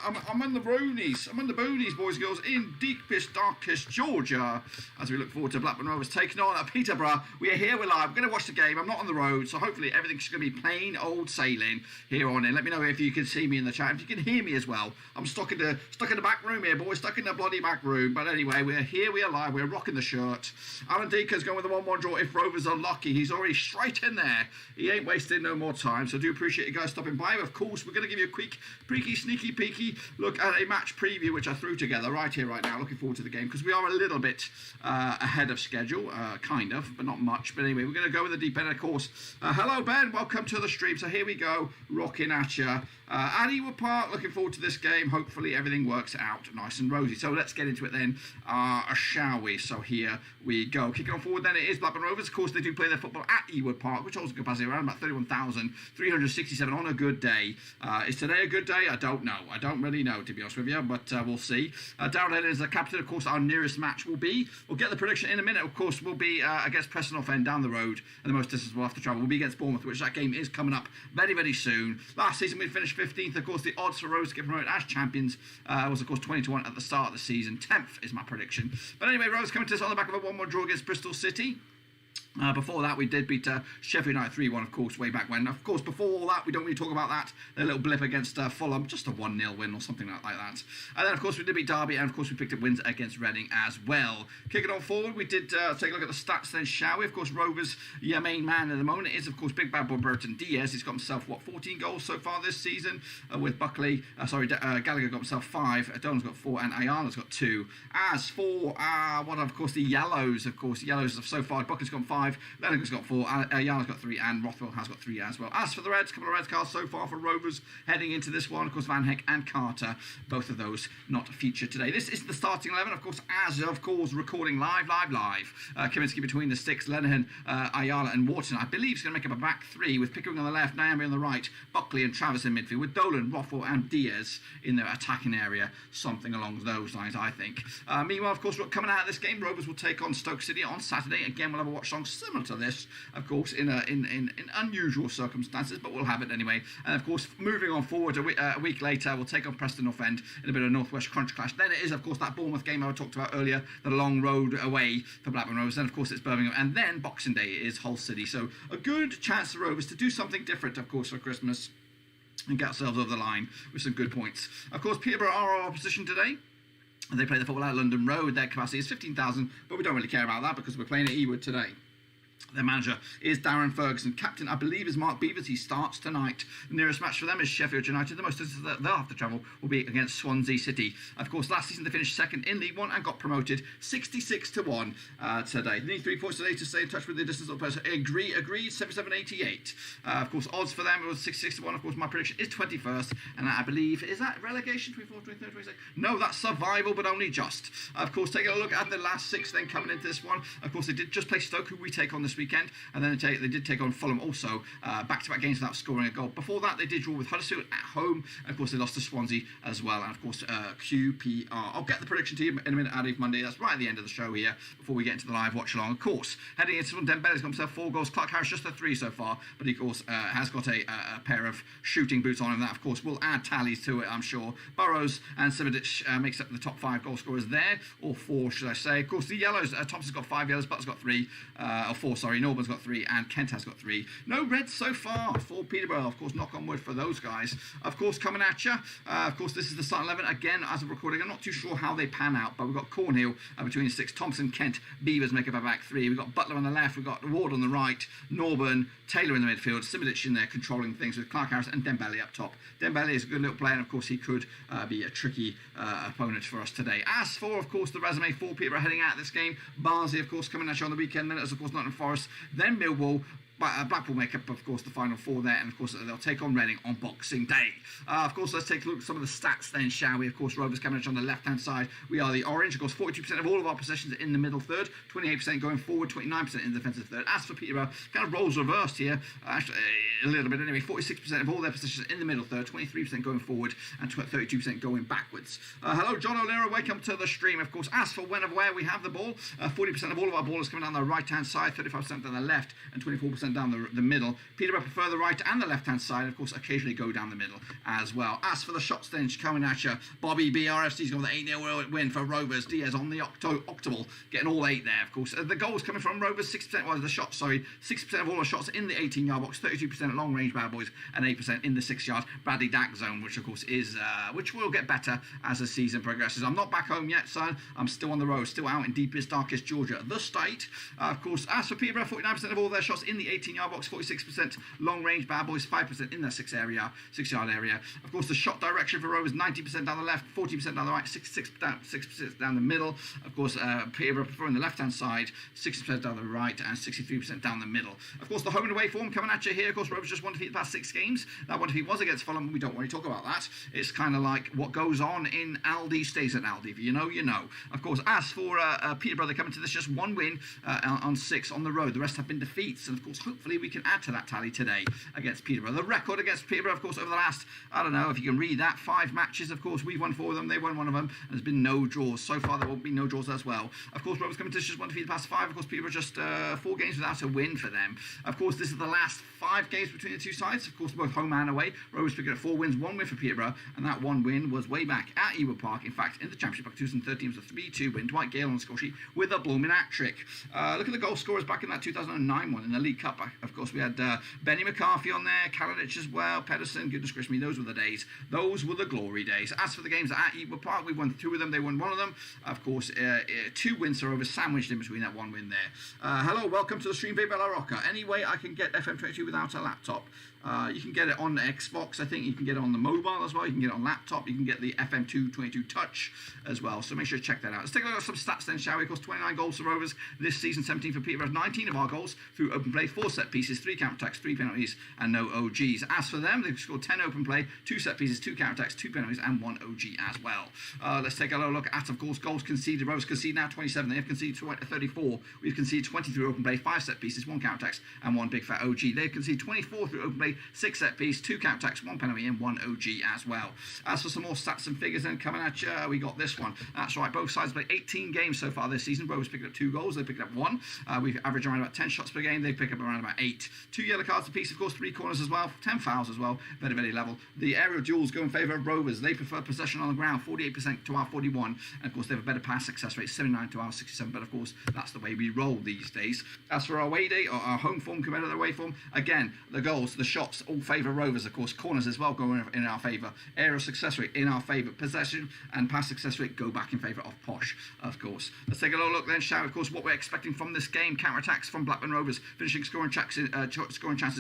I'm on the Bronies. I'm on the Bonies, boys and girls, in deepest, darkest Georgia. As we look forward to Blackburn Rovers taking on Peterborough. We are here, we're live. We're going to watch the game. I'm not on the road, so hopefully everything's going to be plain old sailing here on in. Let me know if you can see me in the chat, if you can hear me as well. I'm stuck in the back room here, boys. Stuck in the bloody back room. But anyway, we're here, we are live. We're rocking the shirt. Alan Deacon's going with a 1-1 draw. If Rovers are lucky, he's already straight in there. He ain't wasting no more time. So I do appreciate you guys stopping by. Of course, we're going to give you a quick, freaky, sneaky, peeky look at a match preview which I threw together right here, right now. Looking forward to the game because we are a little bit ahead of schedule, kind of, but not much. But anyway, we're going to go with the deep end, of course. Hello, Ben. Welcome to the stream. So here we go, rocking at you. At Ewood Park, looking forward to this game. Hopefully everything works out nice and rosy. So let's get into it then, shall we? So here we go. Kicking on forward then, it is Blackburn Rovers. Of course, they do play their football at Ewood Park, which holds a capacity around about 31,367 on a good day. Is today a good day? I don't know. I don't really know, to be honest with you, but we'll see. Darren Lennon is the captain. Of course, our nearest match will be, we'll get the prediction in a minute, of course, will be against Preston North End down the road, and the most distance we'll have to travel will be against Bournemouth, which that game is coming up very, very soon. Last season, we finished 15th. Of course, the odds for Rovers to get promoted as champions was, of course, 20-1 at the start of the season. 10th is my prediction. But anyway, Rovers coming to us on the back of a 1-1 draw against Bristol City. Before that, we did beat Sheffield United 3-1, of course, way back when. Of course, before all that, we don't really talk about that. A little blip against Fulham, just a 1-0 win or something like that. And then, of course, we did beat Derby, and, of course, we picked up wins against Reading as well. Kicking on forward, we did take a look at the stats then, shall we? Of course, Rovers, your main man at the moment is, of course, big bad boy Burton Diaz. He's got himself, 14 goals so far this season with Buckley. Gallagher got himself 5, Donald's got 4, and Ayala's got 2. As for, of course, the Yellows, have so far, Buckley's got 5, Lennox got 4, Ayala's got 3, and Rothwell has got 3 as well. As for the Reds, a couple of red cards so far for Rovers heading into this one. Of course, Van Heck and Carter, both of those not featured today. This is the starting 11, of course, as of course, recording live. Kaminsky between the sticks, Lenihan, Ayala, and Wharton. I believe he's going to make up a back 3 with Pickering on the left, Naomi on the right, Buckley and Travis in midfield, with Dolan, Rothwell, and Diaz in their attacking area. Something along those lines, I think. Meanwhile, of course, coming out of this game, Rovers will take on Stoke City on Saturday. Again, we'll have a watch song similar to this, of course, in unusual circumstances, but we'll have it anyway. And of course, moving on forward a week later, we'll take on Preston North End in a bit of a Northwest crunch clash. Then it is, of course, that Bournemouth game I talked about earlier, the long road away for Blackburn Rovers. Then, of course, it's Birmingham, and then Boxing Day is Hull City. So a good chance for Rovers to do something different, of course, for Christmas and get ourselves over the line with some good points. Of course, Peterborough are our opposition today. They play the football at London Road. Their capacity is 15,000, but we don't really care about that because we're playing at Ewood today. Their manager is Darren Ferguson. Captain, I believe, is Mark Beavers. He starts tonight. The nearest match for them is Sheffield United. The most distance that they'll have to travel will be against Swansea City. Of course, last season they finished second in League One and got promoted 66-1 today. They need 3 points today to stay in touch with the distance of person. Agreed. 77.88. Of course, odds for them it was 66-1. Of course, my prediction is 21st, and I believe, is that relegation? 24, 23, 26? No, that's survival, but only just. Of course, taking a look at the last 6 then coming into this one. Of course, they did just play Stoke, who we take on this weekend, and then they did take on Fulham also, back-to-back games without scoring a goal. Before that, they did draw with Huddersfield at home, and of course they lost to Swansea as well, and of course QPR. I'll get the prediction to you in a minute, Adif Monday. That's right at the end of the show here, before we get into the live watch along. Of course, heading into this one, Dembele's got himself 4 goals, Clark Harris just 3 so far, but he of course has got a pair of shooting boots on him. That of course will add tallies to it, I'm sure. Burrows and Sividic makes up the top 5 goal scorers there, or 4 should I say. Of course, the yellows, Thompson's got 5 yellows, Butler's got 3, or 4, sorry, Norman's got 3, and Kent has got 3. No reds so far for Peterborough, of course, knock on wood for those guys. Of course, coming at you, of course, this is the starting 11. Again, as of recording, I'm not too sure how they pan out, but we've got Cornhill between the 6, Thompson, Kent, Beavers make up our back 3. We've got Butler on the left, we've got Ward on the right, Norburn, Taylor in the midfield, Sividic in there controlling things with Clark Harris and Dembele up top. Dembele is a good little player, and of course, he could be a tricky opponent for us today. As for, of course, the resume for Peterborough heading out of this game, Barnsley, of course, coming at you on the weekend, then it's, of course, Nottingham Forest, then Millwall, Blackpool make up, of course, the final 4 there, and of course they'll take on Reading on Boxing Day. Of course, let's take a look at some of the stats then, shall we? Of course, Rovers coming on the left-hand side. We are the orange. Of course, 42% of all of our possessions in the middle third, 28% going forward, 29% in the defensive third. As for Peterborough, kind of roles reversed here. Actually, a little bit anyway. 46% of all their possessions in the middle third, 23% going forward, and 32% going backwards. Hello, John O'Leary. Welcome to the stream. Of course, as for when of where we have the ball, 40% of all of our ball is coming down the right-hand side, 35% down the left, and 24% down the middle. Peterborough prefer the right and the left-hand side, and of course, occasionally go down the middle as well. As for the shots then, coming at you, Bobby B. RFC's got the 8-0 win for Rovers. Diaz on the octable, getting all 8 there, of course. The goals coming from Rovers, 6%, well, the shots, sorry, 6% of all the shots in the 18-yard box, 32% long-range bad boys, and 8% in the 6-yard Bradley Dack zone, which of course is, which will get better as the season progresses. I'm not back home yet, son. I'm still on the road, still out in deepest, darkest Georgia, the state. Of course, as for Peterborough, 49% of all their shots in the 18-yard box, 46% long-range bad boys, 5% in their 6-yard area. Of course, the shot direction for Rovers, 90% down the left, 40% down the right, 6% down the middle. Of course, Peterborough preferring the left-hand side, 60% down the right, and 63% down the middle. Of course, the home and away form coming at you here. Of course, Rovers just won defeat the past 6 games. That one defeat was against Fulham. We don't want to talk about that. It's kind of like what goes on in Aldi stays at Aldi. If you know, you know. Of course, as for Peterborough, they're coming to this just 1 win on 6 on the road. The rest have been defeats. And of course, hopefully we can add to that tally today against Peterborough. The record against Peterborough, of course, over the last, I don't know if you can read that, 5 matches. Of course, we've won 4 of them. They won 1 of them. And there's been no draws. So far, there won't be no draws as well. Of course, Rovers coming to this just 1 defeat the past 5. Of course, Peterborough just 4 games without a win for them. Of course, this is the last 5 games between the two sides. Of course, both home and away. Rovers picking up 4 wins, 1 win for Peterborough, and that 1 win was way back at Ewood Park. In fact, in the Championship back 2013, it was a 3-2 win. Dwight Gale on the score sheet with a blooming hat-trick. Look at the goal scorers back in that 2009 one in the League Cup. Of course, we had Benny McCarthy on there, Kalinic as well, Pedersen, goodness gracious me, those were the days. Those were the glory days. As for the games at Ewood Park, we won 2 of them, they won 1 of them. Of course, 2 wins are over sandwiched in between that 1 win there. Hello, welcome to the stream, Baby La Rocca. Anyway, I can get FM22 without a laptop. You can get it on Xbox, I think. You can get it on the mobile as well. You can get it on laptop. You can get the FM222 Touch as well. So make sure to check that out. Let's take a look at some stats then, shall we? Of course, 29 goals for Rovers this season, 17 for Peterborough. 19 of our goals through open play, 4 set pieces, 3 counter-attacks, 3 penalties, and no OGs. As for them, they've scored 10 open play, 2 set pieces, 2 counter-attacks, 2 penalties, and 1 OG as well. Let's take a look at, of course, goals conceded. Rovers conceded now 27. They have conceded 34. We've conceded 20 through open play, 5 set pieces, 1 counter-attacks, and 1 big fat OG. They've conceded 24 through open play, 6 set pieces, 2 counter-attacks, 1 penalty, and 1 OG as well. As for some more stats and figures then coming at you, we got this one. That's right, both sides played 18 games so far this season. Rovers picked up 2 goals, they picked up 1. We've averaged around about 10 shots per game, they pick up around about 8. 2 yellow cards apiece, of course, 3 corners as well, 10 fouls as well, very, very level. The aerial duels go in favour of Rovers. They prefer possession on the ground, 48% to our 41. And of course, they have a better pass success rate, 79 to our 67. But of course, that's the way we roll these days. As for our away day, or our home form compared to the away form, again, the goals, the shots, all favour Rovers, of course. Corners as well go in our favour. Aerial success rate in our favour. Possession and pass success rate go back in favour of Posh, of course. Let's take a little look then, shall we? Of course, what we're expecting from this game. Counter-attacks from Blackburn Rovers, finishing scoring chances,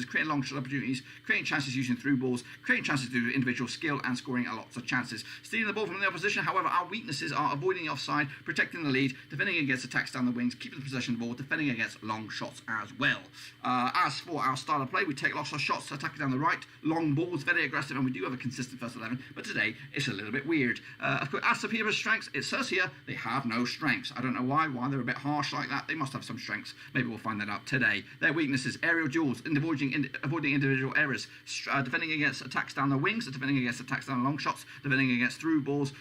creating long shot opportunities, creating chances using through balls, creating chances through individual skill, and scoring lots of chances. Stealing the ball from the opposition, however, our weaknesses are avoiding the offside, protecting the lead, defending against attacks down the wings, keeping the possession of the ball, defending against long shots as well. As for our style of play, we take lots of shots, attacking down the right, long balls, very aggressive, and we do have a consistent first 11, but today it's a little bit weird. Of course, as for Peterborough's strengths, it says here they have no strengths. I don't know why they're a bit harsh like that. They must have some strengths. Maybe we'll find that out today. Their weaknesses: aerial duels, avoiding individual errors, defending against attacks down the wings, defending against attacks down long shots, defending against through balls,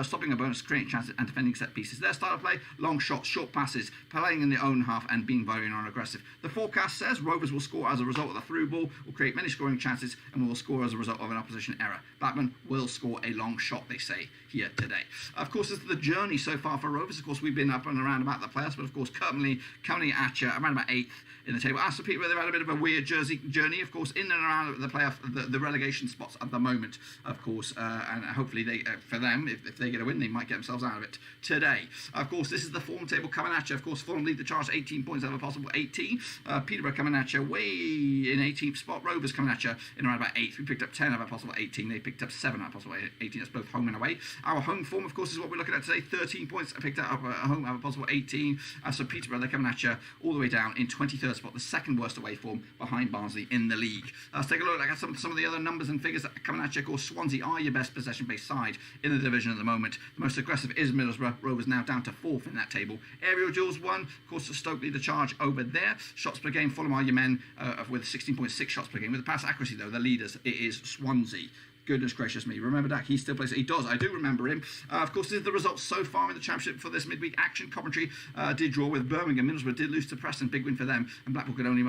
stopping opponents, creating chances, and defending set pieces. Their style of play: long shots, short passes, playing in their own half, and being very non-aggressive. The forecast says Rovers will score as a result of the through ball, will create many scoring chances, and will score as a result of an opposition error. Blackburn will score a long shot, they say here today. Of course, this is the journey so far for Rovers. Of course, we've been up and around about the playoffs, but of course, currently coming at you around about 8th in the table. As for Peterborough, they've had a bit of a weird journey, of course, in and around the playoff, the relegation spots at the moment, of course, and hopefully they, for them, if they get a win, they might get themselves out of it today. Of course, this is the form table coming at you. Of course, Fulham lead the charge, 18 points out of a possible 18. Peterborough coming at you way in 18th spot. Rovers coming at you in around about 8th. We picked up 10 out of a possible 18. They picked up 7 out of a possible 18. That's both home and away. Our home form, of course, is what we're looking at today. 13 points picked up at home out of a possible 18. As for Peterborough, they're coming at you all the way down in 23rd spot, the second worst away form behind Barnsley in the league. Let's take a look at some of the other numbers and figures that are coming at you. Of course, Swansea are your best possession-based side in the division at the moment. The most aggressive is Middlesbrough. Rovers now down to 4th in that table. Aerial duels 1. Of course, Stoke lead the charge over there. Shots per game, Fulham are your men with 16.6 shots per game. with the pass accuracy, though, the leaders, it is Swansea. Goodness gracious me. Remember Dak? He still plays. He does. I do remember him. Of course, this is the results so far in the Championship for this midweek action. Coventry did draw with Birmingham. Middlesbrough did lose to Preston. Big win for them. And Blackpool could only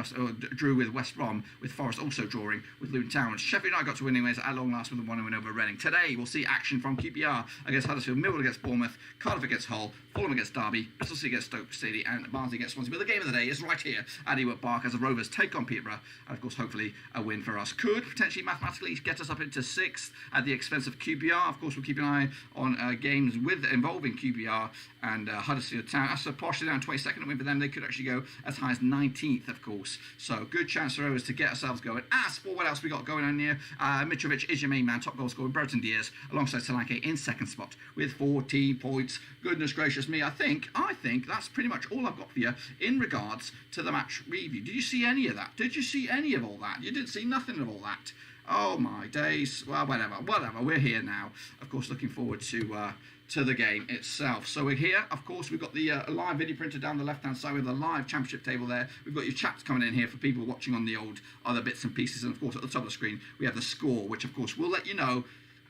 drew with West Brom, with Forest also drawing with Luton Town. Sheffield United got to winning ways at long last with a 1-win over Reading. Today, we'll see action from QPR against Huddersfield, Millwall against Bournemouth, Cardiff against Hull, Fulham against Derby, Bristol City against Stoke City, and Barnsley against Swansea. But the game of the day is right here at Ewood Park as the Rovers take on Peterborough. And, of course, hopefully a win for us. Could potentially mathematically get us up into 6th at the expense of QPR. Of course, we'll keep an eye on games involving QPR and Huddersfield Town. That's partially down 22nd win for them. They could actually go as high as 19th, of course. So good chance for Rovers to get ourselves going. As for what else we got going on here, Mitrovic is your main man, top goal scorer. Brereton Diaz alongside Solanke in second spot with 14 points. Goodness gracious me. I think that's pretty much all I've got for you in regards to the match review. Did you see any of that? Did you see any of all that? You didn't see nothing of all that. Oh my days. Well, whatever. We're here now. Of course, looking forward to the game itself. So we're here. Of course, we've got the live video printer down the left-hand side with the live championship table there. We've got your chats coming in here for people watching on the old other bits and pieces. And of course, at the top of the screen, we have the score, which of course will let you know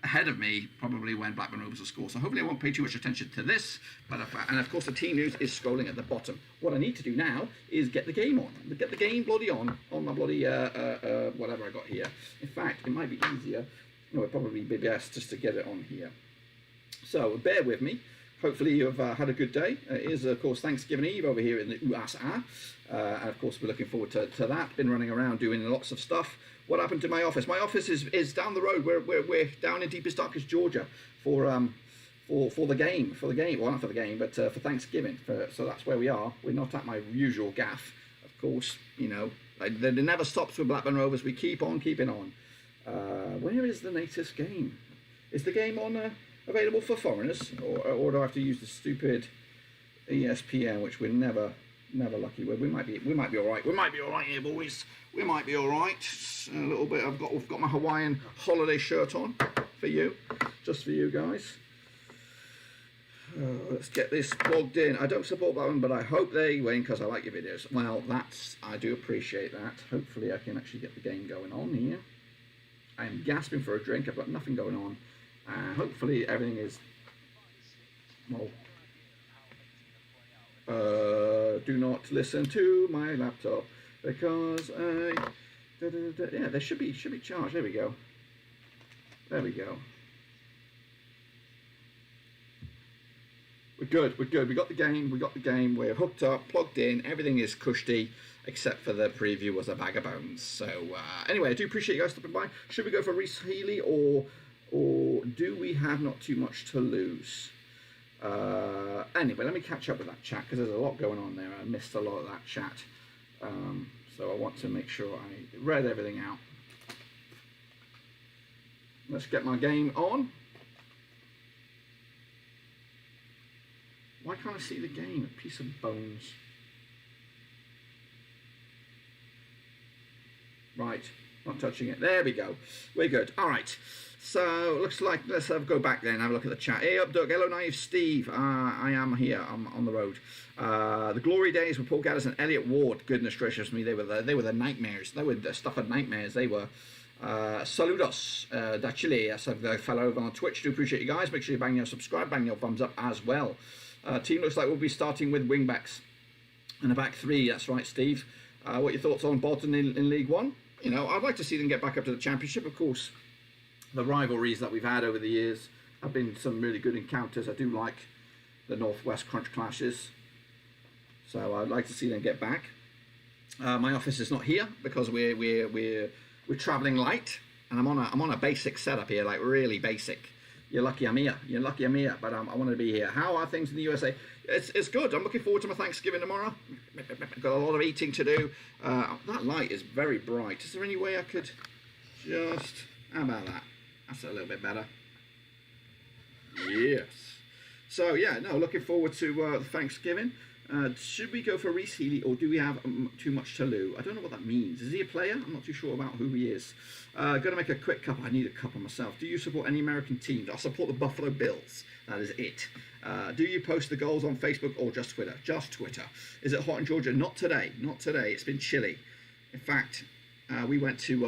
ahead of me probably when Blackburn Rovers will score. So hopefully I won't pay too much attention to this. And of course the team news is scrolling at the bottom. What I need to do now is get the game on. Get the game bloody on my bloody whatever I got here. In fact, it might be easier. No, it'd probably be best just to get it on here. So bear with me. Hopefully you've had a good day. It is, of course, Thanksgiving Eve over here in the USA. And, of course, we're looking forward to that. Been running around doing lots of stuff. What happened to my office? My office is down the road. We're down in deepest, darkest Georgia for the game. Well, not for the game, but for Thanksgiving. So that's where we are. We're not at my usual gaff. Of course, you know, it never stops with Blackburn Rovers. We keep on keeping on. Where is the latest game? Is the game on... available for foreigners, or do I have to use the stupid ESPN, which we're never lucky with? We might be all right. We might be all right here, boys. We might be all right. A little bit. I've got my Hawaiian holiday shirt on for you, just for you guys. Let's get this plugged in. I don't support that one, but I hope they win because I like your videos. Well, I do appreciate that. Hopefully, I can actually get the game going on here. I am gasping for a drink. I've got nothing going on. Hopefully everything is, well, do not listen to my laptop because yeah, there should be charged. There we go. We're good. We got the game. We're hooked up, plugged in. Everything is cushy, except for the preview was a bag of bones. So anyway, I do appreciate you guys stopping by. Should we go for Reece Healy or do we have not too much to lose? Anyway, let me catch up with that chat because there's a lot going on there. I missed a lot of that chat. So I want to make sure I read everything out. Let's get my game on. Why can't I see the game? A piece of bones. Right, not touching it. There we go. We're good. All right. So looks like let's go back then and have a look at the chat. Hey up, Doug. Hello, Naive Steve. I am here. I'm on the road. The glory days with Paul Gaddis and Elliot Ward. Goodness gracious me, they were the nightmares. They were the stuff of nightmares. They were. Saludos, da Chile. That's a fellow over on Twitch. Do appreciate you guys. Make sure you bang your subscribe, bang your thumbs up as well. Team looks like we'll be starting with wing backs and a back three. That's right, Steve. What are your thoughts on Bolton in League One? You know, I'd like to see them get back up to the Championship, of course. The rivalries that we've had over the years have been some really good encounters. I do like the Northwest Crunch clashes, so I'd like to see them get back. My office is not here because we're travelling light, and I'm on a basic setup here, like really basic. You're lucky I'm here. But I want to be here. How are things in the USA? It's good. I'm looking forward to my Thanksgiving tomorrow. Got a lot of eating to do. That light is very bright. Is there any way I could just... How about that? That's a little bit better. Yes. So, yeah, no, looking forward to Thanksgiving. Should we go for Reece Healy or do we have too much to lose? I don't know what that means. Is he a player? I'm not too sure about who he is. Going to make a quick cup. I need a cup of myself. Do you support any American teams? I support the Buffalo Bills. That is it. Do you post the goals on Facebook or just Twitter? Just Twitter. Is it hot in Georgia? Not today. Not today. It's been chilly. In fact, We went to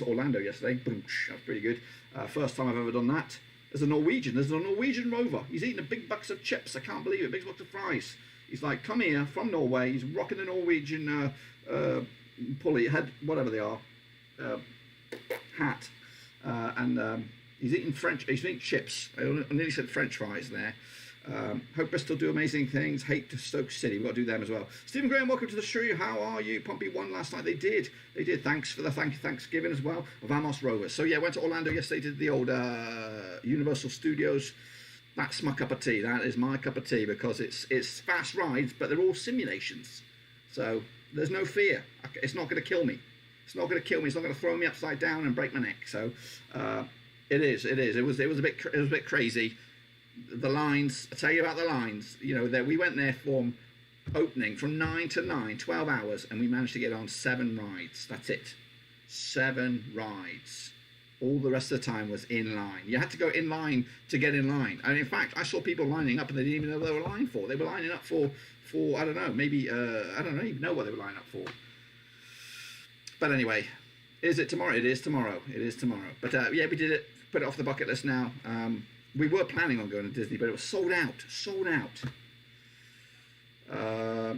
Orlando yesterday. Boom, that was pretty good. First time I've ever done that. There's a Norwegian rover. He's eating a big box of chips. I can't believe it. Big box of fries. He's like, come here from Norway. He's rocking the Norwegian pulley head, whatever they are, hat, and he's eating He's eating chips. I nearly said French fries there. Hope Bristol do amazing things. Hate to Stoke City. We've got to do them as well. Stephen Graham, welcome to the stream. How are you? Pompey won last night. They did. Thanks for the Thanksgiving as well. Vamos Rovers. So yeah, went to Orlando yesterday. Did the old Universal Studios. That's my cup of tea. That is my cup of tea because it's fast rides, but they're all simulations. So there's no fear. It's not going to kill me. It's not going to kill me. It's not going to throw me upside down and break my neck. So it is. It was a bit crazy. The lines, I tell you about the lines, you know, we went there from opening from 9 to 9, 12 hours, and we managed to get on 7 rides. That's it. 7 rides. All the rest of the time was in line. You had to go in line to get in line. And in fact, I saw people lining up and they didn't even know what they were lining for. They were lining up for I don't know, maybe, I don't even know what they were lining up for. But anyway, is it tomorrow? It is tomorrow. But yeah, we did it. Put it off the bucket list now. We were planning on going to Disney, but it was sold out.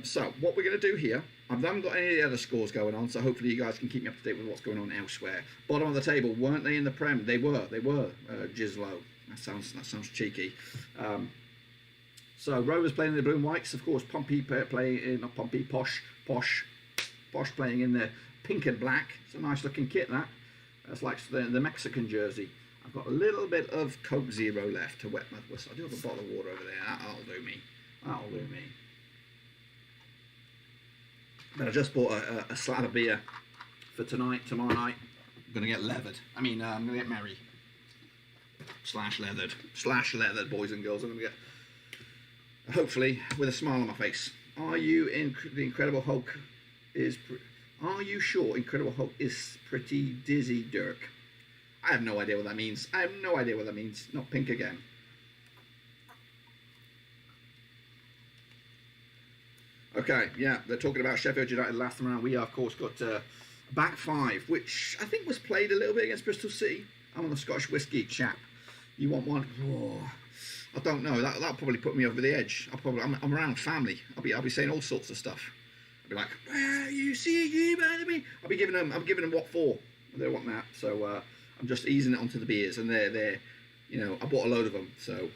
So what we're going to do here, I haven't got any of the other scores going on, so hopefully you guys can keep me up to date with what's going on elsewhere. Bottom of the table, weren't they in the Prem? They were. Gislow. That sounds cheeky. So Rovers playing in the blue and whites, of course. Pompey playing, not Pompey, Posh playing in the pink and black. It's a nice looking kit, that. That's like the Mexican jersey. I've got a little bit of Coke Zero left to wet my whistle. I do have a bottle of water over there. That'll do me. But I just bought a slab of beer for tonight. Tomorrow night, I'm going to get leathered. I'm going to get merry. /leathered, boys and girls. I'm going to get, hopefully, with a smile on my face. Are you in the Incredible Hulk? Are you sure Incredible Hulk is pretty dizzy, Dirk? I have no idea what that means. Not pink again. Okay, yeah, they're talking about Sheffield United last time around. We, of course, got back 5, which I think was played a little bit against Bristol City. I'm on the Scottish whiskey chap. You want one? Oh, I don't know. That'll probably put me over the edge. I'm around family. I'll be saying all sorts of stuff. I'll be like, well, you see you, baby. I'll be giving them what for. They want that. So I'm just easing it onto the beers, and they're, you know, I bought a load of them. So,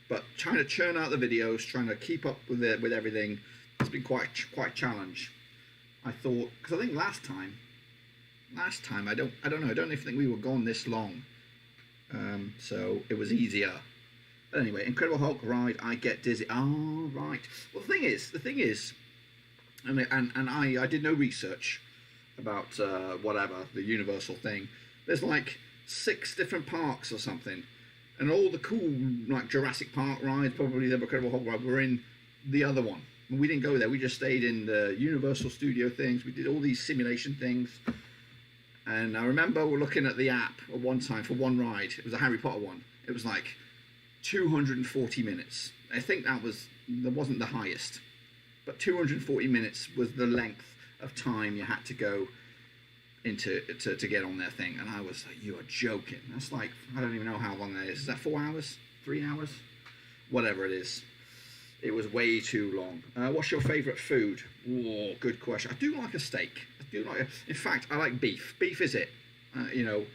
but trying to churn out the videos, trying to keep up with everything, it's been quite a challenge. I thought, because I think last time I don't know. I don't even think we were gone this long. So it was easier. But anyway, Incredible Hulk ride, I get dizzy. Oh, right. Well, the thing is, and I did no research about whatever, the Universal thing. There's like 6 different parks or something. And all the cool, like Jurassic Park rides, probably the Incredible Hulk ride, were in the other one. And we didn't go there. We just stayed in the Universal Studio things. We did all these simulation things. And I remember we're looking at the app at one time for one ride. It was a Harry Potter one. It was like 240 minutes. I think that wasn't the highest, but 240 minutes was the length of time you had to go into to get on their thing. And I was like, you are joking. That's like, I don't even know how long that is. Is that 4 hours? 3 hours? Whatever it is. It was way too long. What's your favourite food? Oh, good question. I do like a steak. In fact, I like beef. Beef is it. You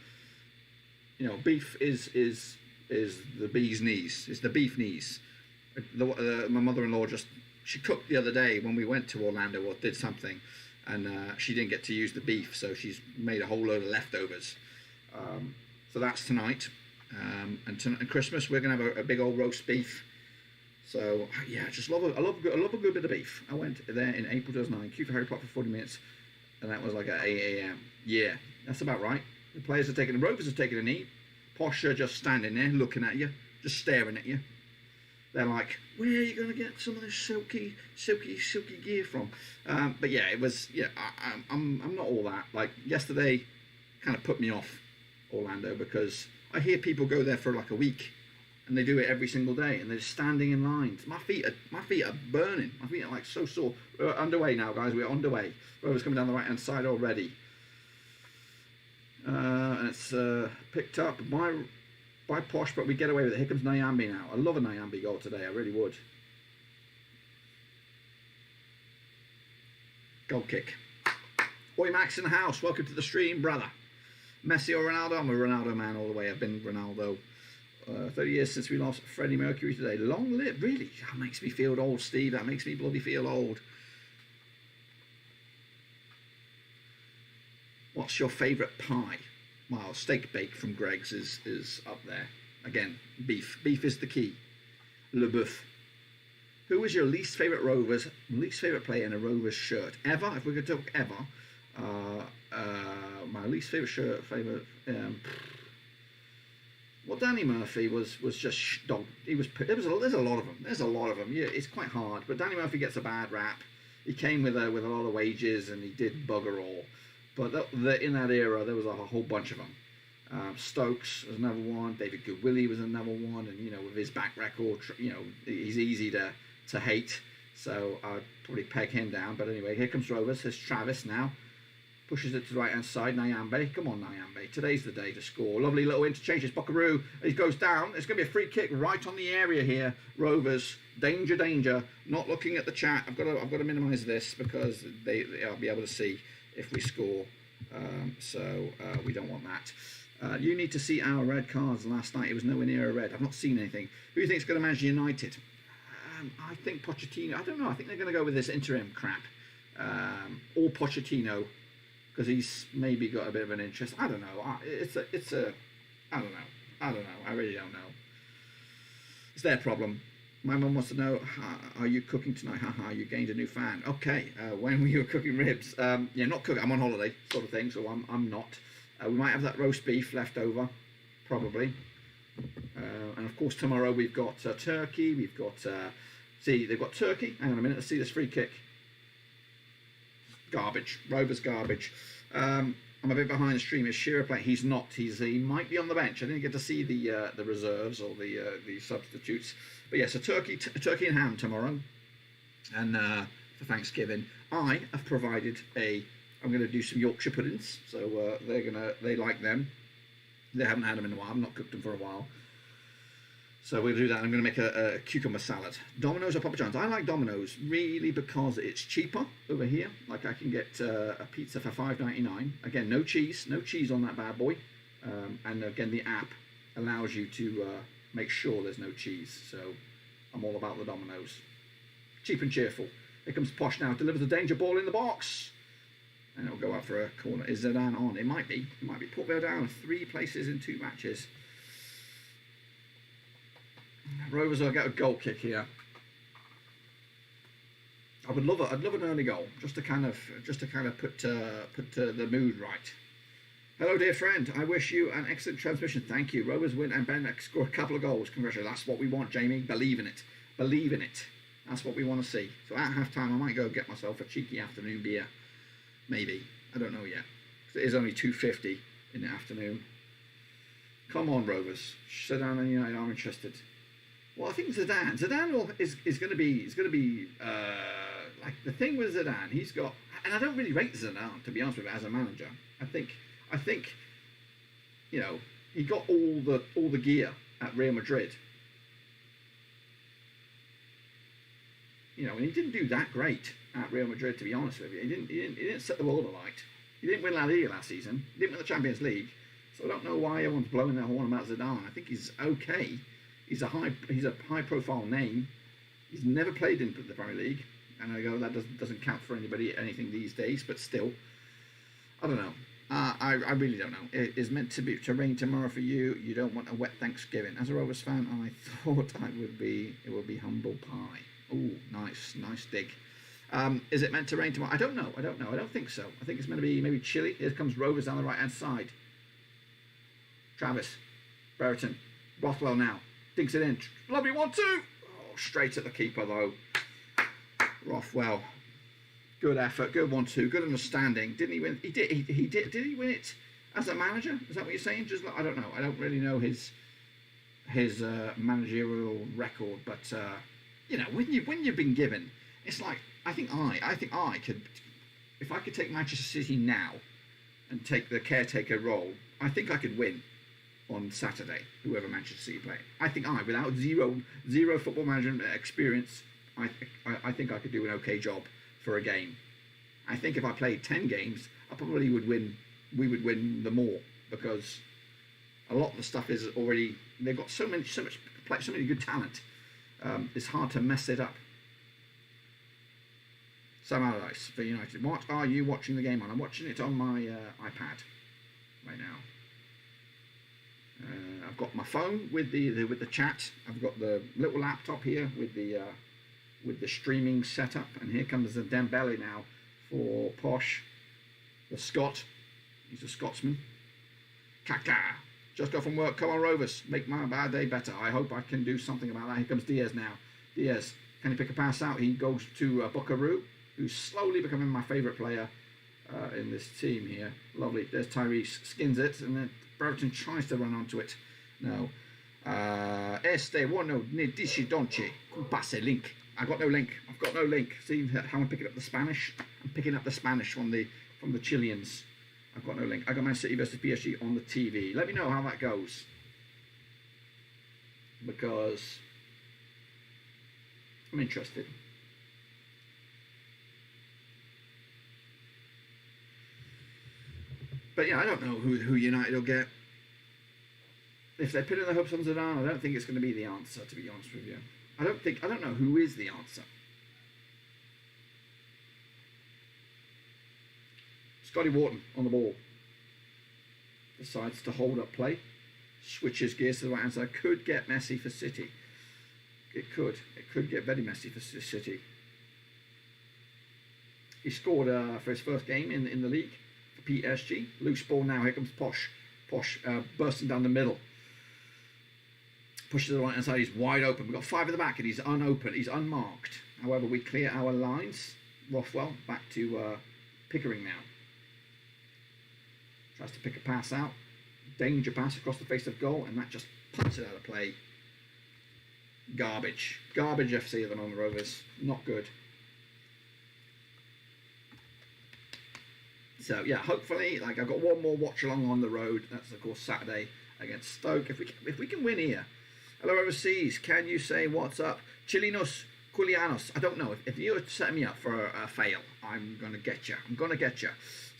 know, beef is the bee's knees. It's the beef knees. My mother-in-law she cooked the other day when we went to Orlando or did something, and she didn't get to use the beef, so she's made a whole load of leftovers. So that's tonight. And tonight, at Christmas, we're gonna have a big old roast beef. So yeah, I love a good bit of beef. I went there in April 2009. Queued for Harry Potter for 40 minutes, and that was like at 8 a.m. Yeah, that's about right. The Rovers are taking a knee. Posh are just standing there looking at you, just staring at you. They're like, where are you going to get some of this silky gear from? But yeah, it was, yeah, I'm not all that. Like, yesterday kind of put me off Orlando because I hear people go there for like a week And they do it every single day, and they're standing in lines. My feet are burning. My feet are like so sore. We're underway now, guys. We're underway. Rovers coming down the right hand side already, and it's picked up by Posh, but we get away with it. Here comes Nyambe now. I love a Nyambe goal today. I really would. Goal kick. Oi, Max in the house. Welcome to the stream, brother. Messi or Ronaldo? I'm a Ronaldo man all the way. I've been Ronaldo. 30 years since we lost Freddie Mercury today. Long live, really? That makes me feel old, Steve. That makes me bloody feel old. What's your favourite pie? Well, steak bake from Greg's is up there. Again, beef. Beef is the key. Le boeuf. Who is your least favourite least favourite player in a Rovers shirt? Ever? If we could talk ever. My least favourite well, Danny Murphy was just dog. There's a lot of them. There's a lot of them. Yeah, it's quite hard. But Danny Murphy gets a bad rap. He came with a lot of wages and he did bugger all. But in that era, there was a whole bunch of them. Stokes was another one. David Goodwillie was another one. And with his back record, he's easy to hate. So I'd probably peg him down. But anyway, here comes Rovers. Here's Travis now. Pushes it to the right-hand side. Nyambe. Come on, Nyambe. Today's the day to score. Lovely little interchange. It's Buckaroo. He goes down. It's going to be a free kick right on the area here. Rovers. Danger, danger. Not looking at the chat. I've got to minimise this because I'll be able to see if we score. So we don't want that. You need to see our red cards last night. It was nowhere near a red. I've not seen anything. Who do you think is going to manage United? I think Pochettino. I don't know. I think they're going to go with this interim crap. Or Pochettino. Because he's maybe got a bit of an interest. I don't know. I don't know. I really don't know. It's their problem. My mum wants to know, are you cooking tonight? Haha, you gained a new fan. Okay, when were you cooking ribs? Yeah, not cooking. I'm on holiday, sort of thing, so I'm not. We might have that roast beef left over, probably. And of course, tomorrow we've got turkey. We've got, they've got turkey. Hang on a minute, let's see this free kick. Garbage. Rovers garbage. I'm a bit behind the stream. Is Shearer playing? He's not. He might be on the bench. I didn't get to see the reserves or the substitutes. But yeah, so turkey and ham tomorrow, and for Thanksgiving, I have provided I'm going to do some Yorkshire puddings. So they like them. They haven't had them in a while. I've not cooked them for a while. So we're going to do that. I'm going to make a cucumber salad. Domino's or Papa John's? I like Domino's really because it's cheaper over here. Like I can get a pizza for $5.99. Again, no cheese on that bad boy. And again, the app allows you to make sure there's no cheese. So I'm all about the Domino's. Cheap and cheerful. Here comes Posh now. Delivers a danger ball in the box. And it'll go out for a corner. Is Zidane on? It might be. Port Vale down 3 places in 2 matches. Rovers will get a goal kick here. I'd love an early goal just to kind of put the mood right. Hello, dear friend. I wish you an excellent transmission. Thank you. Rovers win and Ben score a couple of goals. Congratulations. That's what we want, Jamie. Believe in it. Believe in it. That's what we want to see. So at half time, I might go get myself a cheeky afternoon beer. Maybe. I don't know yet. It is only 2:50 in the afternoon. Come on, Rovers. Sit down and United. I'm interested. Well, I think Zidane is going to be like the thing with Zidane. He's got, and I don't really rate Zidane, to be honest with you, as a manager. I think he got all the gear at Real Madrid. And he didn't do that great at Real Madrid, to be honest with you. He didn't set the world alight. He didn't win La Liga last season. He didn't win the Champions League. So I don't know why everyone's blowing their horn about Zidane. I think he's okay. He's a high profile name. He's never played in the Premier League, and I go that doesn't count for anything these days. But still, I don't know. I really don't know. It is meant to rain tomorrow for you. You don't want a wet Thanksgiving. As a Rovers fan, I thought it would be humble pie. Oh, nice dig. Is it meant to rain tomorrow? I don't know. I don't think so. I think it's meant to be maybe chilly. Here comes Rovers down the right hand side. Travis, Brereton, Rothwell now. Dinks it in. Lovely 1-2. Oh, straight at the keeper though. Rothwell. Good effort. Good 1-2. Good understanding. Didn't he win? He did. Did he win it as a manager? Is that what you're saying? I don't know. I don't really know his his managerial record, but you know, when you've been given, it's like I think I could, if I could take Manchester City now and take the caretaker role, I think I could win on Saturday, whoever Manchester City play. I think without zero football management experience, I think I could do an okay job for a game. I think if I played 10 games, I probably would win. We would win them all, because a lot of the stuff is already, they've got so many good talent. It's hard to mess it up. Sam Allardyce for United. What are you watching the game on? I'm watching it on my iPad right now. I've got my phone with the chat. I've got the little laptop here with the streaming setup, and here comes the Dembele now for Posh, the Scot. He's a Scotsman. Kaka, just got from work. Come on, Rovers, make my bad day better. I hope I can do something about that. Here comes Diaz now. Diaz, can he pick a pass out? He goes to Buckaroo, who's slowly becoming my favourite player in this team here. Lovely. There's Tyrese, skins it, and then Brereton tries to run onto it. No. Bueno, ne dici donche. Passe link. I've got no link. See how I'm picking up the Spanish? I'm picking up the Spanish from the Chileans. I've got no link. I got Man City versus PSG on the TV. Let me know how that goes, because I'm interested. But yeah, I don't know who United will get. If they're putting their hopes on Zidane, I don't think it's going to be the answer, to be honest with you. I don't know who is the answer. Scotty Wharton on the ball. Decides to hold up play. Switches gears to the right hand side. Could get messy for City. It could get very messy for City. He scored for his first game in the league for PSG. Loose ball now. Here comes Posh. Posh bursting down the middle. Pushes to the right hand side. He's wide open. We've got 5 at the back and he's unopened. He's unmarked. However, we clear our lines. Rothwell back to Pickering now. Tries to pick a pass out. Danger pass across the face of goal, and that just punts it out of play. Garbage. Garbage FC at the moment, Rovers. Not good. So, yeah, hopefully, like, I've got one more watch along on the road. That's, of course, Saturday against Stoke. If we can win here. Hello, overseas. Can you say what's up? Chilinos, Culianos. I don't know. If you're setting me up for a fail, I'm going to get you.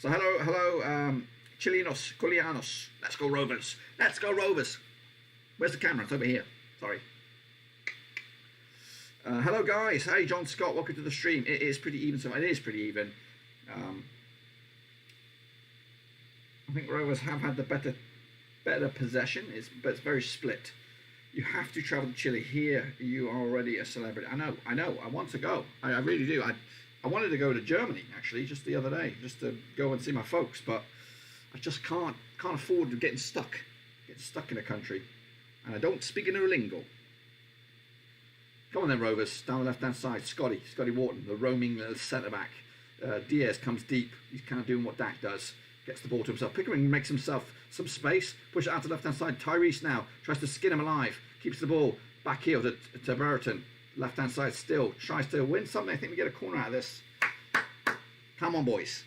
So, hello, Chilinos, Culianos. Let's go Rovers. Let's go Rovers. Where's the camera? It's over here. Sorry. Hello guys. Hey John Scott. Welcome to the stream. It is pretty even. So it is pretty even. I think Rovers have had the better possession. But it's very split. You have to travel to Chile. Here you are already a celebrity. I know. I want to go. I really do. I wanted to go to Germany actually just the other day, just to go and see my folks, but I just can't afford getting stuck in a country, and I don't speak no lingo. Come on then, Rovers, down the left-hand side. Scotty Wharton, the roaming centre-back. Diaz comes deep. He's kind of doing what Dak does. Gets the ball to himself. Pickering makes himself some space. Push it out to the left-hand side. Tyrese now tries to skin him alive. Keeps the ball back heel to Brereton. Left-hand side still. Tries to win something. I think we get a corner out of this. Come on, boys.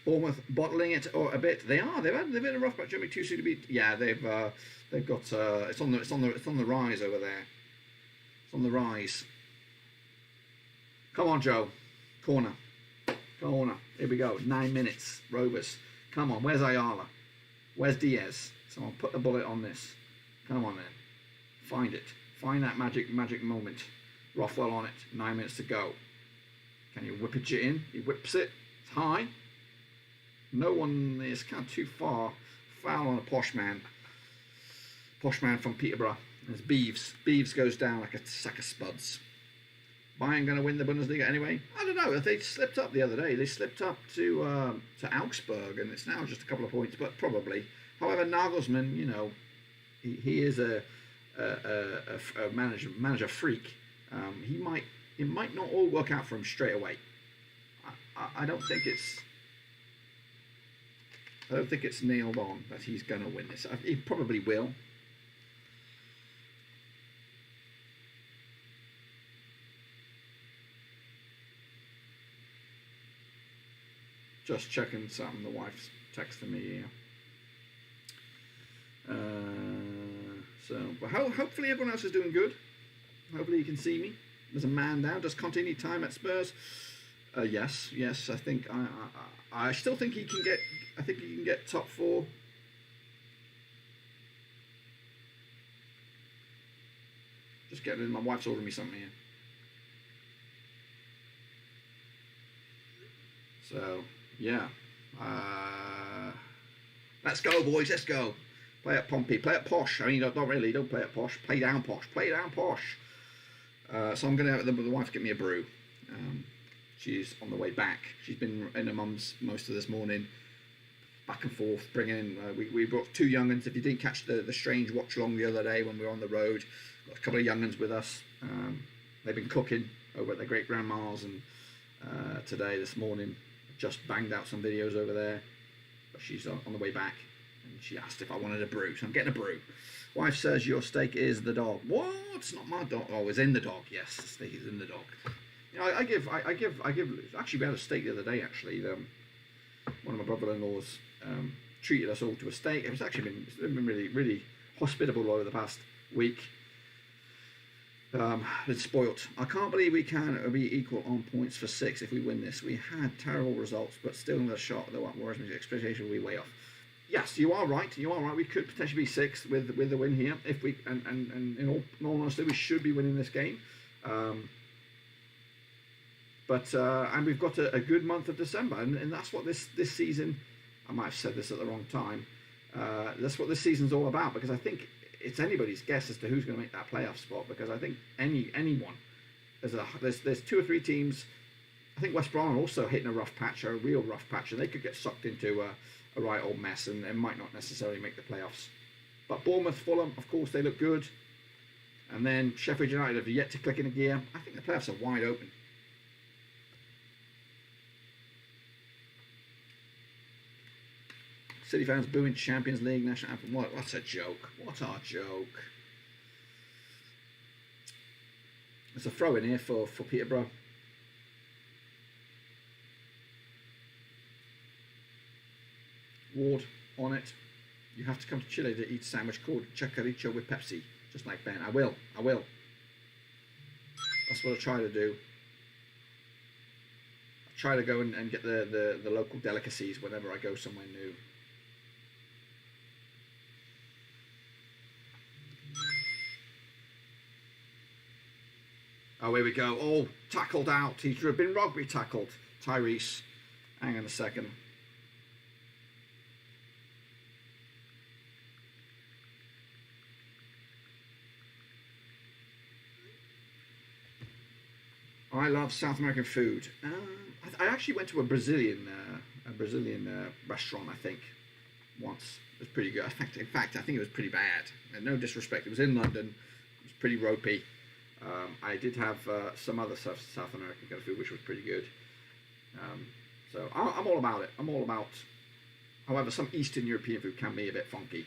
Bournemouth bottling it or a bit. They've been a rough patch. Germany too soon to beat. Yeah, they've got it's on the rise over there. It's on the rise. Come on, Joe. Corner. Here we go. 9 minutes. Rovers. Come on. Where's Ayala? Where's Diaz? Someone put the bullet on this. Come on then. Find it. Find that magic moment. Rothwell on it. 9 minutes to go. Can you whip it in? He whips it. It's high. No one is kind of too far. Foul on a Posh man. Posh man from Peterborough. There's Beeves. Beeves goes down like a sack of spuds. Bayern going to win the Bundesliga anyway? I don't know. They slipped up the other day. They slipped up to Augsburg, and it's now just a couple of points, but probably. However, Nagelsmann, you know, he is a manager freak. It might not all work out for him straight away. I don't think it's nailed on that he's going to win this. He probably will. Just checking something. The wife's texting me here. But hopefully everyone else is doing good. Hopefully you can see me. There's a man down. Does Conte need time at Spurs? Yes. I think I still think he can get. I think he can get top 4. Just getting in. My wife's ordering me something here. So yeah. Let's go, boys. Let's go. Play at Pompey. Play at Posh. I mean, not really. Don't play at Posh. Play down Posh. Play down Posh. So I'm going to have the wife get me a brew. She's on the way back. She's been in her mum's most of this morning. Back and forth, bringing in. We brought 2 young uns. If you didn't catch the strange watch along the other day when we were on the road, got a couple of young uns with us. They've been cooking over at their great grandma's, and today, this morning, just banged out some videos over there. But she's on the way back, and she asked if I wanted a brew, so I'm getting a brew. Wife says your steak is the dog. What? It's not my dog. Oh, it's in the dog. Yes, the steak is in the dog. You know, I give. Actually, we had a steak the other day. Actually, one of my brother-in-laws treated us all to a steak. It's been really hospitable over the past week. It's spoilt. I can't believe we can be equal on points for 6 if we win this. We had terrible results, but still another shot. Though what worries me, expectation will be way off. Yes, you are right. We could potentially be 6th with the win here. If we and in all honesty, we should be winning this game. And we've got a good month of December, and that's what this season. I might have said this at the wrong time. That's what this season's all about, because I think it's anybody's guess as to who's going to make that playoff spot. Because I think anyone. There's 2 or 3 teams. I think West Brom are also hitting a rough patch, a real rough patch, and they could get sucked into a right old mess, and they might not necessarily make the playoffs. But Bournemouth, Fulham, of course, they look good. And then Sheffield United have yet to click in a gear. I think the playoffs are wide open. City fans booing Champions League, National Anthem. What's a joke? What a joke. There's a throw in here for Peterborough. Ward on it. You have to come to Chile to eat a sandwich called chicharito with Pepsi, just like Ben. I will. That's what I try to do. I try to go and get the local delicacies whenever I go somewhere new. Oh, here we go. Oh, tackled out. He's been rugby tackled. Tyrese. Hang on a second. I love South American food. I actually went to a Brazilian restaurant, I think, once. It was pretty good. In fact, I think it was pretty bad. And no disrespect. It was in London. It was pretty ropey. I did have some other South American kind of food, which was pretty good. So I'm all about it. I'm all about. However, some Eastern European food can be a bit funky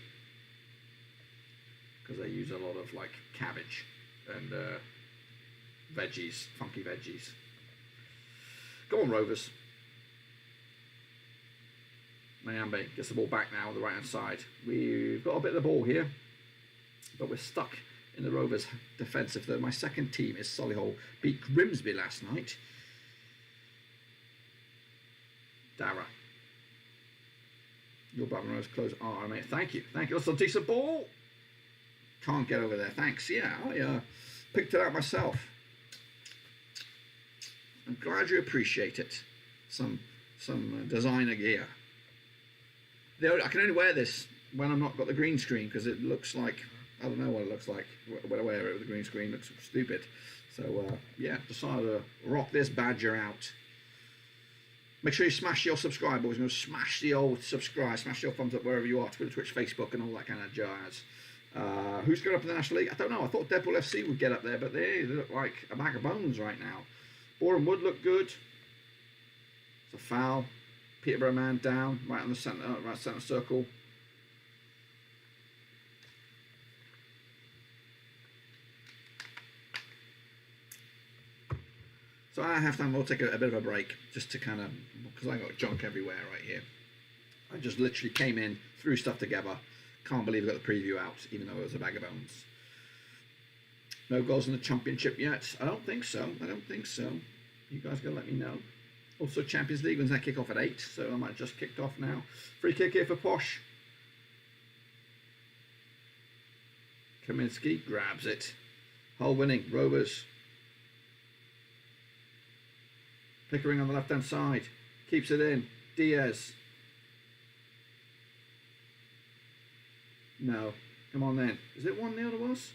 because they use a lot of like cabbage and veggies, funky veggies. Go on, Rovers. Mayambe gets the ball back now on the right hand side. We've got a bit of the ball here, but we're stuck in the Rovers defensive third. My second team is Solihull. Beat Grimsby last night. Dara. Your Blackburn Rovers close. Oh, mate, thank you. That's a decent ball. Can't get over there. Thanks. Yeah, I picked it out myself. I'm glad you appreciate it. Some designer gear. I can only wear this when I'm not got the green screen because it looks like, I don't know what it looks like when I wear it with the green screen. It looks stupid. So yeah, decided to rock this badger out. Make sure you smash your subscribe, boys. Smash the old subscribe, smash your thumbs up wherever you are, Twitter, Twitch, Facebook, and all that kind of jazz. Who's going up in the National League? I don't know. I thought Deadpool FC would get up there, but they look like a bag of bones right now. Boreham Wood look good. It's a foul. Peterborough man down, right on the centre, right centre circle. So I have time. We'll take a bit of a break just to kind of, because I got junk everywhere right here. I just literally came in, threw stuff together. Can't believe I got the preview out, even though it was a bag of bones. No goals in the championship yet. I don't think so. I don't think so. You guys gotta let me know. Also, Champions League, when's that kick off at 8? So I might just kicked off now. Free kick here for Posh. Kaminsky grabs it. Hull winning. Rovers. Pickering on the left-hand side. Keeps it in. Diaz. No. Come on then. Is it 1-0 to us?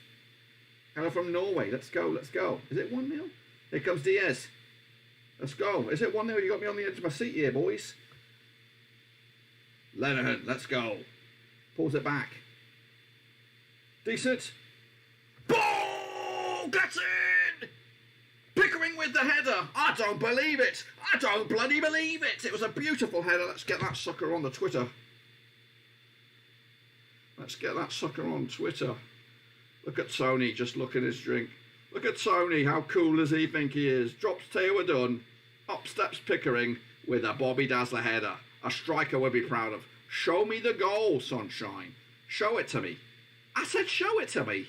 Hello from Norway. Let's go. Let's go. Is it 1-0? Here comes Diaz. Let's go. Is it 1-0? You got me on the edge of my seat here, boys. Lenihan. Let's go. Pulls it back. Decent. Ball! Gets in! Pickering with the header. I don't believe it. I don't bloody believe it. It was a beautiful header. Let's get that sucker on the Twitter. Let's get that sucker on Twitter. Look at Tony just looking at his drink. Look at Tony. How cool does he think he is? Drops Taylor Dunn. Up steps Pickering with a Bobby Dazzler header. A striker would be proud of. Show me the goal, sunshine. Show it to me. I said show it to me.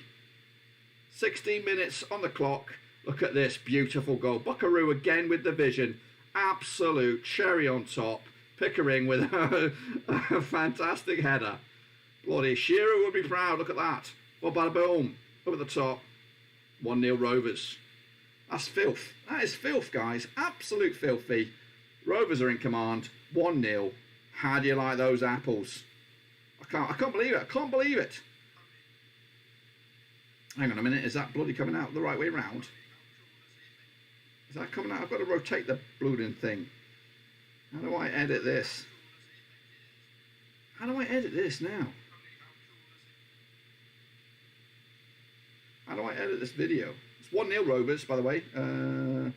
16 minutes on the clock. Look at this beautiful goal. Buckaroo again with the vision. Absolute cherry on top. Pickering with a fantastic header. Bloody Shearer would be proud. Look at that. Well, bada boom. Up at the top. 1-0 Rovers. That's filth. That is filth, guys. Absolute filthy. Rovers are in command. 1-0. How do you like those apples? I can't believe it. I can't believe it. Hang on a minute. Is that bloody coming out the right way round? Is that coming out? I've got to rotate the blooming thing. How do I edit this? How do I edit this now? How do I edit this video? It's 1-0 Rovers, by the way. Not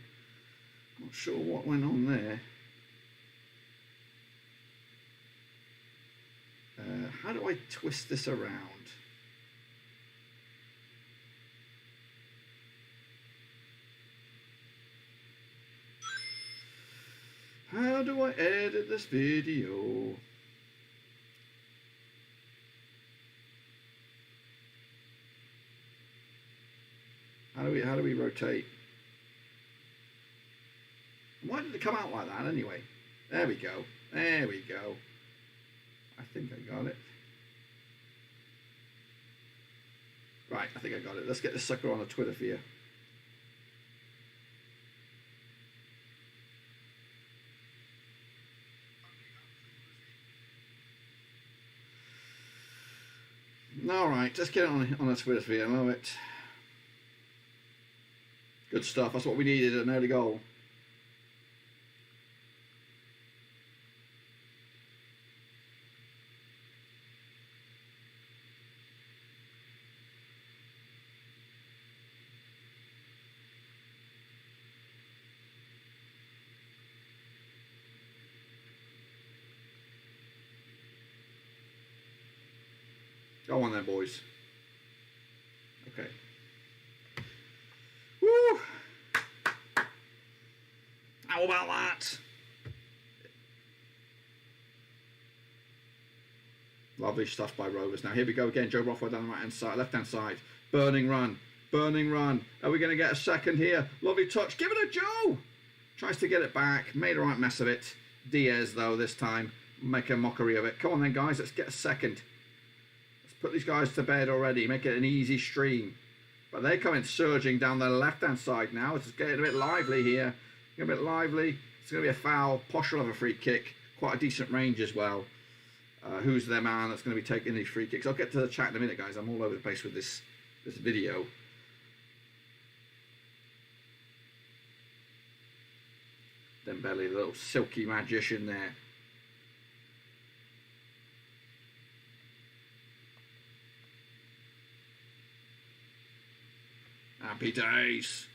sure what went on there. How do I twist this around? How do I edit this video? How do we rotate? Why did it come out like that anyway? There we go. There we go. I think I got it. Right, I think I got it. Let's get this sucker on the Twitter for you. All right, let's get it on the Twitter for you. I love it. Good stuff. That's what we needed, an early goal. Go on then, boys. Okay. Woo! How about that? Lovely stuff by Rovers. Now here we go again. Joe Rothwell down the right-hand side, left-hand side. Burning run. Burning run. Are we going to get a second here? Lovely touch. Give it a Joe. Tries to get it back. Made a right mess of it. Diaz, though, this time. Make a mockery of it. Come on then, guys. Let's get a second. Put these guys to bed already, make it an easy stream. But they're coming surging down the left-hand side now. It's getting a bit lively here. A bit lively. It's going to be a foul. Posh will have a free kick. Quite a decent range as well. Who's their man that's going to be taking these free kicks? I'll get to the chat in a minute, guys. I'm all over the place with this video. Dembele, the little silky magician there. Happy days.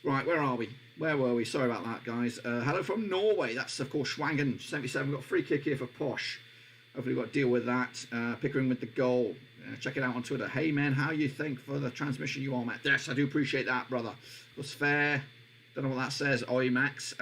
Right, where are we? Where were we? Sorry about that, guys. Hello from Norway. That's, of course, Schwangen, 77. We've got a free kick here for Posh. Hopefully we've got to deal with that. Pickering with the goal. Check it out on Twitter. Hey, man, how you think for the transmission you all met? Yes, I do appreciate that, brother. It was fair. Don't know what that says. Oi, Max.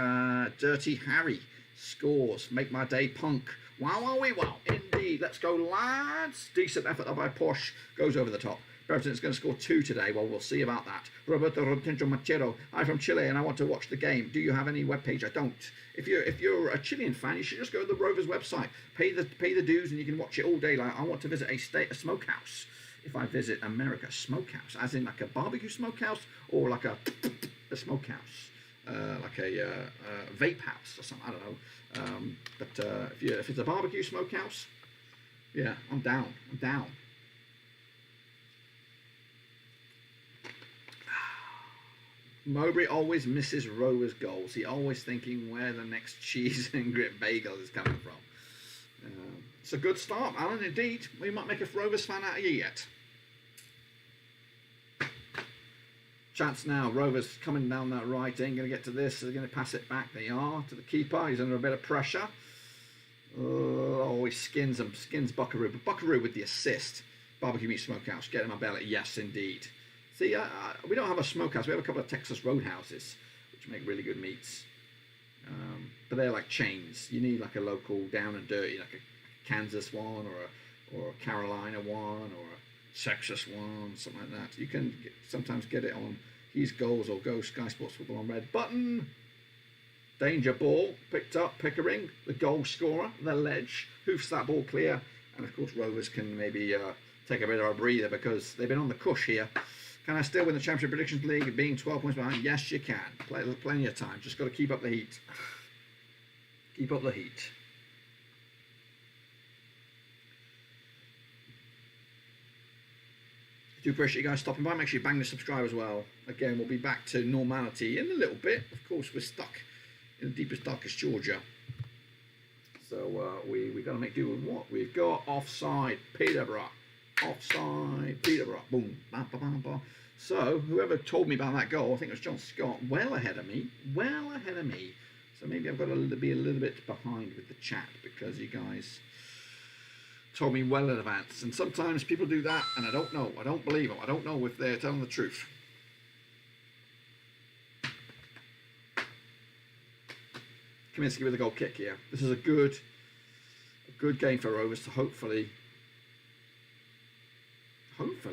Dirty Harry scores. Make my day, Punk. Wow, wow, wow. Indeed. Let's go, lads. Decent effort by Posh. Goes over the top. Brereton's going to score 2 today. Well, we'll see about that. Roberto Rodrigo Machero. I'm from Chile and I want to watch the game. Do you have any webpage? I don't. If you're a Chilean fan, you should just go to the Rovers website. Pay the dues and you can watch it all day. Like, I want to visit a smokehouse. If I visit America, smokehouse, as in like a barbecue smokehouse or like a smokehouse, like a vape house or something. I don't know. But if it's a barbecue smokehouse, yeah, I'm down. I'm down. Mowbray always misses Rovers goals. He always thinking where the next cheese and grit bagel is coming from. It's a good start, Alan. Indeed, we might make a Rovers fan out of you yet. Chance now. Rovers coming down that right. Ain't going to get to this. They're going to pass it back. They are to the keeper. He's under a bit of pressure. Oh, he skins him. Skins Buckaroo. But Buckaroo with the assist. Barbecue Meat Smokehouse. Get him a belly. Yes, indeed. See, we don't have a smokehouse. We have a couple of Texas Roadhouses, which make really good meats. But they're like chains. You need like a local down and dirty, like a Kansas one or a Carolina one or a Texas one, something like that. You can sometimes get it on His Goals or Go Sky Sports Football on red button. Danger ball picked up. Pickering, the goal scorer, the ledge, hoofs that ball clear, and of course Rovers can maybe take a bit of a breather because they've been on the cush here. Can I still win the Championship Predictions League being 12 points behind? Yes, you can. Plenty of time. Just got to keep up the heat. Keep up the heat. I do appreciate you guys stopping by. Make sure you bang the subscribe as well. Again, we'll be back to normality in a little bit. Of course, we're stuck in the deepest, darkest Georgia. So we got to make do with what we've got. Offside, Peterborough. Offside, Peterborough. Boom. Bah, bah, bah, bah. So, whoever told me about that goal, I think it was John Scott, well ahead of me. Well ahead of me. So maybe I've got to be a little bit behind with the chat because you guys told me well in advance. And sometimes people do that and I don't know. I don't believe them. I don't know if they're telling the truth. Kaminsky with a goal kick here. This is a good game for Rovers to hopefully,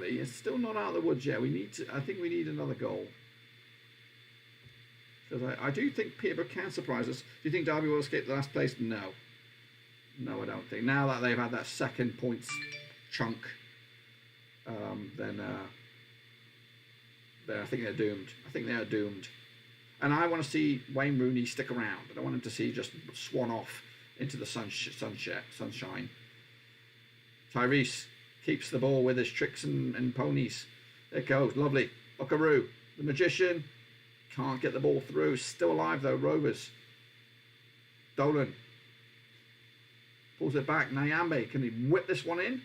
it's still not out of the woods yet. I think we need another goal. Because I do think Peterborough can surprise us. Do you think Derby will escape the last place? No. No, I don't think. Now that they've had that second points chunk, then I think they're doomed. I think they are doomed. And I want to see Wayne Rooney stick around. I don't want him to see just swan off into the sunshine. Tyrese keeps the ball with his tricks and ponies. There it goes. Lovely. Buckaroo, the magician. Can't get the ball through. Still alive though, Rovers. Dolan. Pulls it back. Nyambe, can he whip this one in?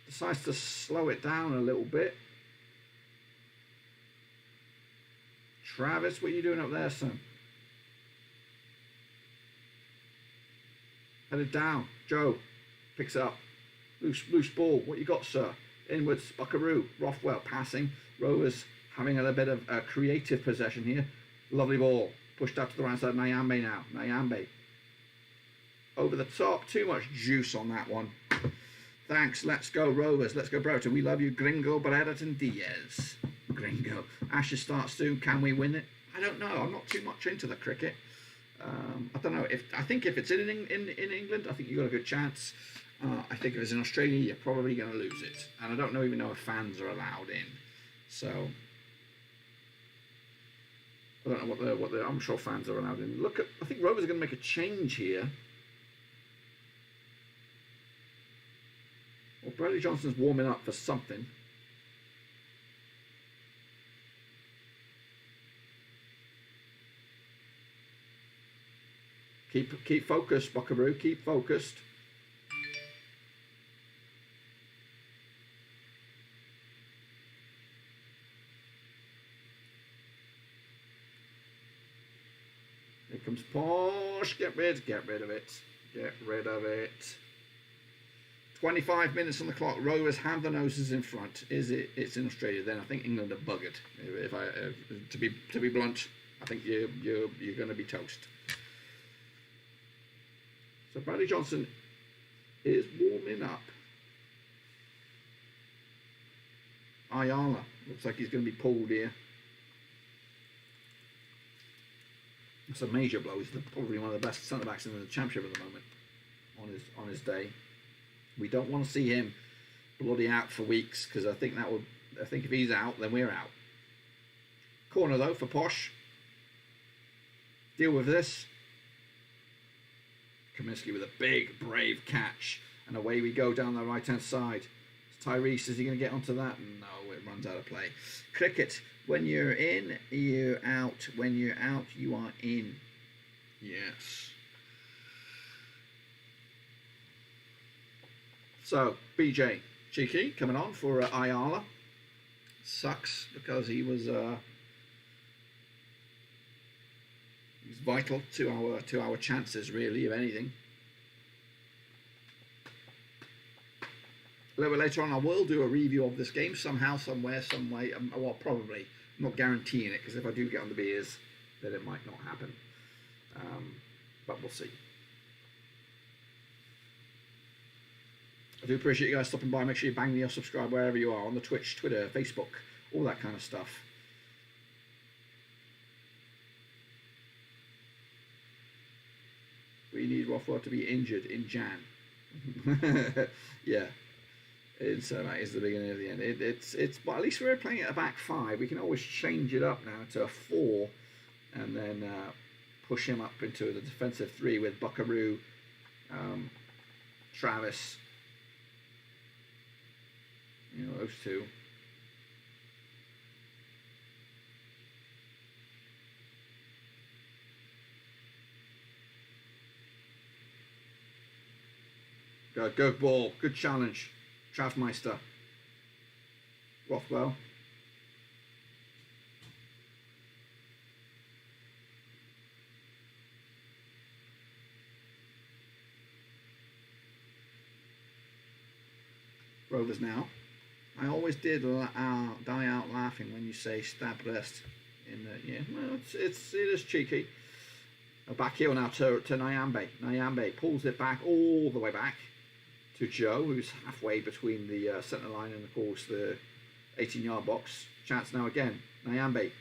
Decides to slow it down a little bit. Travis, what are you doing up there, son? Headed down. Joe picks it up. Loose ball. What you got, sir? Inwards. Buckaroo. Rothwell passing. Rovers having a little bit of creative possession here. Lovely ball. Pushed out to the right side. Nyambe now. Nyambe. Over the top. Too much juice on that one. Thanks. Let's go, Rovers. Let's go, Brereton. We love you, Gringo, Brereton Diaz. Gringo. Ashes starts soon. Can we win it? I don't know. I'm not too much into the cricket. I don't know. I think if it's in England, I think you've got a good chance. I think if it's in Australia, you're probably going to lose it. And I don't even know if fans are allowed in. So I don't know what I'm sure fans are allowed in. Look at, I think Rovers are going to make a change here. Well, Bradley Johnson's warming up for something. Keep focused, Buckaroo. Keep focused. Here comes Posh. Get rid of it. Get rid of it. 25 minutes on the clock. Rovers have the noses in front. It's in Australia? Then I think England are buggered. To be blunt. I think you're going to be toast. So Bradley Johnson is warming up. Ayala looks like he's going to be pulled here. It's a major blow. He's probably one of the best centre backs in the Championship at the moment. On his day, we don't want to see him bloody out for weeks, because I think if he's out, then we're out. Corner though for Posh. Deal with this. Kaminsky with a big, brave catch, and away we go down the right-hand side. Tyrese, is he going to get onto that? No, it runs out of play. Cricket, when you're in, you're out. When you're out, you are in. Yes. So, BJ, cheeky, coming on for Ayala. Sucks, because he was vital to our chances, really, of anything. A little bit later on, I will do a review of this game somehow, somewhere, some way. Well, probably. I'm not guaranteeing it, because if I do get on the beers, then it might not happen. But we'll see. I do appreciate you guys stopping by. Make sure you bang me or subscribe wherever you are, on the Twitch, Twitter, Facebook, all that kind of stuff. We need Rothwell to be injured in Jan. Yeah. That is the beginning of the end. But at least we're playing at a back five. We can always change it up now to a 4, and then push him up into the defensive 3 with Buckaroo, Travis. You know, those two. Good ball. Good challenge. Travmeister. Rothwell. Rovers now. I always did die out laughing when you say stab rest in the, yeah. Well, it is cheeky. Back heel now to Nyambe. Nyambe pulls it back all the way back to Joe, who's halfway between the centre line and, of course, the 18-yard box. Chance now again. Nyambe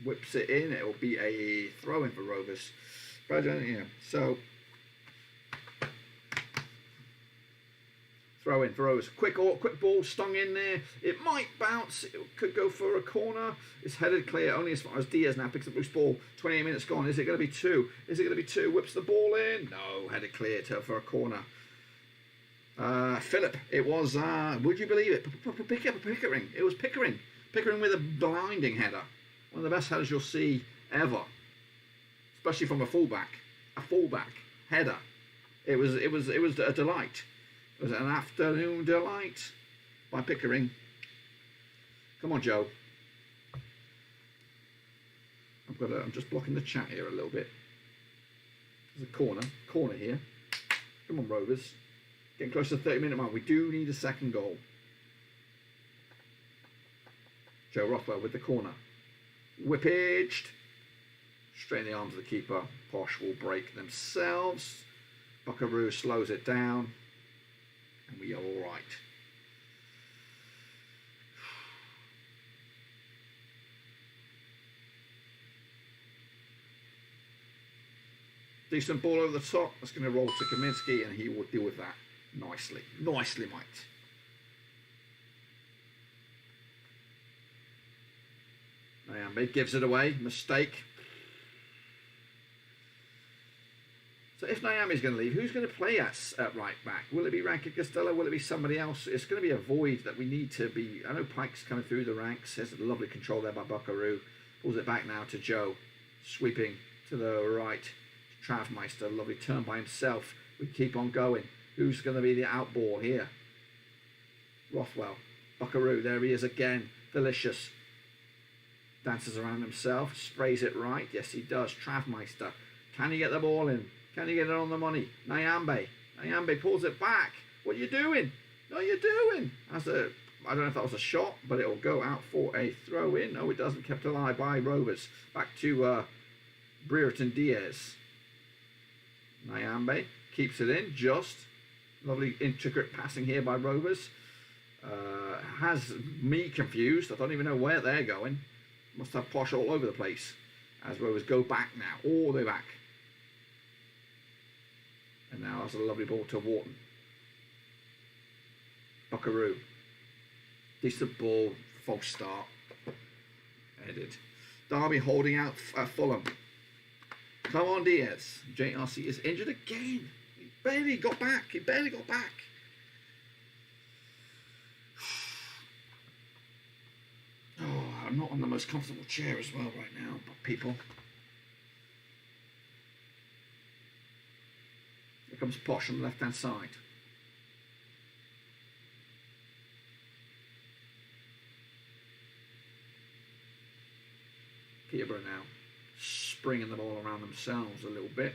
whips it in. It will be a throw-in for Rovers. But, yeah, so throw-in for Rovers. Quick ball stung in there. It might bounce. It could go for a corner. It's headed clear only as far as Diaz now picks up loose ball. 28 minutes gone. Is it going to be 2? Is it going to be 2? Whips the ball in. No, headed clear for a corner. Philip, it was, would you believe it? Pickering. It was Pickering. Pickering with a blinding header. One of the best headers you'll see ever. Especially from a fullback. A fullback header. It was a delight. It was an afternoon delight by Pickering. Come on, Joe. I'm just blocking the chat here a little bit. There's a corner here. Come on, Rovers. Getting close to the 30-minute mark. We do need a second goal. Joe Rothwell with the corner. Whippaged. Straight in the arms of the keeper. Posh will break themselves. Buckaroo slows it down. And we are all right. Decent ball over the top. That's going to roll to Kaminsky, and he will deal with that nicely. Nicely, mate. Nyambe gives it away. Mistake. So if Nyambe's going to leave, who's going to play at right back? Will it be Rankin Costello? Will it be somebody else? It's going to be a void that we need to be. I know Pike's coming through the ranks. There's a lovely control there by Buckaroo. Pulls it back now to Joe. Sweeping to the right. Travmeister, lovely turn by himself. We keep on going. Who's going to be the outball here? Rothwell. Buckaroo, there he is again. Delicious. Dances around himself. Sprays it right. Yes, he does. Travmeister. Can he get the ball in? Can he get it on the money? Nyambe. Nyambe pulls it back. What are you doing? What are you doing? As the I don't know if that was a shot, but it'll go out for a throw in. No, it doesn't. Kept alive by Rovers. Back to Brereton Diaz. Nyambe keeps it in. Just lovely intricate passing here by Rovers. Has me confused. I don't even know where they're going. Must have Posh all over the place. As Rovers go back now, all the way back. And now that's a lovely ball to Wharton. Buckaroo. Decent ball, false start. Headed. Derby holding out Fulham. Come on, Diaz. JRC is injured again. He barely got back. Oh, I'm not on the most comfortable chair as well right now, but people. Here comes Posh on the left-hand side. Peterborough now springing the ball around themselves a little bit.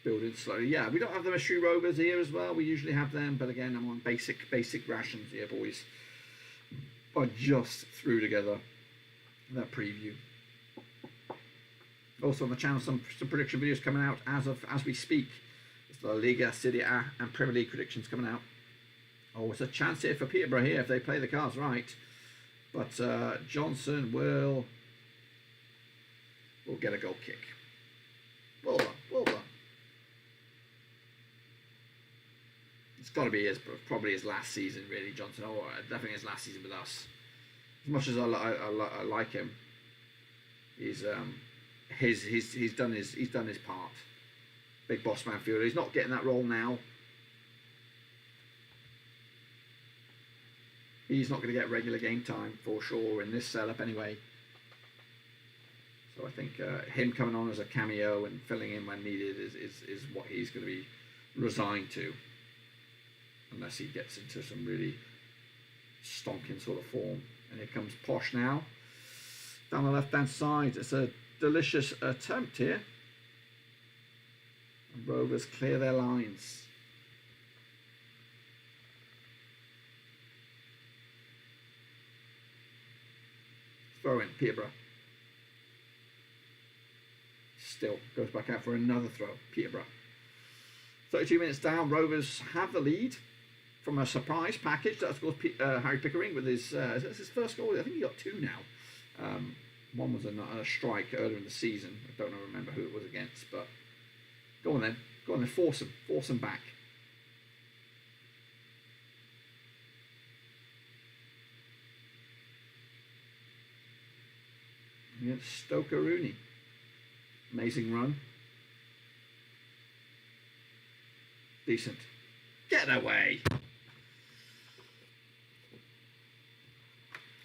Building slowly. Yeah, we don't have the Mystery Rovers here as well. We usually have them, but again, I'm on basic rations here, boys. I just threw together that preview. Also on the channel, some prediction videos coming out as we speak. It's the Liga, Serie A, and Premier League predictions coming out. Oh, it's a chance here for Peterborough here if they play the cards right. But Johnson will get a goal kick. Well done, well done. It's got to be probably his last season, really, Johnson. Oh, definitely his last season with us. As much as I like him, he's done his part. Big boss man fielder. He's not getting that role now. He's not going to get regular game time for sure in this setup anyway. So I think him coming on as a cameo and filling in when needed is what he's going to be resigned to. Unless he gets into some really stonking sort of form. And here comes Posh now. Down the left-hand side. It's a delicious attempt here. And Rovers clear their lines. Throw in, Peterborough. Still goes back out for another throw, Peterborough. 32 minutes down, Rovers have the lead from a surprise package. That's, of course, Harry Pickering with his that's his first goal. I think he got two now. One was a strike earlier in the season. I don't remember who it was against, but go on then, force him back. Against Stoker Rooney. Amazing run. Decent. Get away.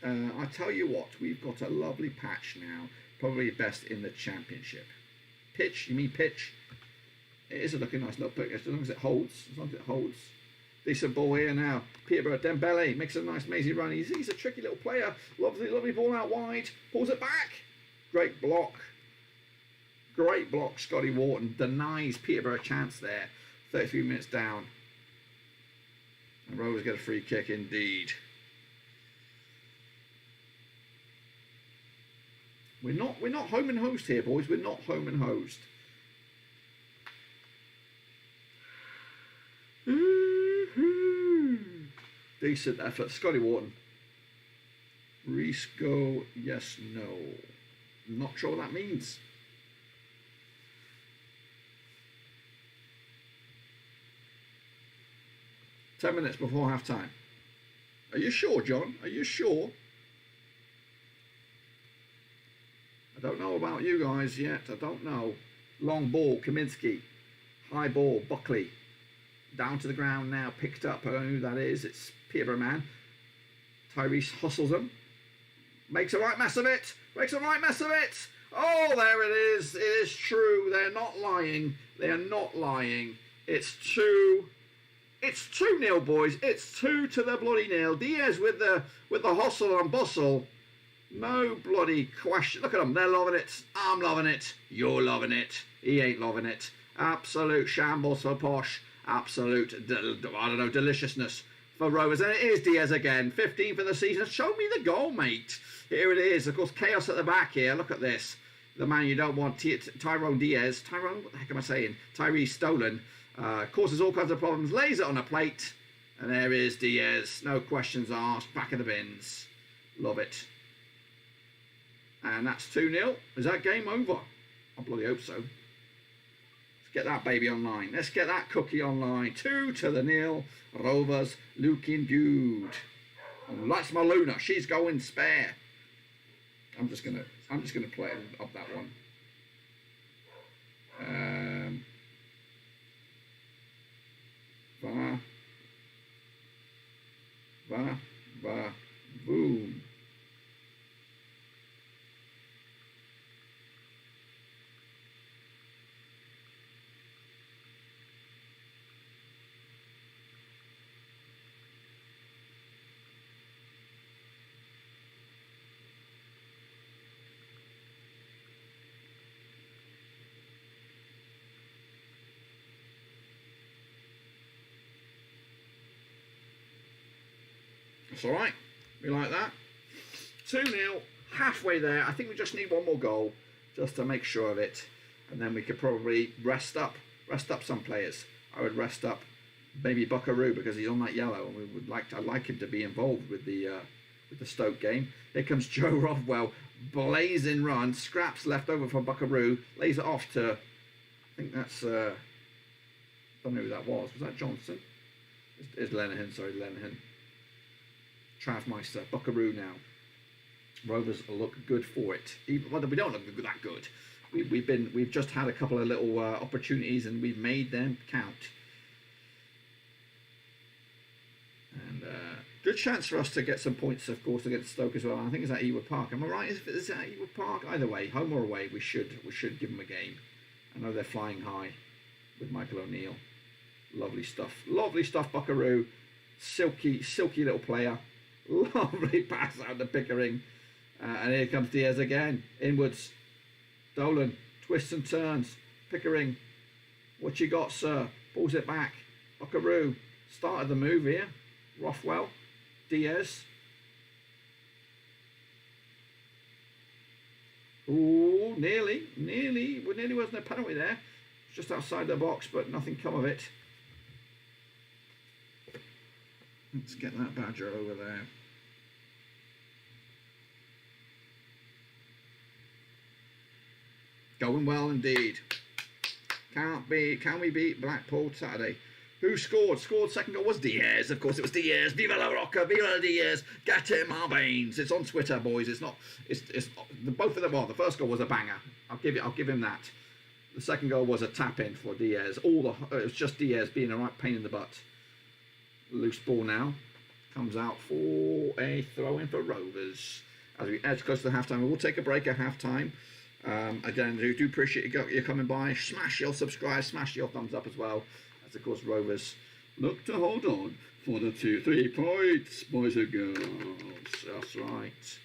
I tell you what, we've got a lovely patch now. Probably best in the championship. Pitch, you mean pitch? It is a looking nice little pitch as long as it holds. Decent ball here now. Peterborough, Dembele makes a nice mazy run. He's a tricky little player. Lovely ball out wide. Pulls it back. Great block. Great block, Scotty Wharton. Denies Peterborough a chance there. 33 minutes down. And Rovers get a free kick indeed. We're not home and host here, boys. We're not home and host. Decent effort. Scotty Wharton. Risco, yes, no. Not sure what that means. Ten minutes before half time. Are you sure, John? Are you sure? I don't know about you guys yet. I don't know. Long ball, Kaminsky. High ball, Buckley. Down to the ground now, picked up. I don't know who that is. It's Peterborough man. Tyrese hustles him. Makes a right mess of it. Oh, there it is. It is true. They're not lying. It's 2. It's 2-0, boys. It's 2 to the bloody nil. Diaz with the hustle and bustle. No bloody question. Look at them. They're loving it. I'm loving it. You're loving it. He ain't loving it. Absolute shambles for Posh. Absolute, I don't know, deliciousness for Rovers. And it is Diaz again. 15 for the season. Show me the goal, mate. Here it is. Of course, chaos at the back here. Look at this. The man you don't want, Tyrone Diaz. Tyrone, what the heck am I saying? Tyree Stolen. Causes all kinds of problems. Lays it on a plate. And there is Diaz. No questions asked. Back of the bins. Love it. And that's 2-0. Is that game over? I bloody hope so. Let's get that baby online. Let's get that cookie online. 2-0. Rovers looking good. And that's my Luna. She's going spare. I'm just gonna play up that one. Boom. That's all right. We like that. 2-0, halfway there. I think we just need one more goal just to make sure of it, and then we could probably rest up some players. I would rest up maybe Buckaroo because he's on that yellow, and I'd like him to be involved with the Stoke game. Here comes Joe Rothwell, blazing run, scraps left over from Buckaroo, lays it off to, I think that's I don't know who that was. Was that Johnson? It's Lenihan. Sorry, Lenihan. Travmeister, Buckaroo now. Rovers look good for it. Well, we don't look that good. We've just had a couple of little opportunities and we've made them count. And good chance for us to get some points, of course, against Stoke as well. And I think it's at Ewood Park. Am I right? Is it at Ewood Park? Either way, home or away, we should give them a game. I know they're flying high with Michael O'Neill. Lovely stuff. Lovely stuff, Buckaroo. Silky little player. Lovely pass out to Pickering. And here comes Diaz again. Inwards. Dolan. Twists and turns. Pickering. What you got, sir? Pulls it back. Buckaroo. Started the move here. Rothwell. Diaz. Ooh, nearly. Well, nearly wasn't a penalty there. Just outside the box, but nothing come of it. Let's get that badger over there. Going well indeed. Can we beat Blackpool Saturday? Who scored? Scored second goal was Diaz. Of course it was Diaz. Viva la Roca, viva la Diaz. Get it in my veins. It's on Twitter, boys. It's both of them. Well, the first goal was a banger. I'll give him that. The second goal was a tap in for Diaz. It was just Diaz being a right pain in the butt. Loose ball now. Comes out for a throw in for Rovers. As we edge close to the half-time, we'll take a break at half-time. Again, I do appreciate you coming by. Smash your subscribe, smash your thumbs up as well. As of course, Rovers look to hold on for the 2-3 points, boys and girls. That's right.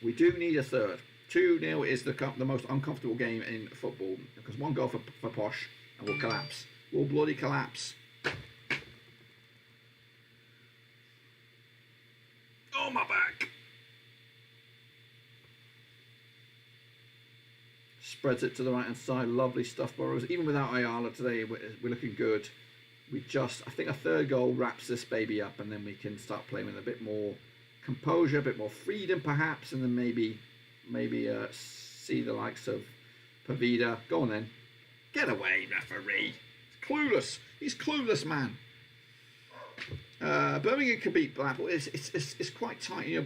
We do need a third. 2-0 is the most uncomfortable game in football because one goal for Posh and we'll collapse. We'll bloody collapse. Oh, my back. Spreads it to the right hand side. Lovely stuff, Burrows. Even without Ayala today, we're looking good. I think a third goal wraps this baby up, and then we can start playing with a bit more composure, a bit more freedom, perhaps, and then maybe see the likes of Pavida. Go on then, get away, referee. He's clueless. He's clueless, man. Birmingham can beat Blackpool. It's quite tight. You know,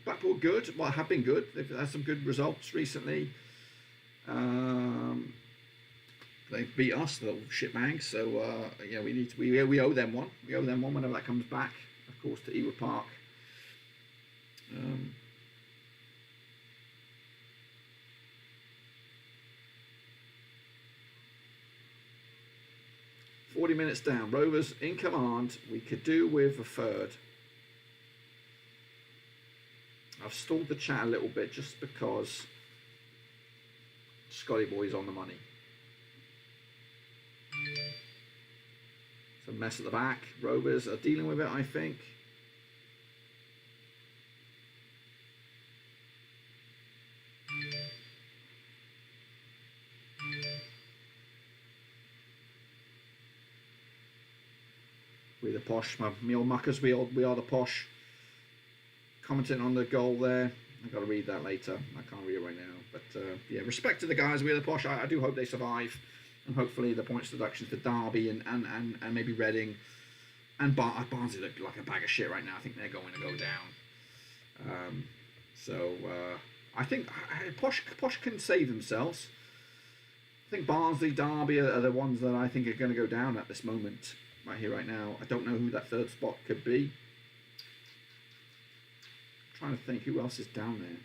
Blackpool good. Well, have been good. They've had some good results recently. They beat us, the little shitbags. So yeah, we owe them one. We owe them one whenever that comes back. Of course, to Ewood Park. 40 minutes down. Rovers in command. We could do with a third. I've stalled the chat a little bit just because Scotty Boy's on the money. Some mess at the back. Rovers are dealing with it, I think. We're the posh, me old muckers, we are the posh. Commenting on the goal there. I've got to read that later. I can't read it right now. But yeah, respect to the guys, we're the posh. I do hope they survive. And hopefully the points deductions for Derby and maybe Reading. And Barnsley look like a bag of shit right now. I think they're going to go down. I think Posh can save themselves. I think Barnsley, Derby are the ones that I think are going to go down at this moment. Right here, right now. I don't know who that third spot could be. I'm trying to think who else is down there.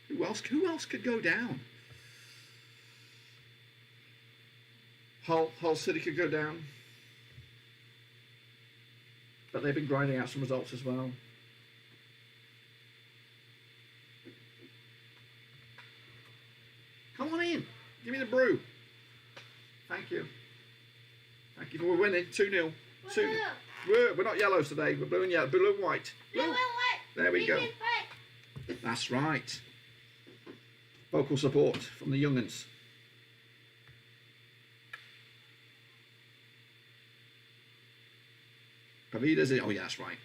Who else could go down? Hull City could go down. But they've been grinding out some results as well. Come on in. Give me the brew. Thank you. Thank you for winning. 2-0. We're not yellows today. We're blue and yellow. Blue and white. Blue and white. There we go. That's right. Vocal support from the young'uns. Pavida's in. Oh yeah, that's right.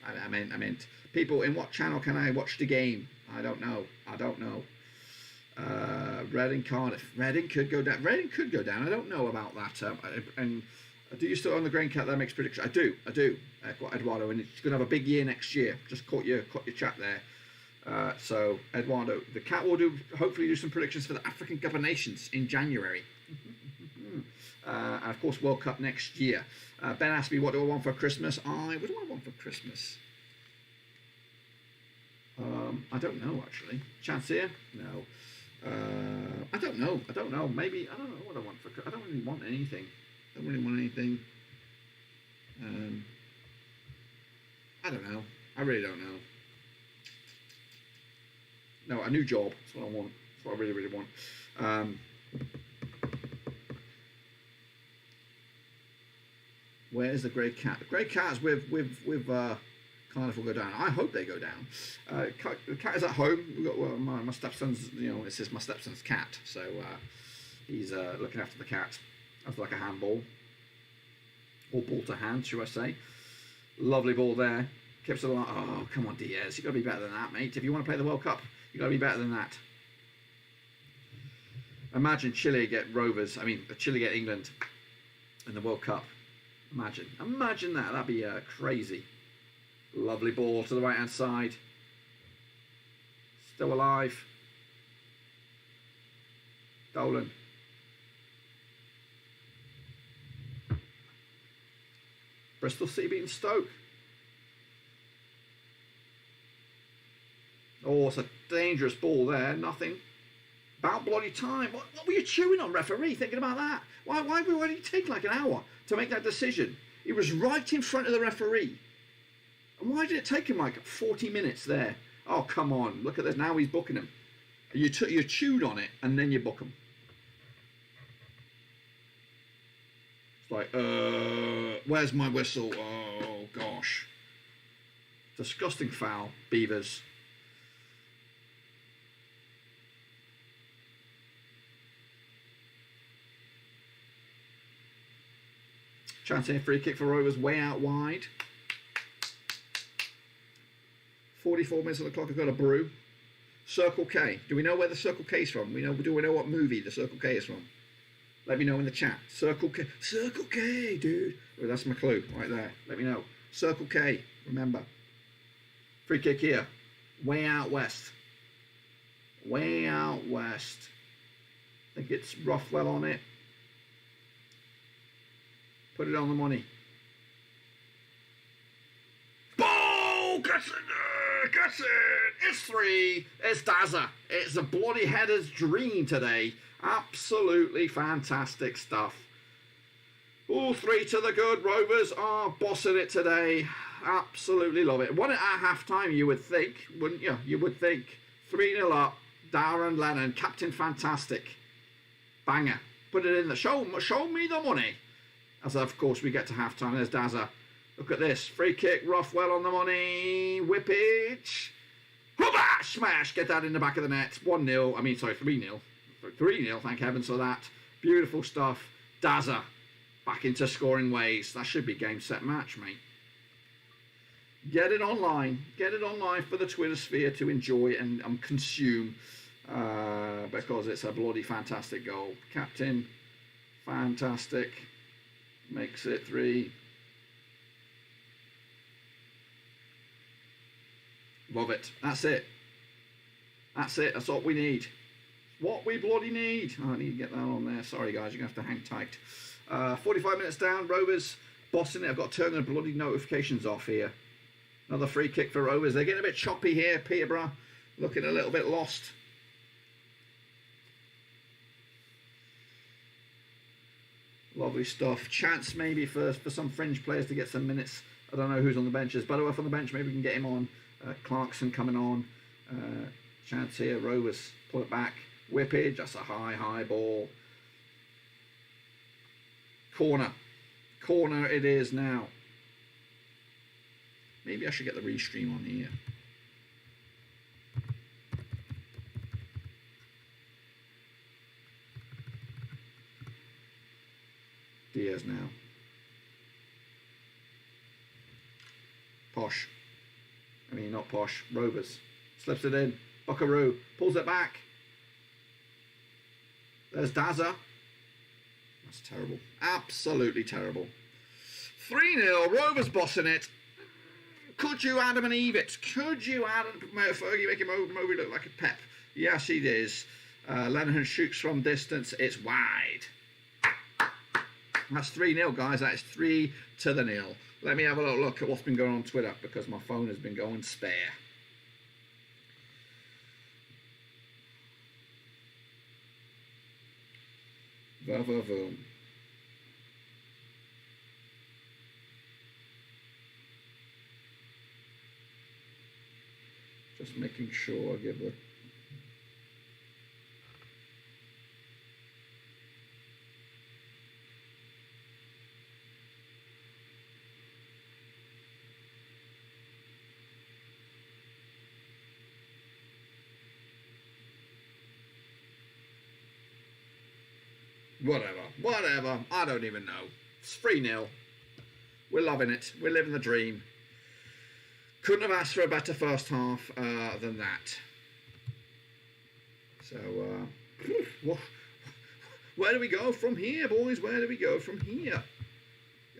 I meant people. In what channel can I watch the game? I don't know. Reading, Cardiff. Reading could go down. I don't know about that. And do you still own the Grain Cat that makes predictions? I do. Eduardo, and it's going to have a big year next year. Just caught your chat there. So Eduardo, the cat will hopefully do some predictions for the African Cup of Nations in January. And of course World Cup next year. Ben asked me what do I want for Christmas. What do I want for Christmas? I don't know actually. Chance here? No. I don't know. Maybe I don't know what I want for. I don't really want anything. I don't know. I really don't know. No, a new job. That's what I want. That's what I really want. Where's the Grey Cat? The Grey Cat's with Cardiff will go down. I hope they go down. The cat is at home. We've got my stepson's. This is my stepson's cat, so he's looking after the cat. That's like a handball, or ball to hand, should I say? Lovely ball there. Keeps it alive. Oh, come on, Diaz. You got to be better than that, mate. If you want to play the World Cup, you got to be better than that. Imagine Chile get Rovers. Chile get England in the World Cup. Imagine that. That'd be crazy. Lovely ball to the right hand side. Still alive. Dolan. Bristol City beating Stoke. Oh, it's a dangerous ball there. Nothing. About bloody time. What were you chewing on, referee? Thinking about that? Why did it take like an hour to make that decision? He was right in front of the referee. And why did it take him like 40 minutes there? Oh, come on. Look at this. Now he's booking him. You chewed on it and then you book him. It's like, where's my whistle? Oh, gosh. Disgusting foul, Beavers. Chance here, free kick for Rovers, way out wide. 44 minutes on the clock, I've got a brew. Circle K. Do we know where the Circle K is from? Do we know what movie the Circle K is from? Let me know in the chat. Circle K. Circle K, dude. Well, that's my clue right there. Let me know. Circle K, remember. Free kick here. Way out west. Way out west. I think it's Rothwell on it. Put it on the money. Ball! Gets it! It's 3. It's Dazza. It's a bloody header's dream today. Absolutely fantastic stuff. All 3 to the good. Rovers are bossing it today. Absolutely love it. Won it at half-time, you would think, wouldn't you? You would think. 3-0 up. Darren Lennon, Captain Fantastic. Banger. Put it in the show me the money. As of course we get to half-time. There's Dazza. Look at this. Free kick. Rothwell on the money. Whippage. Hooba! Smash. Get that in the back of the net. 1-0. I mean, sorry, 3-0. 3-0, thank heavens for that. Beautiful stuff. Dazza. Back into scoring ways. That should be game, set, match, mate. Get it online. Get it online for the Twitter sphere to enjoy and consume. Because it's a bloody fantastic goal. Captain. Fantastic. Makes it 3. Love it. That's it. That's it. That's what we need. What we bloody need. Oh, I need to get that on there. Sorry, guys. You're going to have to hang tight. 45 minutes down. Rovers bossing it. I've got to turn the bloody notifications off here. Another free kick for Rovers. They're getting a bit choppy here. Peterborough looking a little bit lost. Lovely stuff. Chance maybe for some fringe players to get some minutes. I don't know who's on the bench. Is Butterworth on the bench? Maybe we can get him on. Clarkson coming on. Chance here. Rovers pull it back. Whippage. That's a high ball. Corner. Corner it is now. Maybe I should get the restream on here. Diaz now. Posh. I mean, not Posh. Rovers. Slips it in. Buckaroo. Pulls it back. There's Dazza. That's terrible. Absolutely terrible. 3-0. Rovers bossing it. Could you Adam and Eve it? Could you Adam Fergie make him Moby look like a pep? Yes, he is. Lenihan shoots from distance. It's wide. That's 3-0, guys. That is 3-0. Let me have a little look at what's been going on Twitter because my phone has been going spare. Boom. Just making sure I give the whatever. I don't even know. It's 3-0. We're loving it. We're living the dream. Couldn't have asked for a better first half than that. So, where do we go from here, boys? Where do we go from here?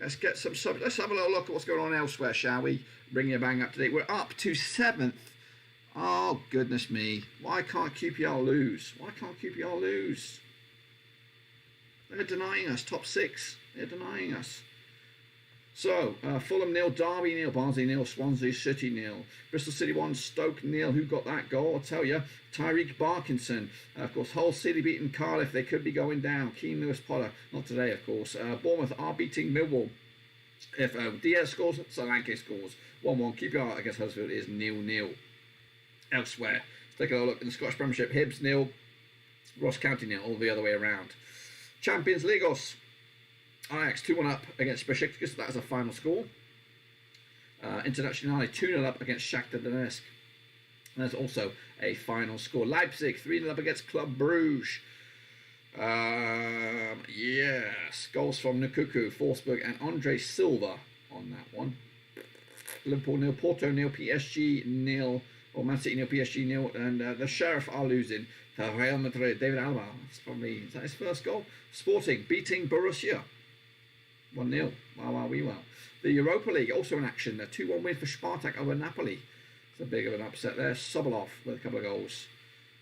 Let's get some sub. Let's have a little look at what's going on elsewhere, shall we? Bring you bang up to date. We're up to 7th. Oh, goodness me. Why can't QPR lose? Why can't QPR lose? They're denying us. Top 6. They're denying us. So, Fulham 0, Derby 0, Barnsley 0, Swansea City 0, Bristol City 1, Stoke 0. Who got that goal? I'll tell you. Tyreek Barkinson. Of course, Hull City beating Cardiff. They could be going down. Keane Lewis Potter. Not today, of course. Bournemouth are beating Millwall. If Diaz scores, Solanke scores. 1-1. QPR against Huddersfield is 0-0. Elsewhere, let's take a look in the Scottish Premiership. Hibs 0, Ross County 0. All the other way around. Champions Lagos. Ajax 2-1 up against Besiktas. That is a final score. Internazionale 2-0 up against Shakhtar Donetsk. And there's also a final score. Leipzig 3-0 up against Club Bruges. Yes. Goals from Nkuku, Forsberg and Andre Silva on that one. Liverpool 0, Porto 0, PSG 0. Or Man City 0, PSG 0. And the Sheriff are losing to Real Madrid. David Alaba. That's probably, is that his first goal? Sporting beating Borussia. 1-0. Wow. The Europa League also in action. A 2-1 win for Spartak over Napoli. It's a big of an upset there. Sobolov with a couple of goals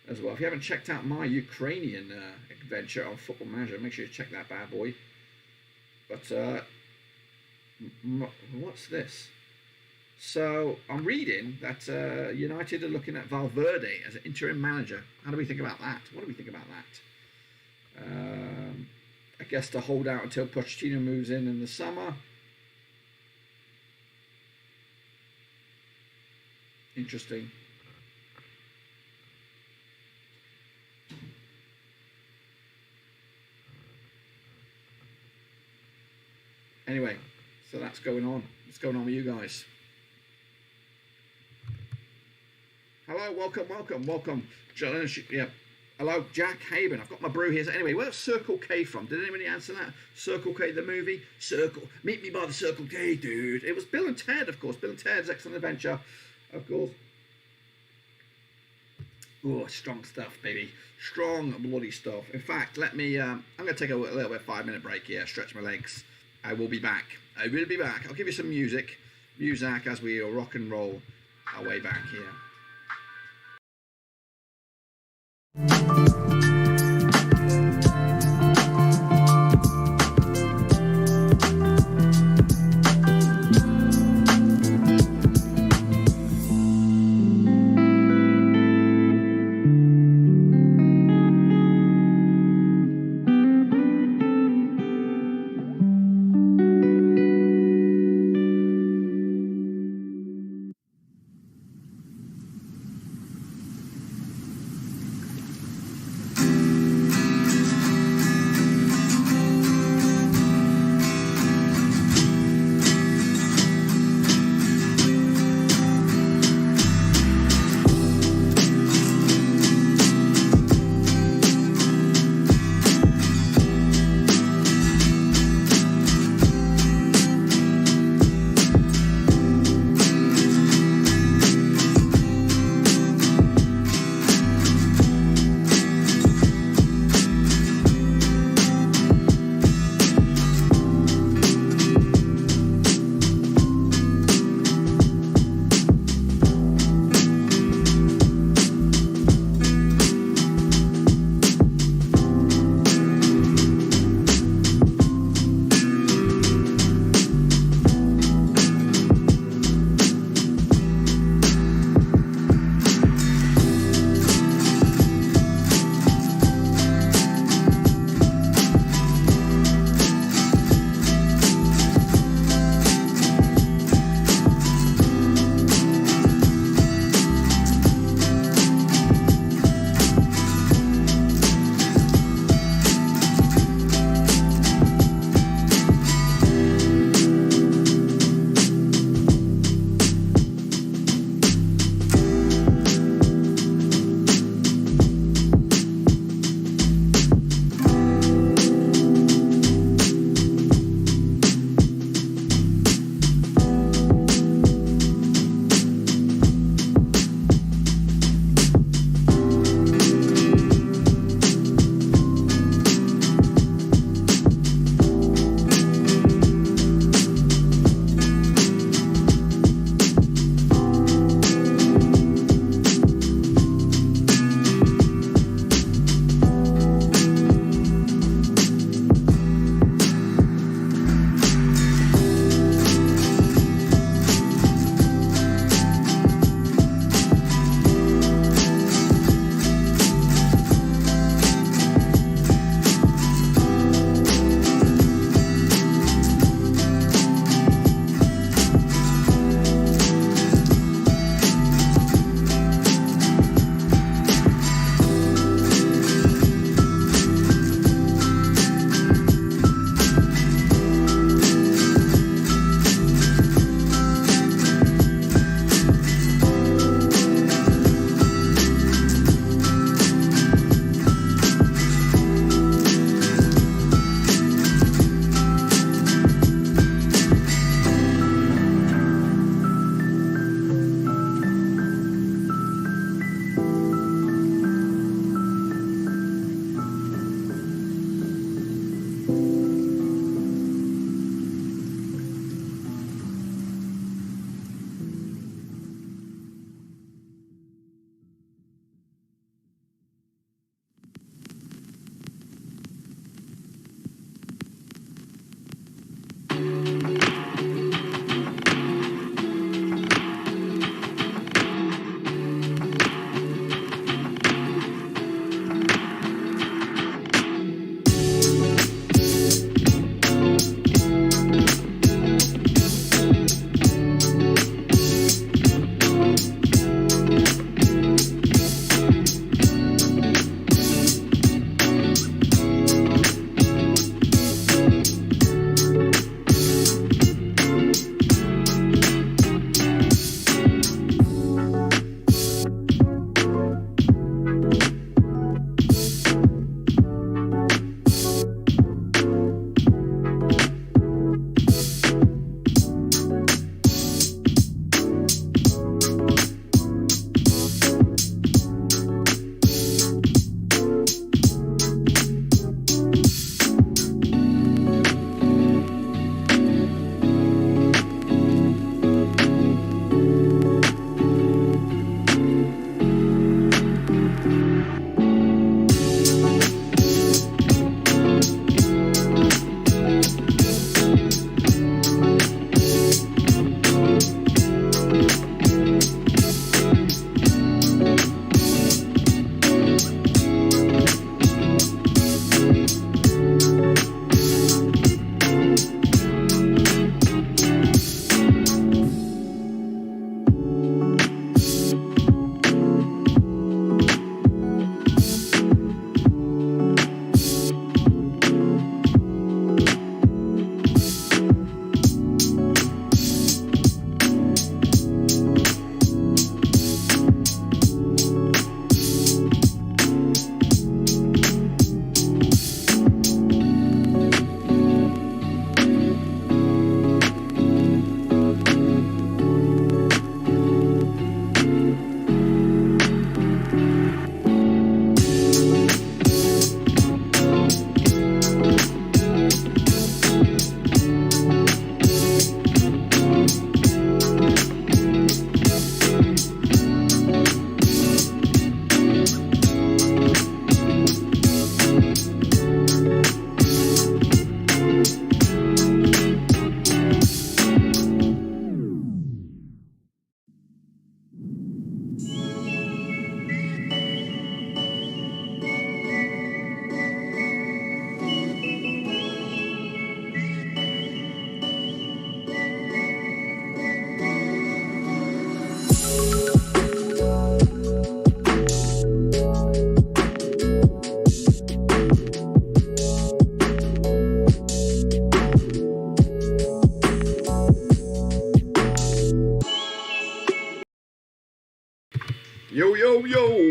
as well. If you haven't checked out my Ukrainian adventure on Football Manager, make sure you check that bad boy. But what's this? So I'm reading that United are looking at Valverde as an interim manager. How do we think about that? What do we think about that? I guess to hold out until Pochettino moves in the summer. Interesting. Anyway, so that's going on. What's going on with you guys? Hello, welcome. Yeah. Hello, Jack Haben. I've got my brew here. Anyway, where's Circle K from? Did anybody answer that? Circle K, the movie? Meet me by the Circle K, dude. It was Bill and Ted, of course. Bill and Ted's Excellent Adventure, of course. Oh, strong stuff, baby. Strong, bloody stuff. In fact, let me, I'm going to take a little bit 5-minute break here, stretch my legs. I will be back. I'll give you some music as we rock and roll our way back here.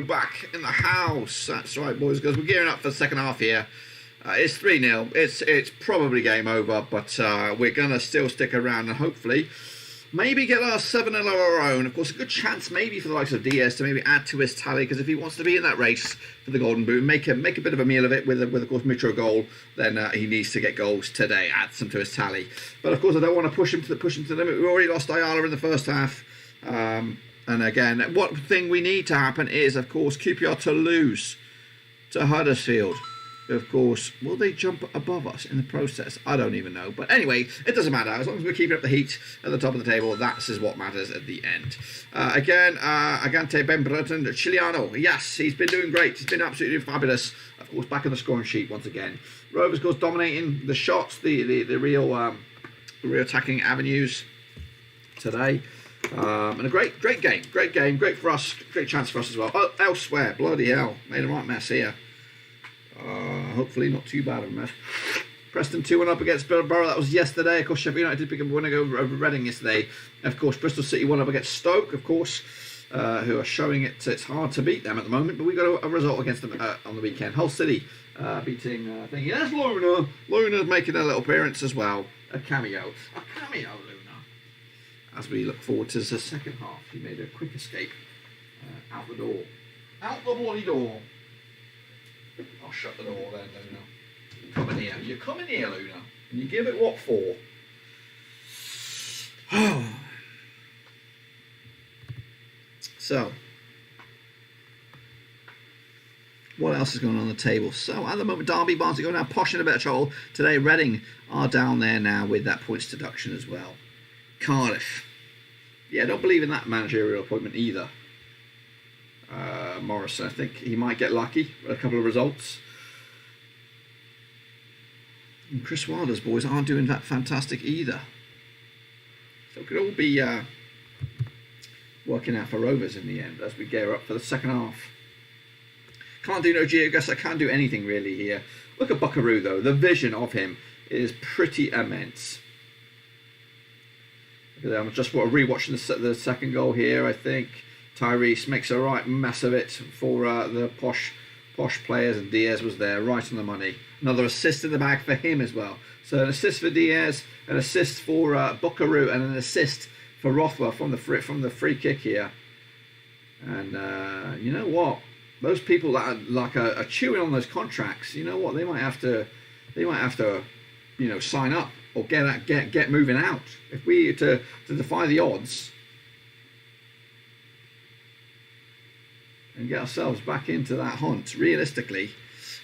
Ewood back in the house. That's right, boys, because we're gearing up for the second half here. It's 3-0. It's probably game over, but we're going to still stick around and hopefully maybe get our 7-0 of our own. Of course, a good chance maybe for the likes of Diaz to maybe add to his tally, because if he wants to be in that race for the Golden Boot, make a bit of a meal of it with of course, Mitro goal, then he needs to get goals today, add some to his tally. But of course, I don't want to push him to the limit. We already lost Ayala in the first half. And again, one thing we need to happen is, of course, QPR to lose to Huddersfield. Of course, will they jump above us in the process? I don't even know. But anyway, it doesn't matter. As long as we're keeping up the heat at the top of the table, that is what matters at the end. Again, Agante Ben Breton, Chiliano. Yes, he's been doing great. He's been absolutely fabulous. Of course, back on the scoring sheet once again. Rovers, of course, dominating the shots, the real attacking avenues today. And a great game, great for us, great chance for us as well. Oh, elsewhere, bloody hell, made a right mess here. Hopefully not too bad of a mess. Preston 2-1 up against Peterborough. That was yesterday. Of course, Sheffield United did pick up a win over Reading yesterday. Of course, Bristol City 1 up against Stoke, of course, who are showing it's hard to beat them at the moment. But we got a result against them on the weekend. Hull City beating, I think, yes, Luna. Luna's making a little appearance as well. A cameo, Luna. As we look forward to the second half, he made a quick escape out the door. Out the bloody door. I'll shut the door then, Luna. You're coming here. You're coming here, Luna. And you give it what for? So, what else is going on the table? So, at the moment, Derby, Barnsley going now, Posh in a bit of trouble. Today, Reading are down there now with that points deduction as well. Cardiff. Yeah, I don't believe in that managerial appointment either. Morrison, I think he might get lucky with a couple of results. And Chris Wilder's boys aren't doing that fantastic either. So it could all be working out for Rovers in the end as we gear up for the second half. Can't do no Geogas, I can't do anything really here. Look at Buckaroo though, the vision of him is pretty immense. I'm just rewatching the second goal here. I think Tyrese makes a right mess of it for the posh players, and Diaz was there right on the money. Another assist in the bag for him as well. So an assist for Diaz, an assist for Buckaroo, and an assist for Rothwell from the free kick here. And you know what? Those people that are chewing on those contracts, you know what? They might have to sign up or get moving out. If we to defy the odds and get ourselves back into that hunt, realistically.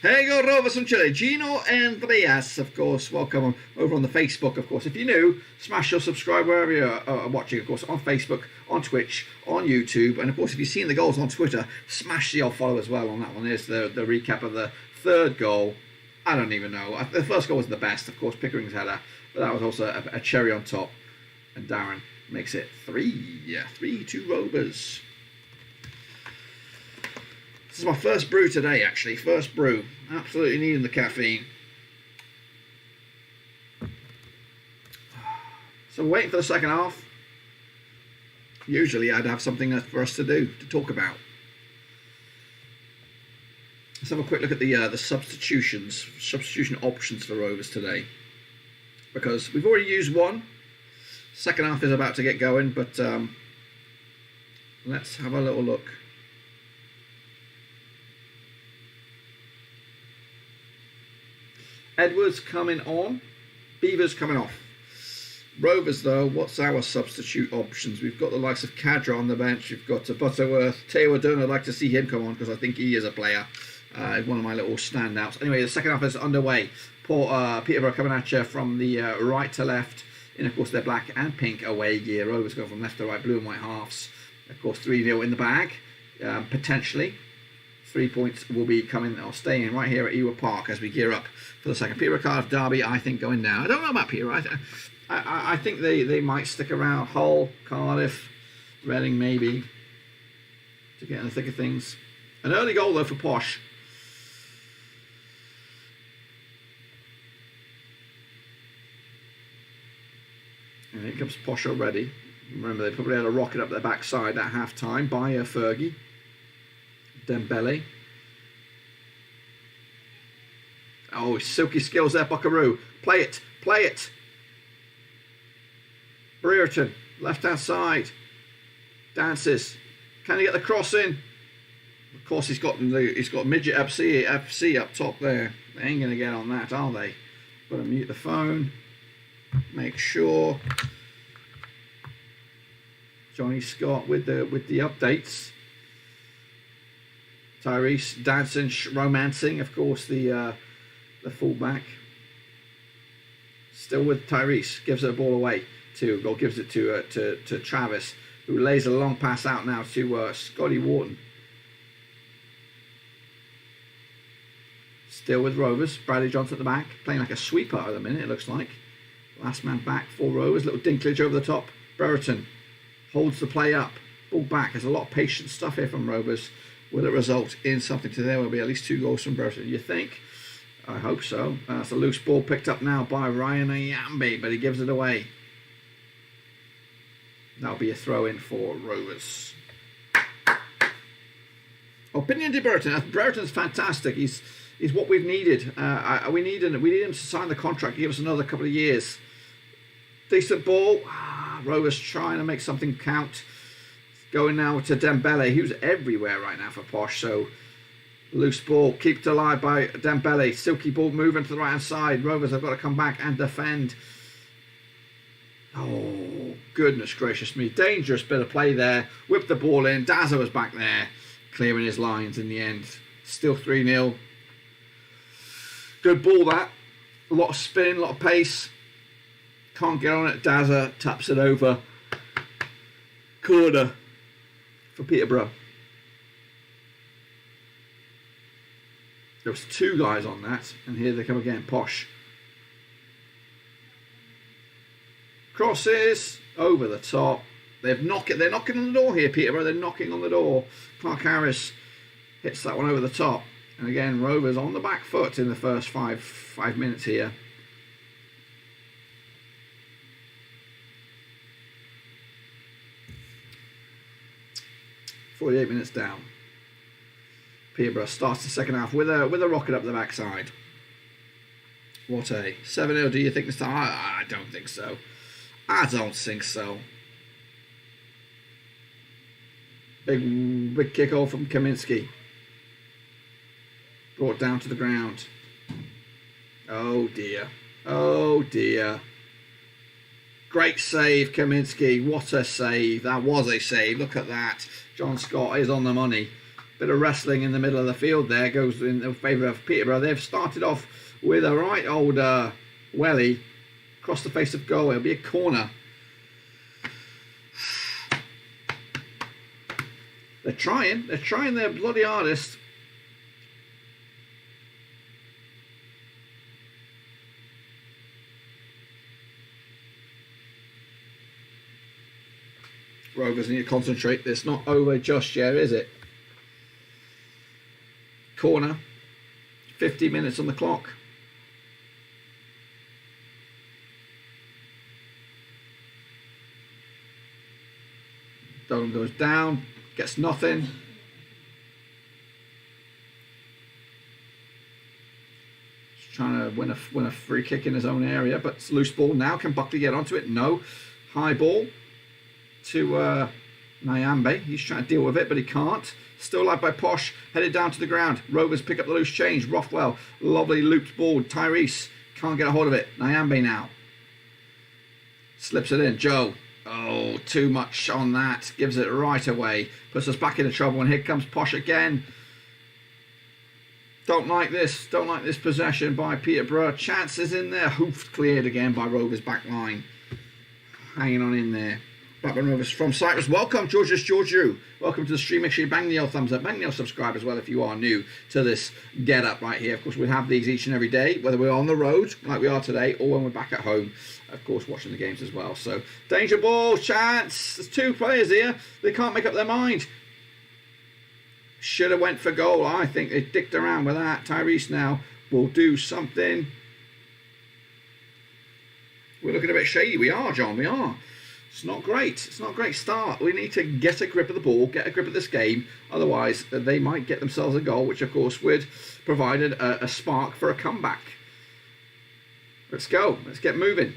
Here you go, Rovers from Chile. Gino Andreas, of course, welcome over on the Facebook, of course. If you're new, smash your subscribe wherever you're watching, of course, on Facebook, on Twitch, on YouTube. And, of course, if you've seen the goals on Twitter, smash the old follow as well on that one. There's the recap of the third goal. I don't even know. The first goal wasn't the best, of course, Pickering's header. But that was also a cherry on top. And Darren makes it 3-2 Rovers. This is my first brew today, actually. First brew. Absolutely needing the caffeine. So I'm waiting for the second half. Usually I'd have something for us to do, to talk about. Let's have a quick look at the substitution options for Rovers today. Because we've already used one. Second half is about to get going, but let's have a little look. Edwards coming on, Beavers coming off. Rovers though, what's our substitute options? We've got the likes of Cadra on the bench, we've got Butterworth, Taylor Dunn. I'd like to see him come on because I think he is a player. One of my little standouts. Anyway, the second half is underway. Peterborough coming at you from the right to left, in of course their black and pink away gear. Rovers going from left to right, blue and white halves. Of course 3-0 in the bag, potentially. 3 points will be coming or staying right here at Ewood Park as we gear up for the second. Peterborough, Cardiff, Derby, I think going down. I don't know about Peterborough. I think they might stick around. Hull, Cardiff, Reading maybe to get in the thick of things. An early goal though for Posh. And here comes Posh already. Remember, they probably had a rocket up their backside at half time by Fergie. Dembele. Oh, silky skills there, Buckaroo. Play it, play it. Brereton, left-hand side. Dances. Can he get the cross in? Of course, he's got midget FC up top there. They ain't going to get on that, are they? Got to mute the phone. Make sure. Johnny Scott with the updates. Tyrese dancing, romancing, of course, the fullback. Still with Tyrese, gives the ball away gives it to Travis, who lays a long pass out now to Scotty Wharton. Still with Rovers, Bradley Johnson at the back, playing like a sweeper at the minute, it looks like. Last man back for Rovers, little dinklage over the top. Brereton holds the play up, ball back. There's a lot of patient stuff here from Rovers. Will it result in something to there? Will be at least 2 goals from Brereton, you think? I hope so. That's a loose ball picked up now by Ryan Ayambi, but he gives it away. That'll be a throw-in for Rovers. Opinion de Brereton. Brereton's fantastic. He's what we've needed. We need him to sign the contract, give us another couple of years. Decent ball. Rovers trying to make something count. Going now to Dembele, who's everywhere right now for Posh. So loose ball, kept alive by Dembele. Silky ball moving to the right hand side. Rovers have got to come back and defend. Oh, goodness gracious me. Dangerous bit of play there. Whipped the ball in. Dazza was back there, clearing his lines in the end. Still 3-0. Good ball that. A lot of spin, a lot of pace. Can't get on it. Dazza taps it over. Corner for Peterborough. There was 2 guys on that, and here they come again. Posh. Crosses over the top. They're knocking on the door here, Peterborough. They're knocking on the door. Clark Harris hits that one over the top. And again, Rovers on the back foot in the first five minutes here. .48 minutes down. Peterborough starts the second half with a rocket up the backside. What a 7-0. Do you think this time? I don't think so. I don't think so. Big kick off from Kaminski. Brought down to the ground. Oh dear. Oh dear. Great save, Kaminski. What a save. That was a save. Look at that. John Scott is on the money. Bit of wrestling in the middle of the field there. Goes in favour of Peterborough. They've started off with a right old welly across the face of goal. It'll be a corner. They're trying their bloody hardest. Rovers need to concentrate. It's not over just yet, is it? Corner. 50 minutes on the clock. Dolan goes down, gets nothing. Just trying to win a free kick in his own area, but it's loose ball now. Can Buckley get onto it? No. High ball to Nyambe. He's trying to deal with it, but he can't. Still led by Posh, headed down to the ground. Rovers pick up the loose change. Rothwell, lovely looped ball. Tyrese can't get a hold of it. Nyambe now. Slips it in. Joe. Oh, too much on that. Gives it right away. Puts us back into trouble. And here comes Posh again. Don't like this. Don't like this possession by Peterborough. Chances in there. Hoofed cleared again by Rovers back line. Hanging on in there. Blackburn Rovers from Cyprus. Welcome, Georgiou. Welcome to the stream. Make sure you bang the old thumbs up. Bang the old subscribe as well if you are new to this get up right here. Of course, we have these each and every day, whether we're on the road like we are today or when we're back at home. Of course, watching the games as well. So, danger ball, chance. There's 2 players here. They can't make up their mind. Should have went for goal. I think they dicked around with that. Tyrese now will do something. We're looking a bit shady. We are, John. We are. It's not great. It's not a great start. We need to get a grip of the ball, get a grip of this game. Otherwise, they might get themselves a goal, which, of course, would provide a spark for a comeback. Let's go. Let's get moving.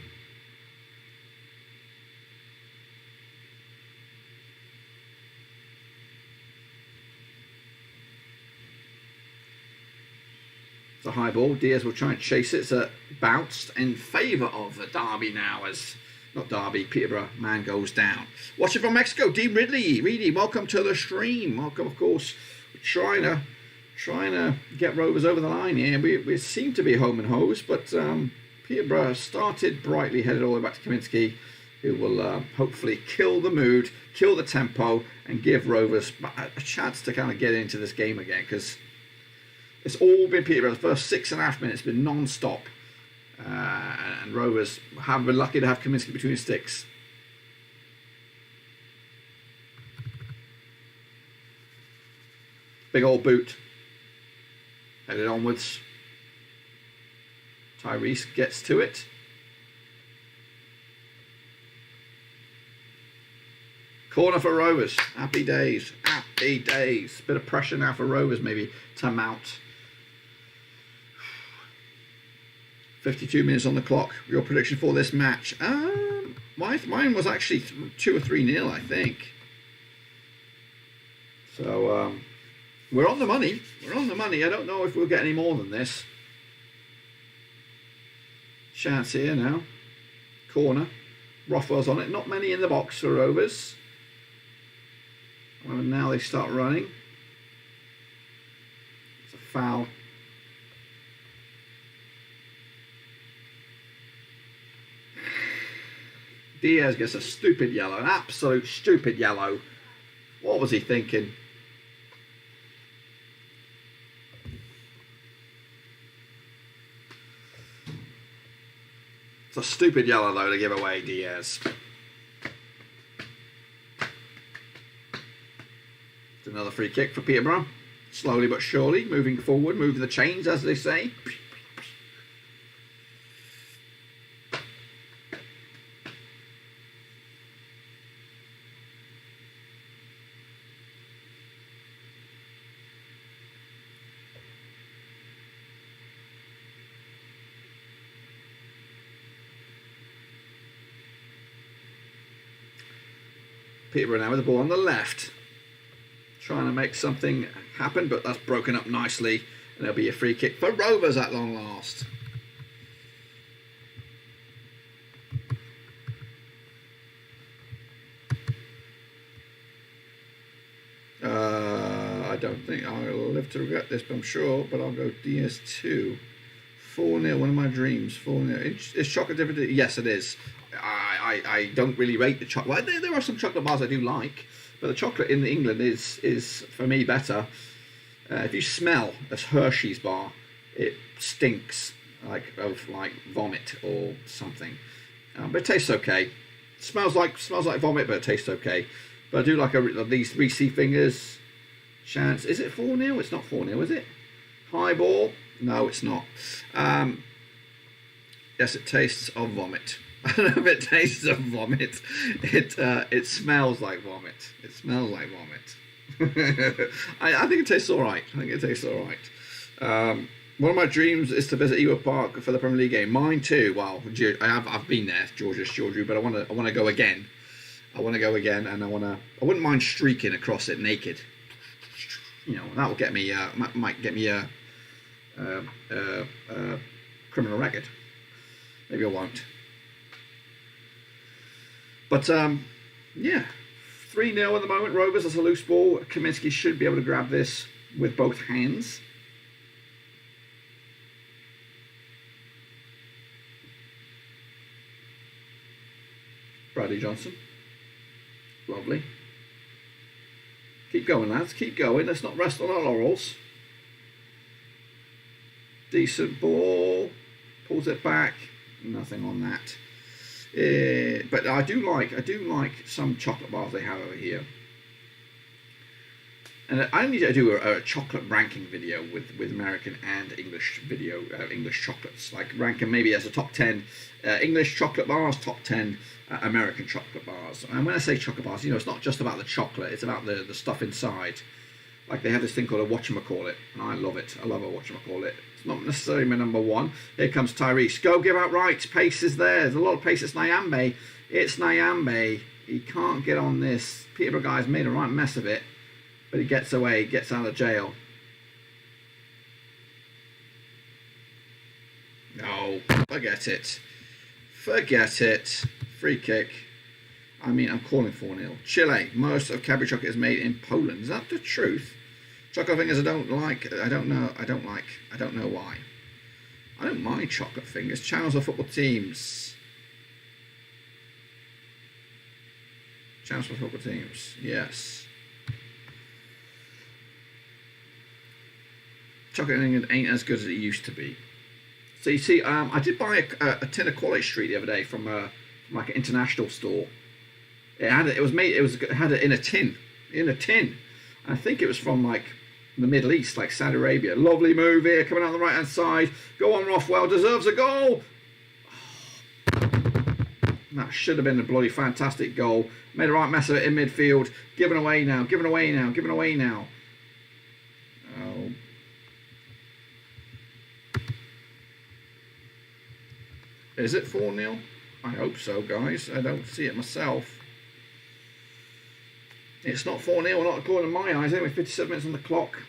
It's a high ball. Diaz will try and chase it. It's bounced in favour of the Derby now as... Not Derby, Peterborough man goes down. Watching from Mexico, Dean Ridley. Reedy, welcome to the stream. Welcome, of course. We're trying to get Rovers over the line here. We seem to be home and hose, but Peterborough started brightly, headed all the way back to Kaminski, who will hopefully kill the mood, kill the tempo, and give Rovers a chance to kind of get into this game again, because it's all been Peterborough. The first 6.5 minutes been non-stop. And Rovers have been lucky to have Kaminski between his sticks. Big old boot. Headed onwards. Tyrese gets to it. Corner for Rovers. Happy days. Happy days. Bit of pressure now for Rovers maybe to mount. 52 minutes on the clock. Your prediction for this match? Mine was actually 2 or 3-0, I think. So we're on the money. We're on the money. I don't know if we'll get any more than this. Chance here now. Corner. Rothwell's on it. Not many in the box for Rovers. And now they start running. It's a foul. Diaz gets a stupid yellow, an absolute stupid yellow. What was he thinking? It's a stupid yellow, though, to give away, Diaz. It's another free kick for Peterborough. Slowly but surely, moving forward, moving the chains, as they say. Peterborough now with the ball on the left. Trying to make something happen, but that's broken up nicely. And there'll be a free kick for Rovers at long last. I don't think I'll live to regret this, but I'm sure. But I'll go DS2. 4-0, one of my dreams. 4-0. Is chocolate different? Yes, it is. I don't really rate the chocolate. Well, there are some chocolate bars I do like, but the chocolate in England is for me better. If you smell a Hershey's bar, it stinks like vomit or something. But it tastes okay. It smells like vomit, but it tastes okay. But I do like these Reese fingers. Chance. Is it 4-0? It's not 4-0, is it? High ball. No, it's not. Yes, it tastes of vomit. I don't know if it tastes of vomit. It smells like vomit. It smells like vomit. I think it tastes all right. One of my dreams is to visit Ewood Park for the Premier League game. Mine too. Well, I've been there, Georgia, but I want to go again. And I wouldn't mind streaking across it naked. You know, that will get me. Might get me a criminal record. Maybe I won't. But yeah, 3-0 at the moment. Rovers, that's a loose ball. Kaminski should be able to grab this with both hands. Bradley Johnson. Lovely. Keep going, lads. Keep going. Let's not rest on our laurels. Decent ball. Pulls it back. Nothing on that. But I do like some chocolate bars they have over here. And I need to do a chocolate ranking video with American and English English chocolates. Like ranking maybe as a top 10 English chocolate bars, top 10 American chocolate bars. And when I say chocolate bars, it's not just about the chocolate, it's about the stuff inside. Like they have this thing called a whatchamacallit, and I love it. I love a whatchamacallit. It's not necessarily my number one. Here comes Tyrese. Go, give out right. Pace is there. There's a lot of pace. It's Nyambe. It's Nyambe. He can't get on this. Peterborough guy's made a right mess of it. But he gets away, gets out of jail. No, forget it. Forget it. Free kick. I mean, I'm calling 4-0. Chile. Most of Cadbury chocolate is made in Poland. Is that the truth? Chocolate fingers I don't like. I don't know why. I don't mind chocolate fingers. Channels of football teams. Channels for football teams. Yes. Chocolate in England ain't as good as it used to be. So you see, I did buy a tin of Quality Street the other day from like an international store. It had it had it in a tin, I think it was from like the Middle East, like Saudi Arabia. Lovely move here, coming out the right hand side. Go on, Rothwell, deserves a goal. That should have been a bloody fantastic goal. Made a right mess of it in midfield. Given away now. Oh. Is it 4-0? I hope so, guys. I don't see it myself. It's not 4-0, not according to my eyes. Anyway, 57 minutes on the clock.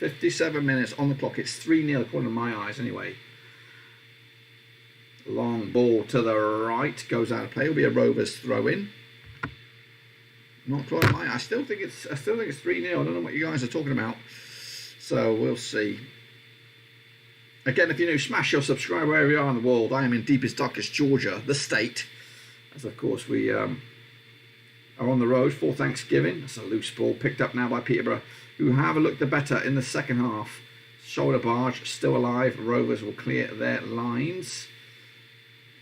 .57 minutes on the clock. It's 3-0 according to my eyes anyway. Long ball to the right. Goes out of play. It'll be a Rovers throw in. Not quite mine. I still think it's 3-0. I don't know what you guys are talking about. So we'll see. Again, if you're new, smash your subscribe wherever you are in the world. I am in deepest, darkest Georgia, the state. As of course we are on the road for Thanksgiving. That's a loose ball picked up now by Peterborough, who have looked the better in the second half. Shoulder barge still alive. Rovers will clear their lines.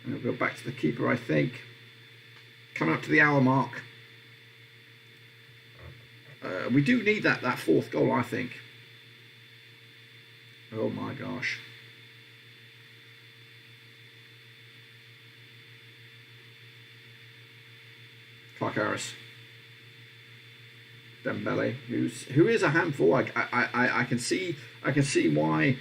And we'll go back to the keeper, I think. Coming up to the hour mark. We do need that fourth goal, I think. Oh my gosh. Clark Harris. Dembele, who is a handful. I can see why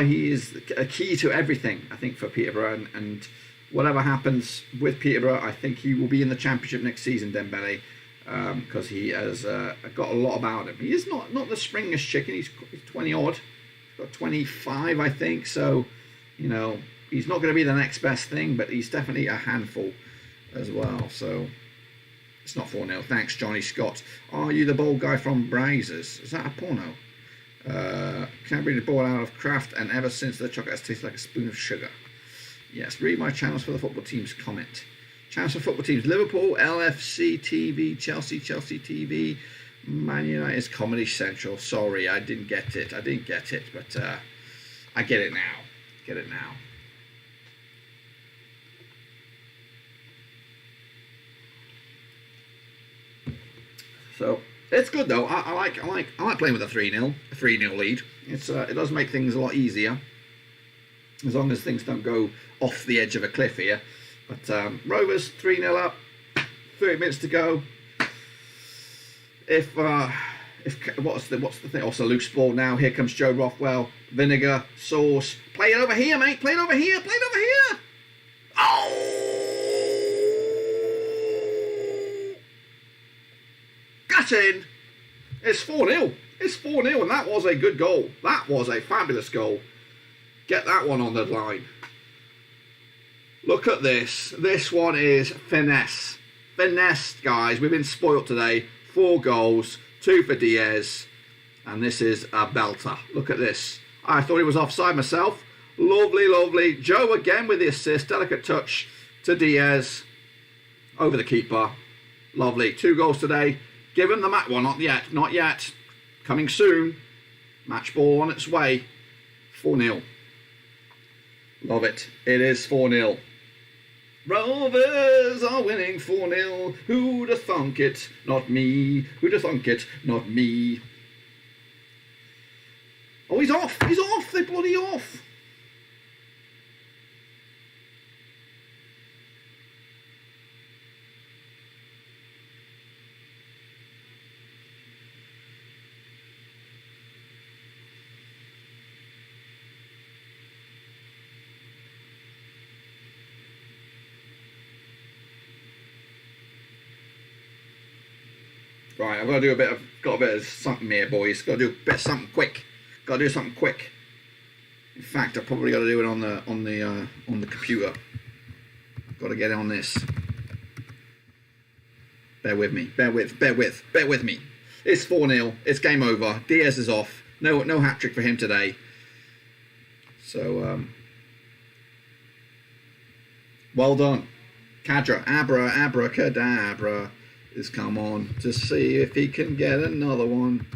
he is a key to everything, I think, for Peterborough, and whatever happens with Peterborough, I think he will be in the Championship next season, Dembele. Because he has got a lot about him. He is not the springish chicken. He's 20 odd. He's got 25, I think. So, he's not going to be the next best thing, but he's definitely a handful as well. So, it's not 4-0. Thanks, Johnny Scott. Are you the bold guy from Brazers? Is that a porno? Can't bring the ball out of Kraft, and ever since the chocolate has tasted like a spoon of sugar. Yes, read my channels for the football team's comment. Channels for football teams: Liverpool, LFC TV, Chelsea TV, Man United's Comedy Central. Sorry, I didn't get it, but I get it now. So it's good though. I like playing with a 3-0 lead. It does make things a lot easier, as long as things don't go off the edge of a cliff here. But Rovers 3-0 up, 30 minutes to go. If what's the thing? Also loose ball now. Here comes Joe Rothwell. Vinegar, sauce. Play it over here, mate. Play it over here. Oh! Got in. It's 4-0. And that was a good goal. That was a fabulous goal. Get that one on the line. Look at this. This one is finesse. Finesse, guys. We've been spoilt today. 4 goals, 2 for Diaz. And this is a belter. Look at this. I thought he was offside myself. Lovely. Joe again with the assist. Delicate touch to Diaz. Over the keeper. Lovely. 2 goals today. Give him the match. Well, not yet. Coming soon. Match ball on its way. 4-0. Love it. It is 4-0. Rovers are winning 4-0. Who'd have thunk it? Not me. Who'd have thunk it? Not me. Oh, he's off. He's off. They're bloody off. Right, I've got to do got a bit of something here, boys. Got to do a bit of something quick. Got to do something quick. In fact, I've probably got to do it on the computer. Got to get on this. Bear with me. Bear with me. It's 4-0. It's game over. Diaz is off. No hat trick for him today. So well done. Abracadabra is come on to see if he can get another one.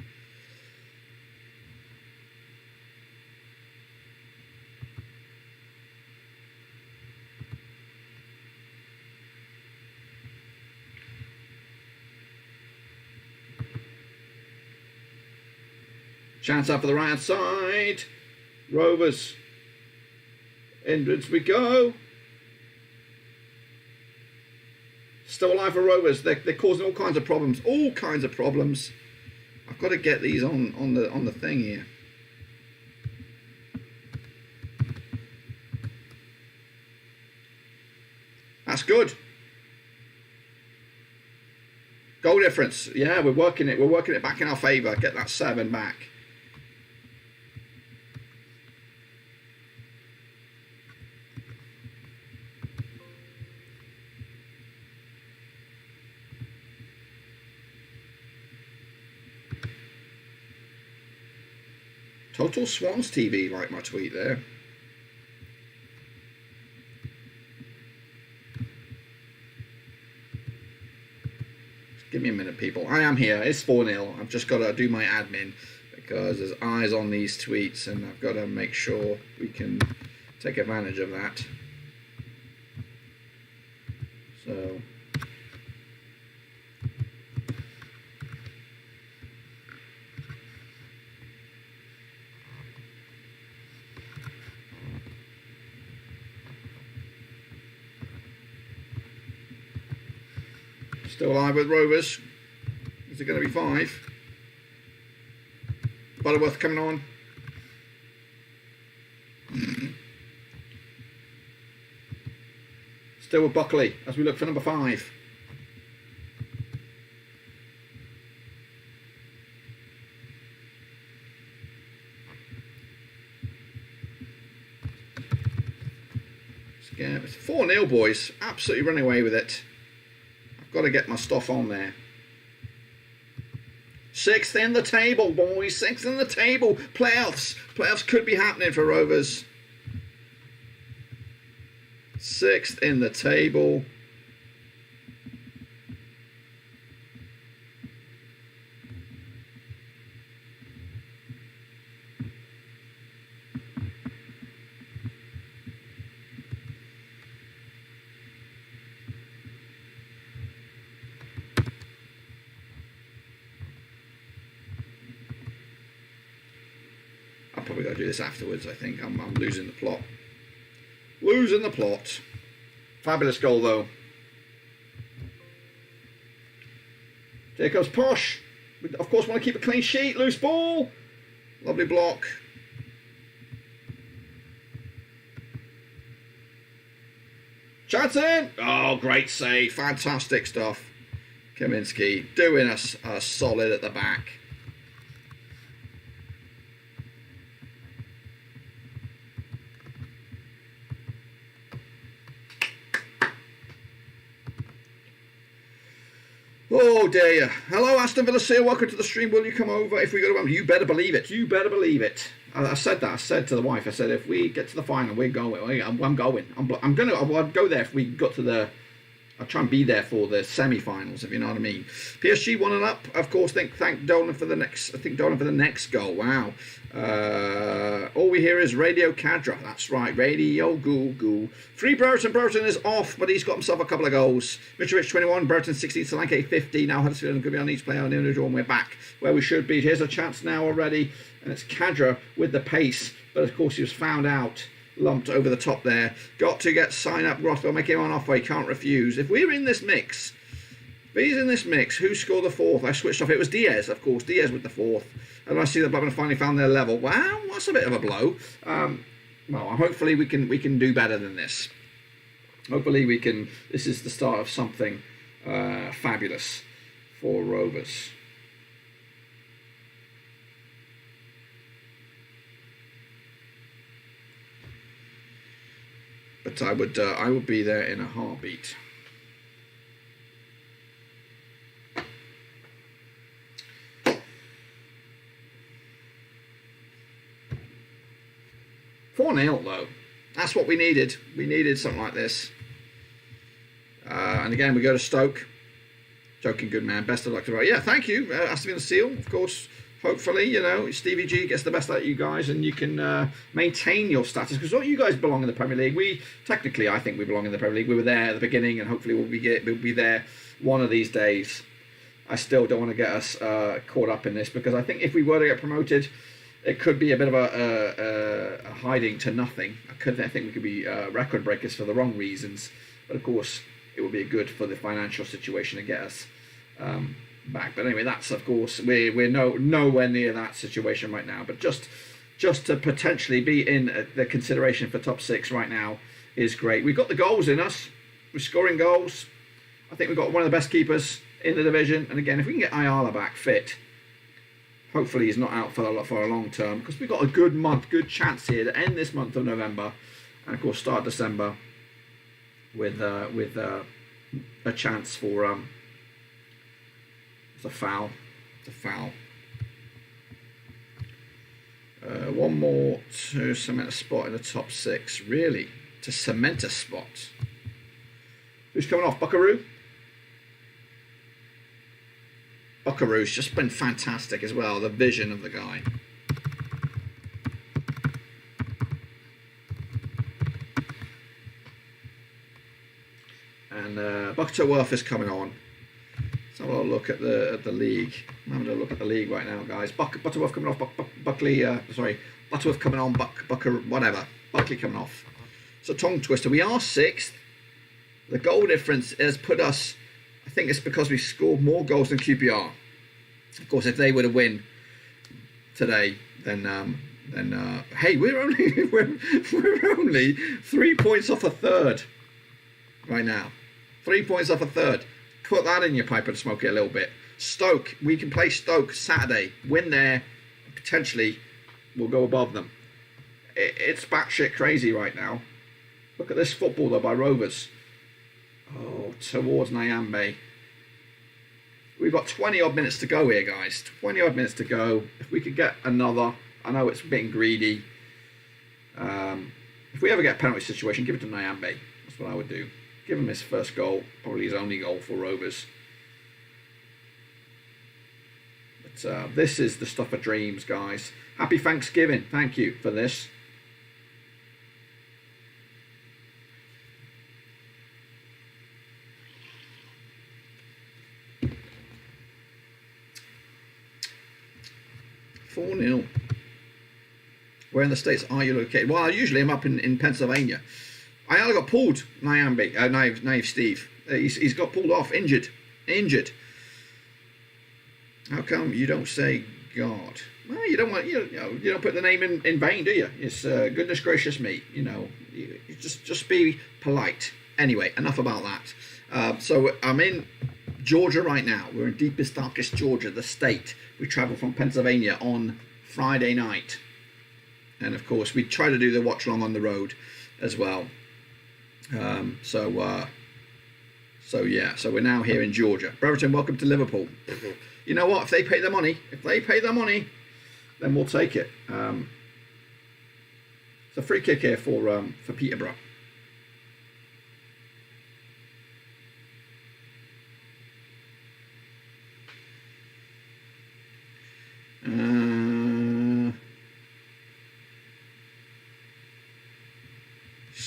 Chance up for the right side. Rovers. Inwards we go. Still alive for Rovers. They're causing all kinds of problems. All kinds of problems. I've got to get these on the thing here. That's good. Goal difference. Yeah, we're working it. We're working it back in our favour. Get that 7 back. Total Swans TV, like my tweet there. Just give me a minute, people. I am here. It's 4-0. I've just got to do my admin because there's eyes on these tweets and I've got to make sure we can take advantage of that. So... Still alive with Rovers. Is it going to be 5? Butterworth coming on. Still with Buckley as we look for number 5. It's 4-0, boys. Absolutely running away with it. Got to get my stuff on there. 6th in the table, boys. 6th in the table. Playoffs. Playoffs could be happening for Rovers. 6th in the table. Probably got to do this afterwards. I think I'm losing the plot. Losing the plot. Fabulous goal though. Here comes Posh. We of course want to keep a clean sheet. Loose ball. Lovely block. Chanson. Oh, great save. Fantastic stuff. Kaminski doing us a solid at the back. Oh dear. Hello Aston Villa Seal, welcome to the stream. Will you come over if we go to Wembley? You better believe it. You better believe it. I said that. I said to the wife, I said if we get to the final, we're going. I'm going. I'd go there if we got to the I'll try and be there for the semi-finals, if you know what I mean. PSG 1-up, of course. Thank Dolan for the next. I think Dolan for the next goal. Wow. All we hear is Radio Cadra. That's right, Radio Goo. Free Brereton. Brereton is off, but he's got himself a couple of goals. Mitrovic 21, Brereton 16, Solanke 50. Now Huddersfield could be on each player on the individual, and we're back where we should be. Here's a chance now already, and it's Cadra with the pace, but of course he was found out. Lumped over the top there. Got to get sign up Rothwell, make him on off way, can't refuse. If we're in this mix, if he's in this mix, who scored the fourth? I switched off. It was Diaz, of course. Diaz with the fourth. And I see the Blackburn finally found their level. Wow, that's a bit of a blow. Well, hopefully we can do better than this. Hopefully we can. This is the start of something fabulous for Rovers. But I would be there in a heartbeat. (4-0) though. That's what we needed. We needed something like this. And again, we go to Stoke. Joking, good man. Best of luck to you. Yeah, thank you. Aston Seal, of course. Hopefully, you know, Stevie G gets the best out of you guys and you can maintain your status. Because you guys belong in the Premier League. Technically, I think we belong in the Premier League. We were there at the beginning and hopefully we'll be there one of these days. I still don't want to get us caught up in this because I think if we were to get promoted, it could be a bit of a hiding to nothing. I think we could be record breakers for the wrong reasons. But of course, it would be good for the financial situation to get us back. But anyway, that's of course we're nowhere near that situation right now. But just to potentially be in the consideration for top 6 right now is great. We've got the goals in us. We're scoring goals. I think we've got one of the best keepers in the division. And again, if we can get Ayala back fit, hopefully he's not out for a long term, because we've got a good chance here to end this month of November, and of course start December with a chance for it's a foul. One more to cement a spot in the top 6. Really, to cement a spot. Who's coming off? Buckaroo? Buckaroo's just been fantastic as well. The vision of the guy. And Butterworth is coming on. Let's have a look at the league. I'm having a look at the league right now, guys. Butterworth coming off. Butterworth coming on. Buckley coming off. So tongue twister. We are 6th. The goal difference has put us. I think it's because we scored more goals than QPR. Of course, if they were to win today, then hey, we're only 3 points off a third right now. 3 points off a third. Put that in your pipe and smoke it a little bit. Stoke, we can play Stoke Saturday. Win there, potentially we'll go above them. It's batshit crazy right now. Look at this football though by Rovers. Oh, towards Nyambe. We've got 20 odd minutes to go here, guys. 20 odd minutes to go. If we could get another, I know it's being greedy. If we ever get a penalty situation, give it to Nyambe. That's what I would do. Give him his first goal, probably his only goal for Rovers. But this is the stuff of dreams, guys. Happy Thanksgiving. Thank you for this. Where in the States are you located? Well, usually I'm up in Pennsylvania. I got pulled, Naive Steve. He's got pulled off, injured. How come you don't say God? Well, you don't put the name in vain, do you? It's goodness gracious me. You just be polite. Anyway, enough about that. So I'm in Georgia right now. We're in deepest, darkest Georgia, the state. We travel from Pennsylvania on Friday night. And of course, we try to do the watch along on the road as well. So we're now here in Georgia. Brereton, welcome to Liverpool. You know what? If they pay the money, then we'll take it. It's a free kick here for Peterborough.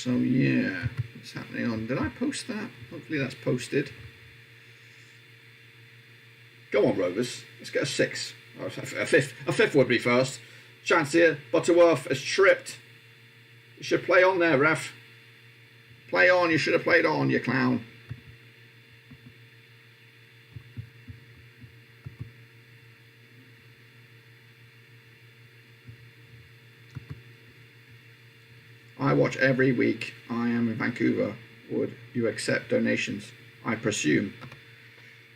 So yeah, what's happening on? Did I post that? Hopefully that's posted. Go on, Rovers. Let's get a 6. Oh, a fifth would be first. Chance here. Butterworth has tripped. You should play on there, ref. Play on. You should have played on, you clown. I watch every week. I am in Vancouver. Would you accept donations? I presume.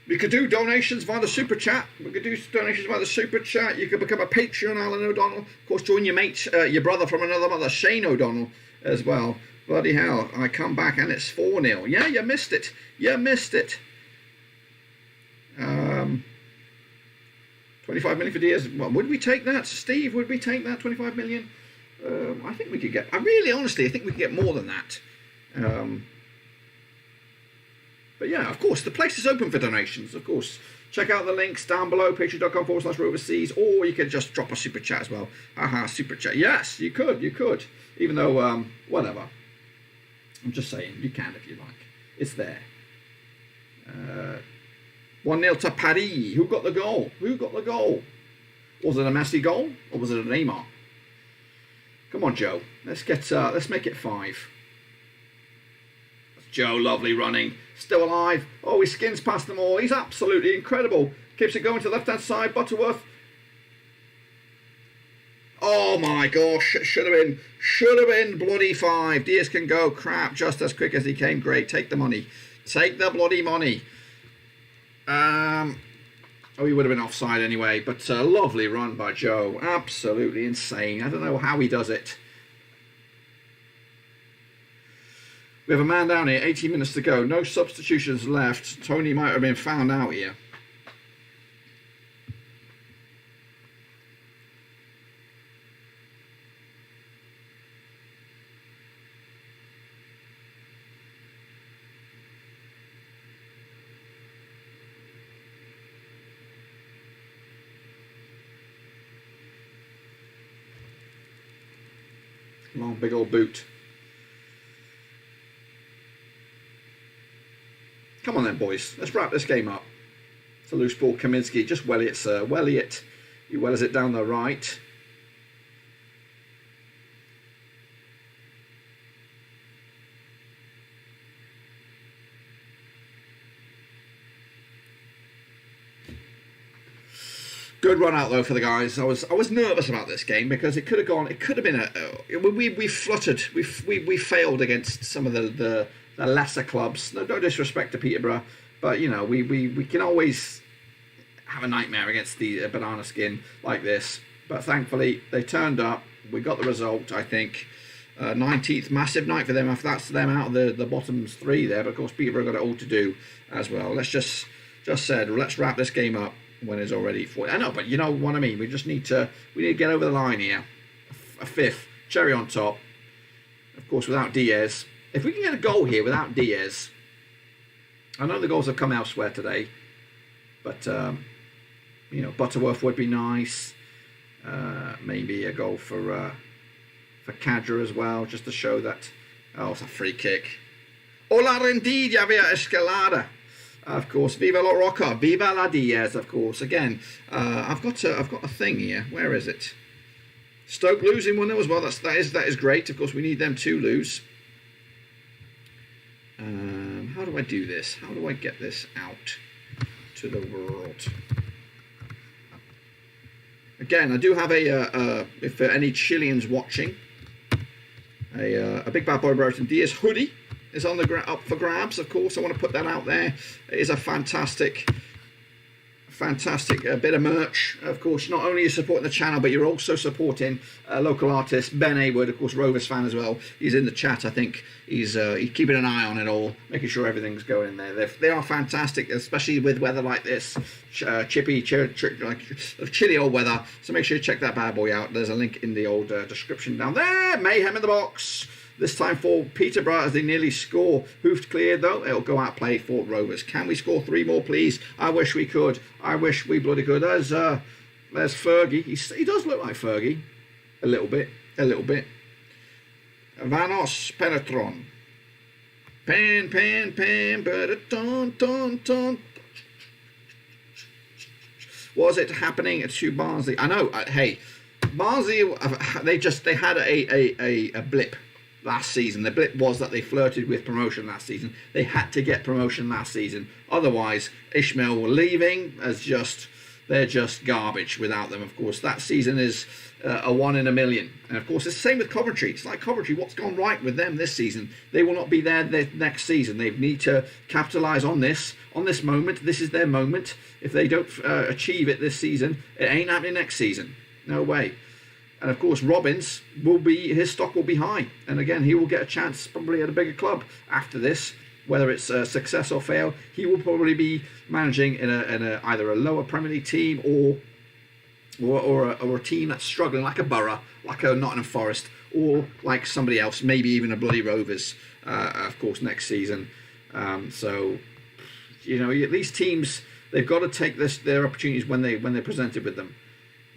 We could do donations via the super chat. We could do donations via the super chat. You could become a Patreon, Alan O'Donnell. Of course, join your mate, your brother from another mother, Shane O'Donnell, as well. Bloody hell. I come back and it's 4-0. Yeah, you missed it. You missed it. 25 million for Diaz. Well, would we take that, Steve? Would we take that 25 million? I think we could get... honestly, I think we could get more than that. But yeah, of course, the place is open for donations, of course. Check out the links down below, patreon.com/roverseas, or you can just drop a super chat as well. Super chat. Yes, you could. Even though, whatever. I'm just saying, you can if you like. It's there. 1-0 to Paris. Who got the goal? Was it a Messi goal, or was it a Neymar? Come on, Joe. Let's make it 5. That's Joe, lovely running. Still alive. Oh, he skins past them all. He's absolutely incredible. Keeps it going to the left-hand side. Butterworth. Oh my gosh. Should have been bloody 5. Diaz can go. Crap. Just as quick as he came. Great. Take the money. Take the bloody money. Oh, he would have been offside anyway. But a lovely run by Joe. Absolutely insane. I don't know how he does it. We have a man down here, 18 minutes to go. No substitutions left. Tony might have been found out here. Long, big old boot. Come on then, boys. Let's wrap this game up. It's a loose ball. Kaminsky. Just well it, sir. Well it. He wells it down the right. Good run out though for the guys. I was nervous about this game because it could have gone. It could have been we fluttered. We failed against some of the lesser clubs. No disrespect to Peterborough, but you know we can always have a nightmare against the banana skin like this. But thankfully they turned up. We got the result. I think 19th, massive night for them. If that's them out of the bottom 3 there. But of course Peterborough got it all to do as well. Let's just said let's wrap this game up when it's already 40. I know, but you know what I mean. We need to get over the line here. A 5th, cherry on top. Of course, without Diaz. If we can get a goal here without Diaz, I know the goals have come elsewhere today, but you know, Butterworth would be nice. Maybe a goal for Cadra as well, just to show that. Oh, it's a free kick. Hola rendida via Escalada. Of course, Viva la Roca, Viva la Diaz, of course. Again, I've got a thing here. Where is it? Stoke losing 1-0 as well. That is great. Of course, we need them to lose. How do I do this? How do I get this out to the world? Again, I do have if any Chileans watching, a Big Bad Boy Brereton Diaz hoodie is on the up for grabs. Of course, I want to put that out there. It is a fantastic bit of merch. Of course, not only are you supporting the channel, but you're also supporting local artist Ben Ewood, of course, Rovers fan as well. He's in the chat. I think he's keeping an eye on it all, making sure everything's going in there. They are fantastic, especially with weather like this, chilly old weather. So make sure you check that bad boy out. There's a link in the old description down there. Mayhem in the box. This time for Peterborough as they nearly score. Hoofed cleared though. It'll go out play for Rovers. Can we score 3 more, please? I wish we could. I wish we bloody could. There's Fergie. He does look like Fergie. A little bit. Vanos Penetron. Pen, ton. Was it happening to Barnsley? I know. Hey, Barnsley. They had a blip last season. The blip was that they flirted with promotion last season. They had to get promotion last season. Otherwise, Ishmael were leaving as they're just garbage without them. Of course, that season is a 1 in a million. And of course, it's the same with Coventry. It's like Coventry, what's gone right with them this season? They will not be there next season. They need to capitalise on this moment. This is their moment. If they don't achieve it this season, it ain't happening next season. No way. And of course, Robbins his stock will be high. And again, he will get a chance probably at a bigger club after this. Whether it's a success or fail, he will probably be managing in either a lower Premier League team or a team that's struggling, like a Borough, like a Nottingham Forest, or like somebody else, maybe even a bloody Rovers, of course, next season. So, you know, these teams, they've got to take their opportunities when they're presented with them.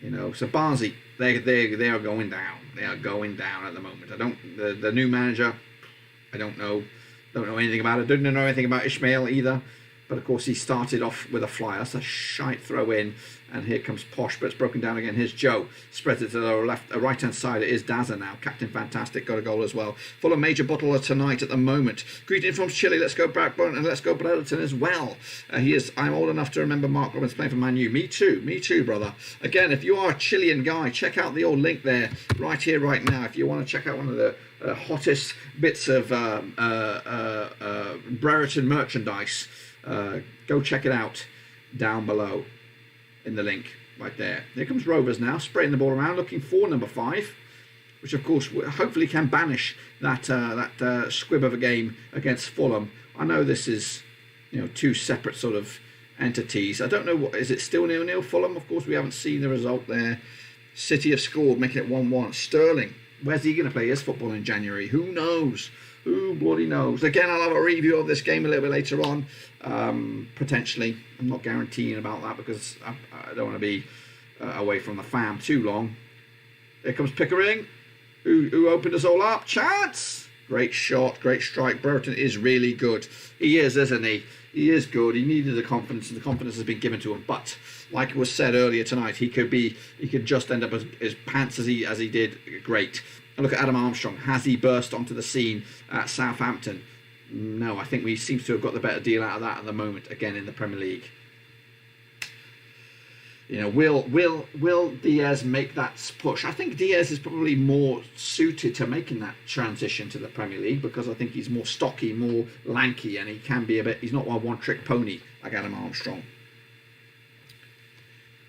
You know, so Barnsley, they are going down. They are going down at the moment. The new manager, I don't know anything about it. Don't know anything about Ishmael either. But of course, he started off with a flyer. That's a shite throw in. And here comes Posh, but it's broken down again. Here's Joe. Spreads it to the right-hand side. It is Dazza now. Captain Fantastic got a goal as well. Full of major bottler tonight at the moment. Greeting from Chile. Let's go Blackburn and let's go Bredderton as well. I'm old enough to remember Mark Robbins playing for Man U. Me too, brother. Again, if you are a Chilean guy, check out the old link there, right here, right now. If you want to check out one of the hottest bits of Brereton merchandise, go check it out down below in the link right there. Here comes Rovers now, spraying the ball around, looking for number 5, which of course hopefully can banish that squib of a game against Fulham. I know this is, you know, two separate sort of entities. I don't know, is it still 0-0 Fulham? Of course, we haven't seen the result there. City have scored, making it 1-1. Sterling, where's he going to play his football in January? Who knows? Who bloody knows? Again, I'll have a review of this game a little bit later on, potentially. I'm not guaranteeing about that because I don't want to be away from the fam too long. Here comes Pickering, who opened us all up. Chance! Great shot, great strike. Brereton is really good. He is, isn't he? He is good. He needed the confidence, and the confidence has been given to him. But like was said earlier tonight, he could just end up as pants as he did. Great. And look at Adam Armstrong. Has he burst onto the scene at Southampton? No, I think we seems to have got the better deal out of that at the moment. Again in the Premier League. You know, will Diaz make that push? I think Diaz is probably more suited to making that transition to the Premier League because I think he's more stocky, more lanky, and he can be he's not a one-trick pony like Adam Armstrong.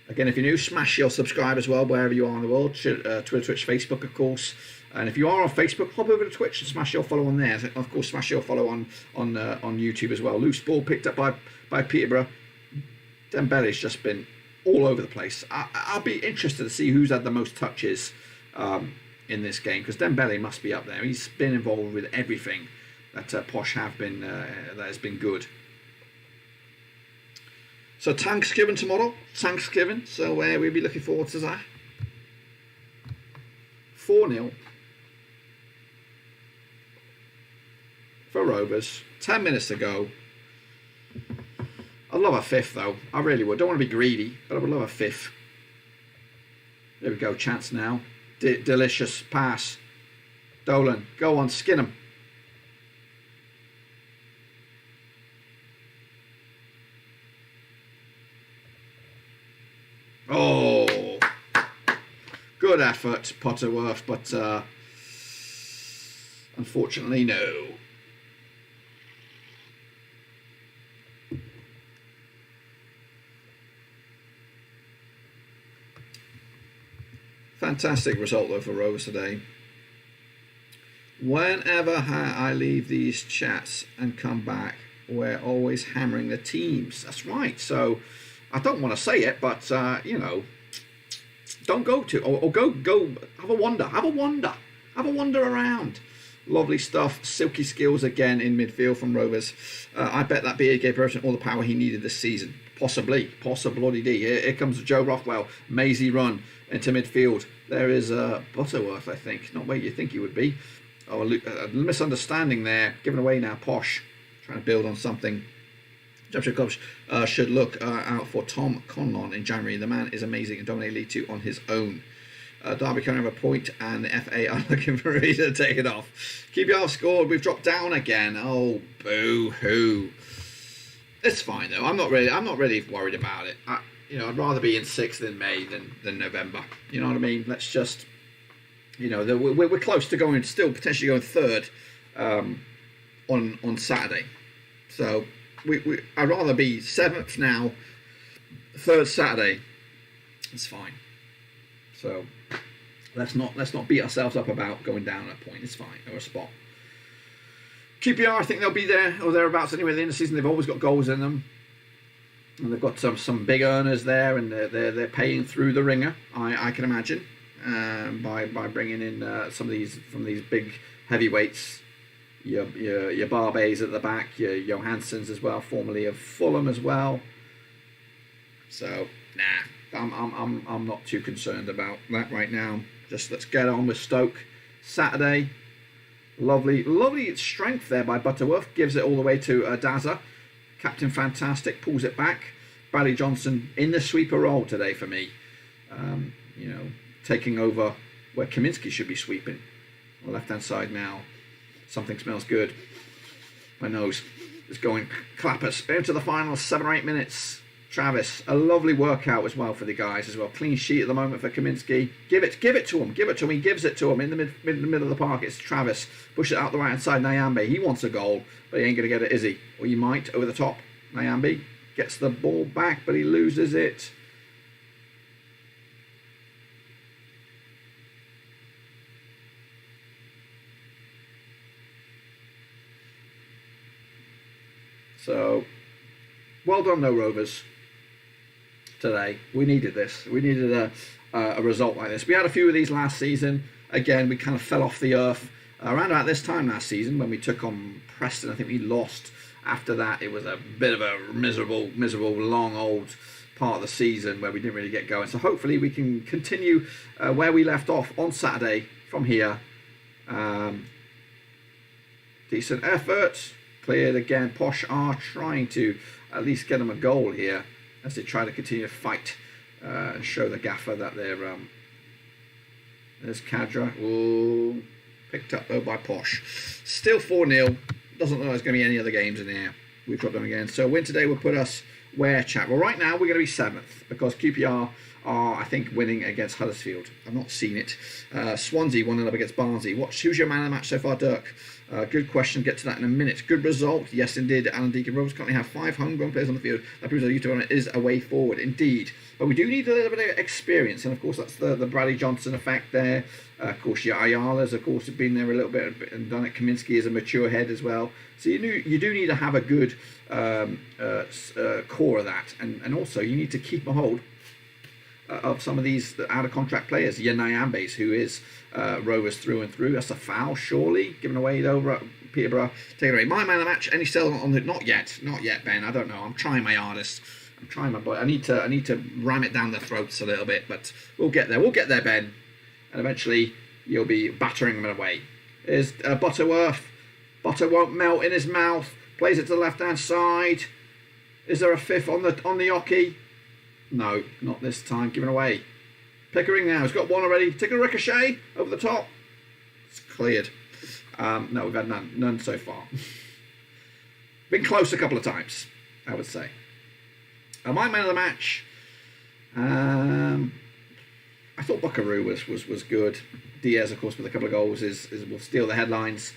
Again, if you're new, smash your subscribe as well, wherever you are in the world. Twitter, Twitch, Facebook, of course. And if you are on Facebook, hop over to Twitch and smash your follow on there. Of course, smash your follow on YouTube as well. Loose ball picked up by Peterborough. Dembele's just been all over the place. I'll be interested to see who's had the most touches in this game because Dembele must be up there. He's been involved with everything that Posh have been that has been good. So Thanksgiving tomorrow. Thanksgiving. So we'll be looking forward to that. 4-0 for Rovers. 10 minutes to go. I'd love a 5th though. I really would. Don't want to be greedy, but I would love a 5th. There we go. Chance now. Delicious pass. Dolan. Go on. Skin him. Oh, good effort, Potterworth, but unfortunately, no. Fantastic result though for Rovers today. Whenever I leave these chats and come back, we're always hammering the teams. That's right. So I don't want to say it, but you know, don't go to or go have a wander around. Lovely stuff. Silky skills again in midfield from Rovers. I bet that BA gave Brereton all the power he needed this season. Possibly D. Here comes Joe Rothwell. Mazy run into midfield. There is Butterworth, I think. Not where you think he would be. a misunderstanding there. Given away now. Posh trying to build on something. Championship clubs should look out for Tom Conlon in January. The man is amazing and dominated League Two on his own. Derby can have a point, and the FA are looking for a reason to take it off. QPR scored. We've dropped down again. Oh, boo-hoo. It's fine though. I'm not really worried about it. I'd rather be in 6th in May than November. You know what I mean? Let's just, we're close to going, still potentially going 3rd on Saturday. So I'd rather be 7th now, 3rd Saturday. It's fine. So let's not beat ourselves up about going down at a point. It's fine, or a spot. QPR, I think they'll be there or thereabouts anyway. At the end of the season, they've always got goals in them, and they've got some big earners there, and they're paying through the ringer. I can imagine by bringing in some of these from these big heavyweights. Your Barbets at the back, your Johanssons as well, formerly of Fulham as well. So I'm not too concerned about that right now. Just let's get on with Stoke. Saturday, lovely strength there by Butterworth. Gives it all the way to Daza. Captain Fantastic pulls it back. Bradley Johnson in the sweeper role today for me. Taking over where Kaminsky should be sweeping. On the left hand side now. Something smells good. My nose is going clappers. Into the final 7 or 8 minutes. Travis, a lovely workout as well for the guys as well. Clean sheet at the moment for Kaminsky. Give it to him. He gives it to him in the middle of the park. It's Travis. Push it out the right hand side. Nyambe. He wants a goal, but he ain't going to get it, is he? Or he might over the top. Nyambe gets the ball back, but he loses it. So, well done, though, Rovers. Today, we needed this. We needed a result like this. We had a few of these last season. Again, we kind of fell off the earth around about this time last season when we took on Preston. I think we lost. After that, it was a bit of a miserable, long old part of the season where we didn't really get going. So hopefully we can continue where we left off on Saturday from here. Decent effort. Cleared again. Posh are trying to at least get them a goal here as they try to continue to fight and show the gaffer that they're... There's Kadra. Ooh, picked up though by Posh. Still 4-0. Doesn't look like there's going to be any other games in here. We've dropped them again. So win today will put us where, chat? Well, right now we're going to be 7th because QPR are, I think, winning against Huddersfield. I've not seen it. Swansea 1-0 up against Barnsley. Who's your man of the match so far, Dirk? Good question. Get to that in a minute. Good result. Yes, indeed. Alan Deacon. Rovers currently have 5 homegrown players on the field. That proves that youth development is a way forward. Indeed. But we do need a little bit of experience. And, of course, that's the Bradley Johnson effect there. Of course, your Ayala's, of course, have been there a little bit and done it. Kaminsky is a mature head as well. So you do need to have a good core of that. And also, you need to keep a hold of some of these out-of-contract players. Your Nyambes, who is Rovers through and through. That's a foul, surely. Given away, though. Peterborough taking away. My man of the match. Any still on the... Not yet, Ben. I don't know. I'm trying my hardest. I'm trying my boy. I need to ram it down their throats a little bit, but we'll get there. We'll get there, Ben. And eventually, you'll be battering them away. Here's Butterworth. Butter won't melt in his mouth. Plays it to the left-hand side. Is there a fifth on the hockey? No, not this time. Given away. Pickering now. He's got one already. Taking a ricochet over the top. It's cleared. No, we've had none so far. Been close a couple of times, I would say. My man of the match. I thought Buckaroo was good. Diaz, of course, with a couple of goals will steal the headlines.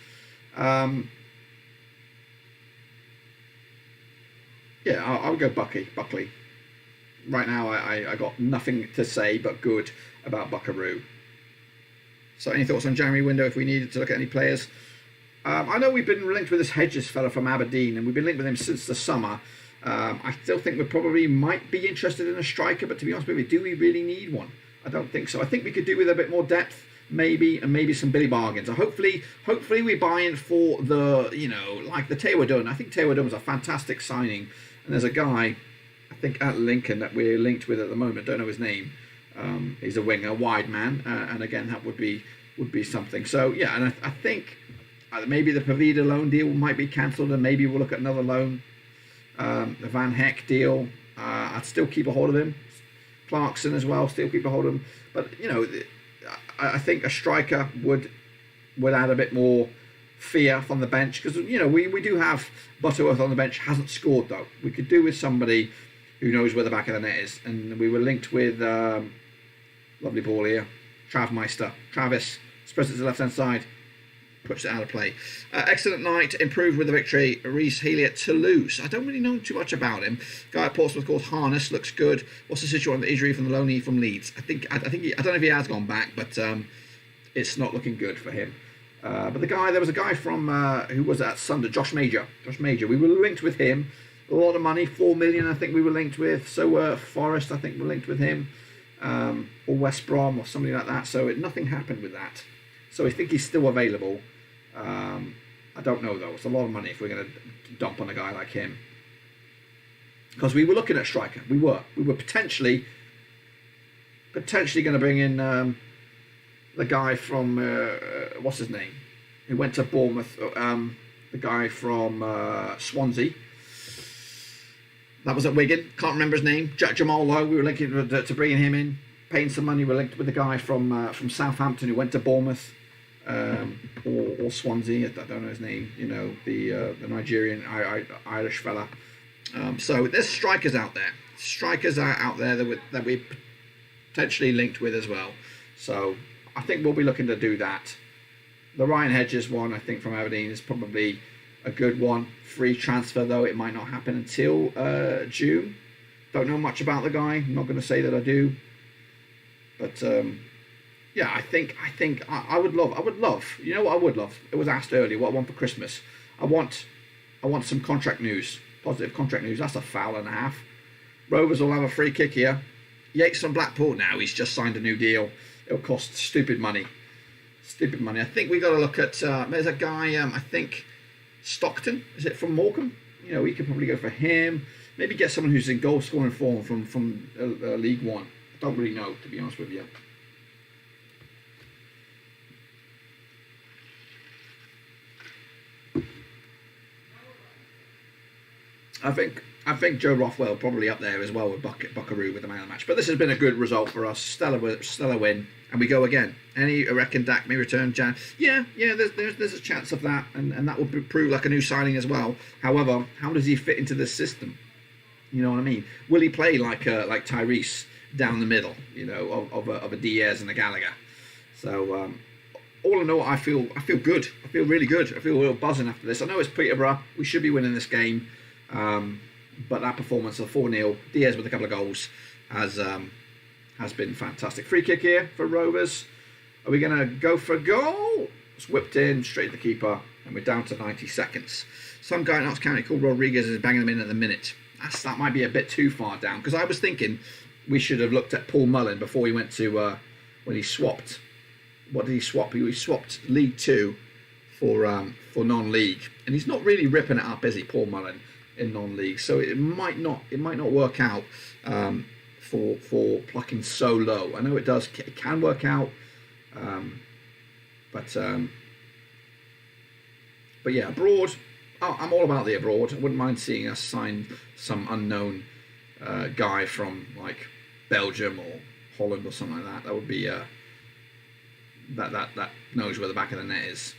Yeah, I would go Buckley. Right now, I got nothing to say but good about Buckaroo. So any thoughts on January window if we needed to look at any players? I know we've been linked with this Hedges fella from Aberdeen, and we've been linked with him since the summer. I still think we probably might be interested in a striker, but to be honest with you, do we really need one? I don't think so. I think we could do with a bit more depth, maybe some Billy bargains. So hopefully we buy in for the, like the Taylor Dunn. I think Taylor Dunn was a fantastic signing, and there's a guy, I think at Lincoln, that we're linked with at the moment. Don't know his name. He's a winger, wide man, and again that would be would be something. So yeah, and I think maybe the Pavida loan deal might be cancelled, and maybe we'll look at another loan. The Van Heck deal, I'd still keep a hold of him. Clarkson as well, still keep a hold of him. But you know, I think a striker would add a bit more fear from the bench, because you know we do have Butterworth on the bench, hasn't scored though. We could do with somebody who knows where the back of the net is, and we were linked with lovely ball here, Travis spreads it to the left hand side, puts it out of play. Excellent night, improved with the victory. Reece Healy at Toulouse. I don't really know too much about him. Guy at Portsmouth called Harness, looks good. What's the situation with the injury from the loanee from Leeds? I don't know if he has gone back, but it's not looking good for him. But there was a guy from who was at Sunderland, Josh Major. We were linked with him. A lot of money, 4 million, I think we were linked with. So Forest, I think, were linked with him, or West Brom or somebody like that. So nothing happened with that. So I think he's still available. I don't know though. It's a lot of money if we're going to dump on a guy like him. Because we were looking at striker. We were potentially going to bring in the guy from what's his name, who went to Bournemouth. The guy from Swansea. That was at Wigan. Can't remember his name. Jamal Lowe. We were linking to bringing him in, paying some money. We were linked with the guy from Southampton who went to Bournemouth. Or Swansea, I don't know his name, you know, the Nigerian Irish fella. So there's strikers out there. Strikers are out there that we're potentially linked with as well. So I think we'll be looking to do that. The Ryan Hedges one, I think, from Aberdeen is probably a good one. Free transfer though, it might not happen until June. Don't know much about the guy. I'm not going to say that I do, but yeah, I think I would love. You know what I would love? It was asked earlier what I want for Christmas. I want some contract news, positive contract news. That's a foul and a half. Rovers will have a free kick here. Yates from Blackpool now. He's just signed a new deal. It'll cost stupid money. I think we got to look at. There's a guy. I think Stockton. Is it from Morecambe? You know, we could probably go for him. Maybe get someone who's in goal scoring form from League One. I don't really know, to be honest with you. I think Joe Rothwell probably up there as well with Buckaroo with the man of the match. But this has been a good result for us. Stellar win, and we go again. I reckon Dak may return Jan. Yeah. There's a chance of that, and that will prove like a new signing as well. However, how does he fit into this system? You know what I mean? Will he play like Tyrese down the middle? You know, of a Diaz and a Gallagher. So all in all, I feel good. I feel really good. I feel a little buzzing after this. I know it's Peterborough. We should be winning this game. But that performance of 4-0, Diaz with a couple of goals, has been fantastic. Free kick here for Rovers. Are we going to go for a goal? It's whipped in, straight to the keeper, and we're down to 90 seconds. Some guy in Notts County called Rodriguez is banging them in at the minute. That might be a bit too far down, because I was thinking we should have looked at Paul Mullen before he went to, when he swapped. What did he swap? He swapped League 2 for non-league. And he's not really ripping it up, is he, Paul Mullen? In non-league, so it might not work out for plucking so low. I know it can work out, but yeah, abroad. I'm all about the abroad. I wouldn't mind seeing us sign some unknown guy from like Belgium or Holland or something like that. That would be that knows where the back of the net is.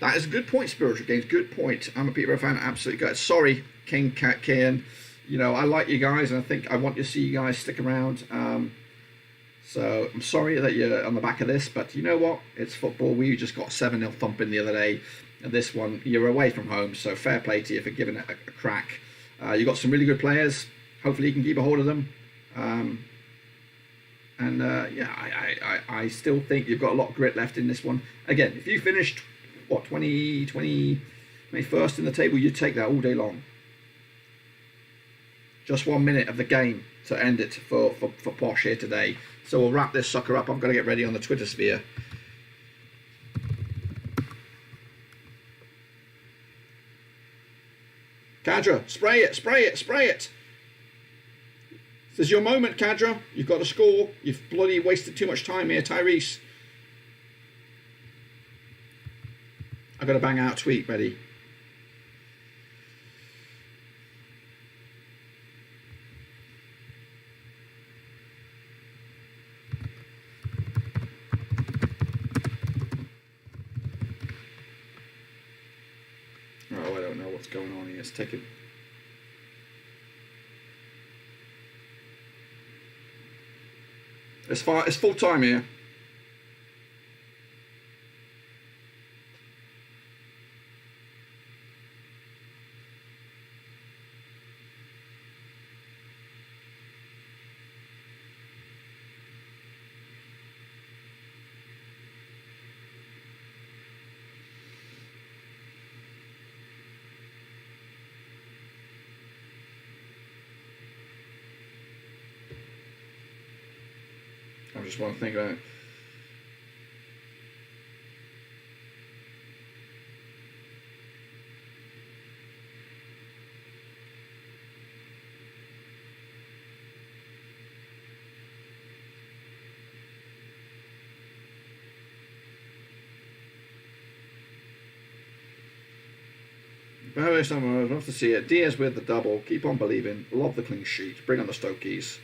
That is a good point, Spiritual Games. Good point. I'm a Peterborough fan. Absolutely good. Sorry, King Kian. You know, I like you guys, and I think I want to see you guys stick around. So I'm sorry that you're on the back of this, but you know what? It's football. We just got 7-0 thumping the other day. And this one, you're away from home, so fair play to you for giving it a crack. You got some really good players. Hopefully you can keep a hold of them. Yeah, I still think you've got a lot of grit left in this one. Again, if you finished 21st in the table, you take that all day long. Just 1 minute of the game to end it for Posh here today. So we'll wrap this sucker up. I'm going to get ready on the Twitter sphere. Kadra, spray it. This is your moment, Cadra. You've got to score. You've bloody wasted too much time here, Tyrese. I've got to bang out a tweet, ready. Oh, I don't know what's going on here. It's taking... It's full time here. I just want to think about it. Very summer, I'd love to see it. Diaz with the double. Keep on believing. Love the clean sheet. Bring on the Stokies.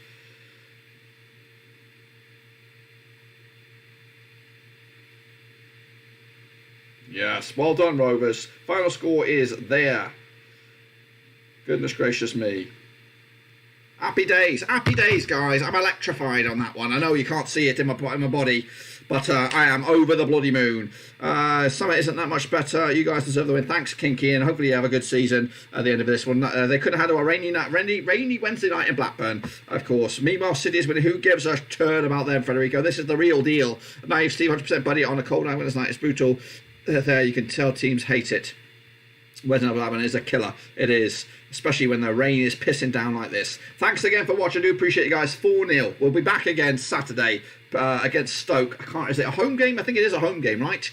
Yes, well done, Rovers. Final score is there. Goodness gracious me. Happy days, guys. I'm electrified on that one. I know you can't see it in my body, but I am over the bloody moon. Summit isn't that much better. You guys deserve the win. Thanks, Kinky, and hopefully you have a good season at the end of this one. They couldn't handle a rainy Wednesday night in Blackburn, of course. Meanwhile, City is winning. Who gives a turn about them, Federico? This is the real deal. Naive Steve, 100% buddy on a cold night winter's night. It's brutal. There, you can tell teams hate it. Weather Blackburn is a killer. It is, especially when the rain is pissing down like this. Thanks again for watching. I do appreciate you guys. 4-0. We'll be back again Saturday against Stoke. Is it a home game? I think it is a home game, right?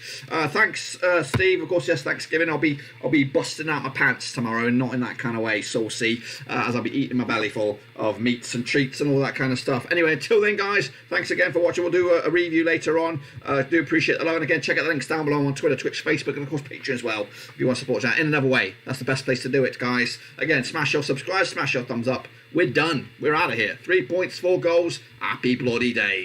Thanks, Steve. Of course, yes, Thanksgiving. I'll be busting out my pants tomorrow, and not in that kind of way, saucy, as I'll be eating my belly full of meats and treats and all that kind of stuff. Anyway, until then, guys, thanks again for watching. We'll do a review later on. Do appreciate the love, and again, check out the links down below on Twitter, Twitch, Facebook, and of course Patreon as well, if you want to support that in another way. That's the best place to do it, guys. Again, smash your subscribe, smash your thumbs up. We're done. We're out of here. 3 points, 4 goals. Happy bloody days.